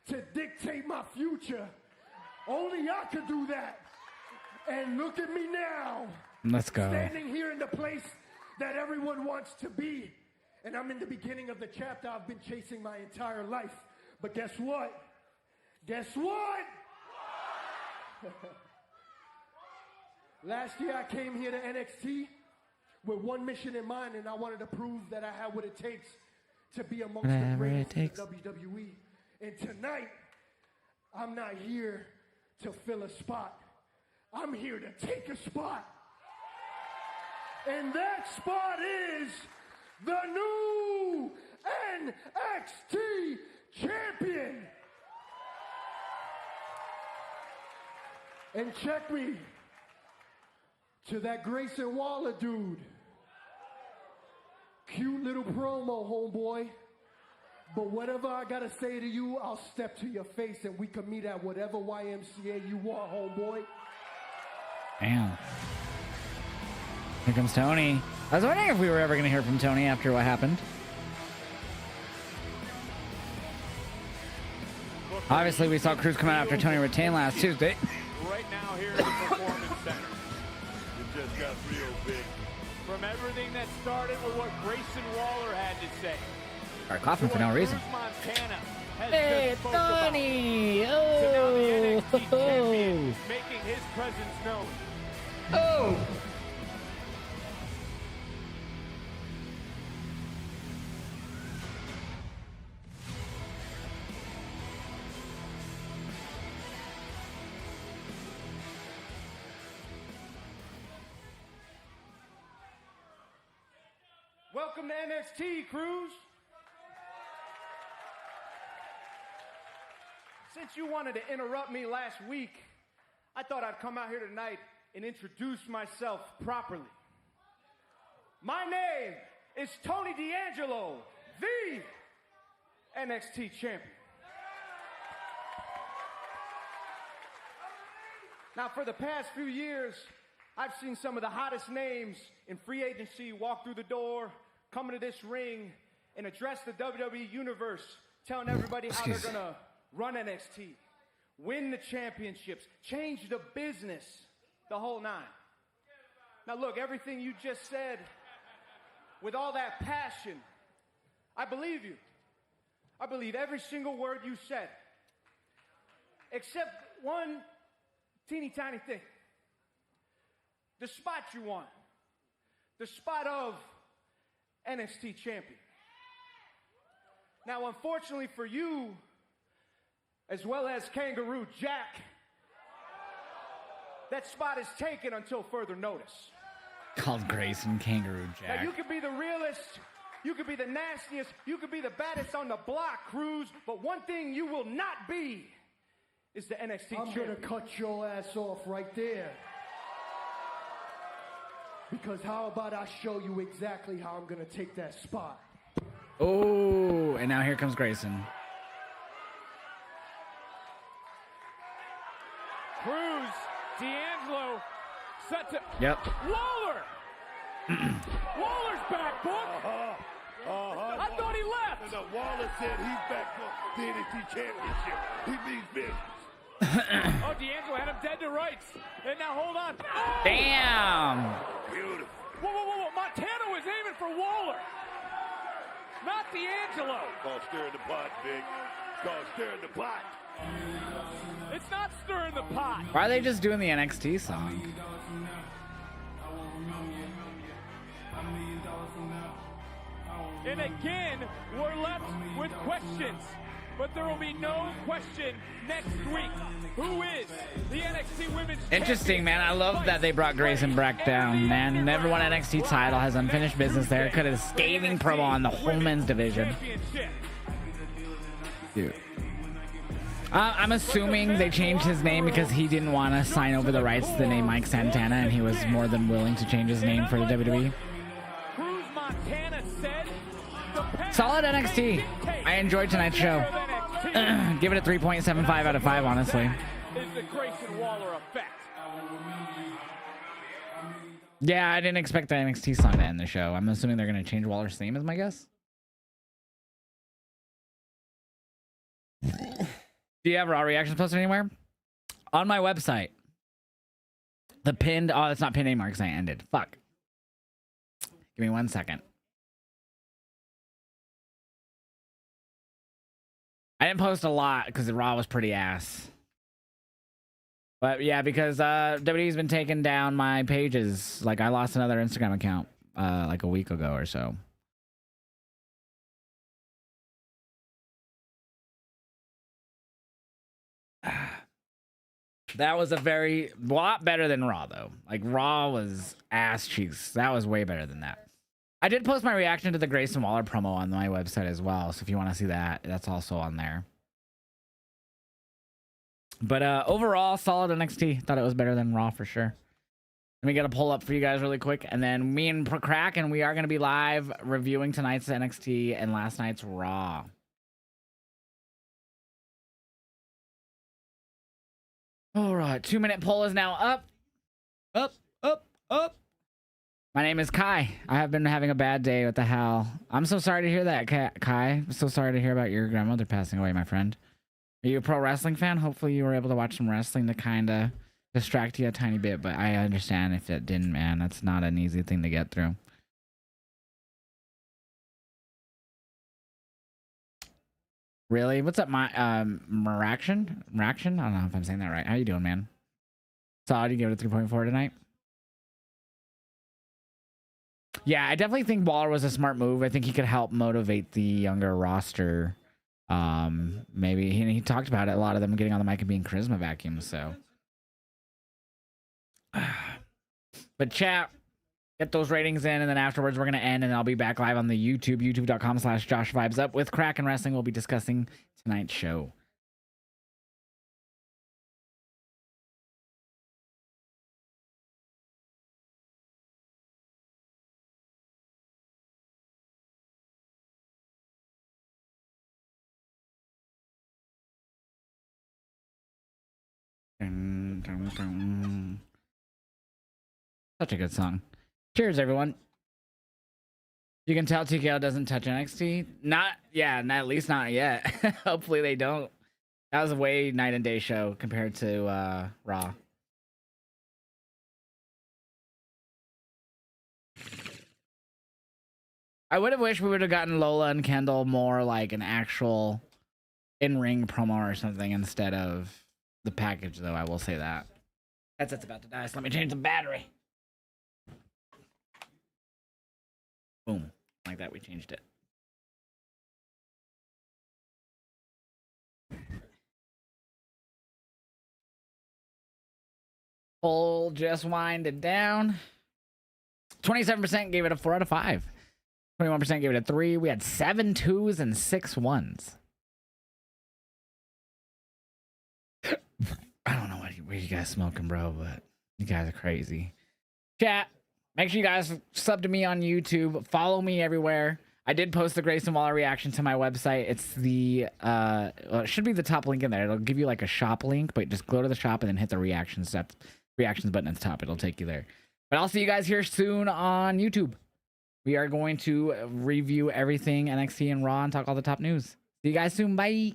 to dictate my future. Only I could do that. And look at me now. Let's go. Standing here in the place that everyone wants to be. And I'm in the beginning of the chapter I've been chasing my entire life. But guess what? Guess what? Last year I came here to NXT with one mission in mind, and I wanted to prove that I had what it takes to be amongst the greatest in the WWE. And tonight, I'm not here to fill a spot. I'm here to take a spot. And that spot is the new NXT champion. And check me to that Grayson Waller dude. Cute little promo, homeboy. But whatever I gotta say to you, I'll step to your face and we can meet at whatever YMCA you want, homeboy. Damn. Here comes Tony. I was wondering if we were ever going to hear from Tony after what happened. Obviously, we saw Cruz come out after Tony retained last Tuesday. Right now here in the Performance Center. It just got real big. From everything that started with what Grayson Waller had to say. Are coughing for no reason. Montana has Hey, Tony! Oh! making his presence known. Oh! Welcome to NXT, Cruz. Since you wanted to interrupt me last week, I thought I'd come out here tonight and introduce myself properly. My name is Tony D'Angelo, the NXT champion. Now, for the past few years, I've seen some of the hottest names in free agency walk through the door, come into this ring, and address the WWE Universe, telling everybody how they're going to run NXT, win the championships, change the business, the whole nine. Now look, everything you just said, with all that passion, I believe you. I believe every single word you said, except one teeny tiny thing. The spot you want. The spot of NXT champion. Now, unfortunately for you, as well as Kangaroo Jack, that spot is taken until further notice. Called Grayson Kangaroo Jack. Now, you could be the realest, you could be the nastiest, you could be the baddest on the block, Cruz, but one thing you will not be is the NXT champion. I'm going to cut your ass off right there. Because how about I show you exactly how I'm going to take that spot? Oh, and now here comes Grayson. Cruz, D'Angelo, set to... Yep. Waller! Waller's back, book! I thought he left! No, Waller said he's back for the NXT Championship. He means business. Oh, D'Angelo had him dead to rights. And now, hold on. Oh! Damn! Beautiful. Whoa. Montana was aiming for Waller. Not D'Angelo. Called stirring the pot, Big. Called stirring the pot. It's not stirring the pot. Why are they just doing the NXT song? And again, we're left with questions. But there will be no question next week. Who is the NXT Women's Interesting, man. I love that they brought Grayson back down, man. Never won NXT title, has unfinished business there. Could have scathing promo on the whole men's division. Dude. I'm assuming they changed his name because he didn't want to sign over the rights to the name Mike Santana, and he was more than willing to change his name for the WWE. Cruz Montana said Solid NXT. I enjoyed tonight's show. Give it a 3.75 out of 5, honestly. Is the Grayson Waller effect. Yeah, I didn't expect the NXT song to end the show. I'm assuming they're going to change Waller's theme, is my guess. Do you have raw reactions posted anywhere? On my website. The pinned... Oh, it's not pinned anymore because I ended. Fuck. Give me 1 second. I didn't post a lot because the Raw was pretty ass. But yeah, because WWE's been taking down my pages. Like, I lost another Instagram account like a week ago or so. That was a lot better than Raw, though. Like, Raw was ass cheeks. That was way better than that. I did post my reaction to the Grayson Waller promo on my website as well. So if you want to see that, that's also on there. But overall, solid NXT. Thought it was better than Raw for sure. Let me get a pull up for you guys really quick. And then me and Crack, and we are going to be live reviewing tonight's NXT and last night's Raw. All right, 2-minute poll is now up. Up. My name is Kai. I have been having a bad day with the Hal. I'm so sorry to hear that, Kai. I'm so sorry to hear about your grandmother passing away, my friend. Are you a pro wrestling fan? Hopefully you were able to watch some wrestling to kind of distract you a tiny bit, but I understand if it didn't, man. That's not an easy thing to get through. Really? What's up, my Maraction? I don't know if I'm saying that right. How you doing, man? Solid. You give it a 3.4 tonight? Yeah, I definitely think Waller was a smart move. I think he could help motivate the younger roster. Maybe he talked about it. A lot of them getting on the mic and being charisma vacuums. So, but chat, get those ratings in, and then afterwards we're gonna end, and I'll be back live on the YouTube, youtube.com/JoshVibesUp with Crack and Wrestling. We'll be discussing tonight's show. Such a good song. Cheers, everyone. You can tell TKO doesn't touch NXT. At least not yet. Hopefully they don't. That was a way night and day show compared to Raw. I would have wished we would have gotten Lola and Kendall more like an actual in-ring promo or something instead of the package, though. I will say that. Headset's about to die, so let me change the battery. Boom. Like that, we changed it. Poll just winded down. 27% gave it a 4 out of 5. 21% gave it a 3. We had 7 2s and 6 1s. I don't know what you guys smoking, bro, but you guys are crazy. Chat, make sure you guys sub to me on YouTube. Follow me everywhere. I did post the Grayson Waller reaction to my website. It's the it should be the top link in there. It'll give you like a shop link, but just go to the shop and then hit the reactions button at the top. It'll take you there. But I'll see you guys here soon on YouTube. We are going to review everything NXT and Raw and talk all the top news. See you guys soon. Bye.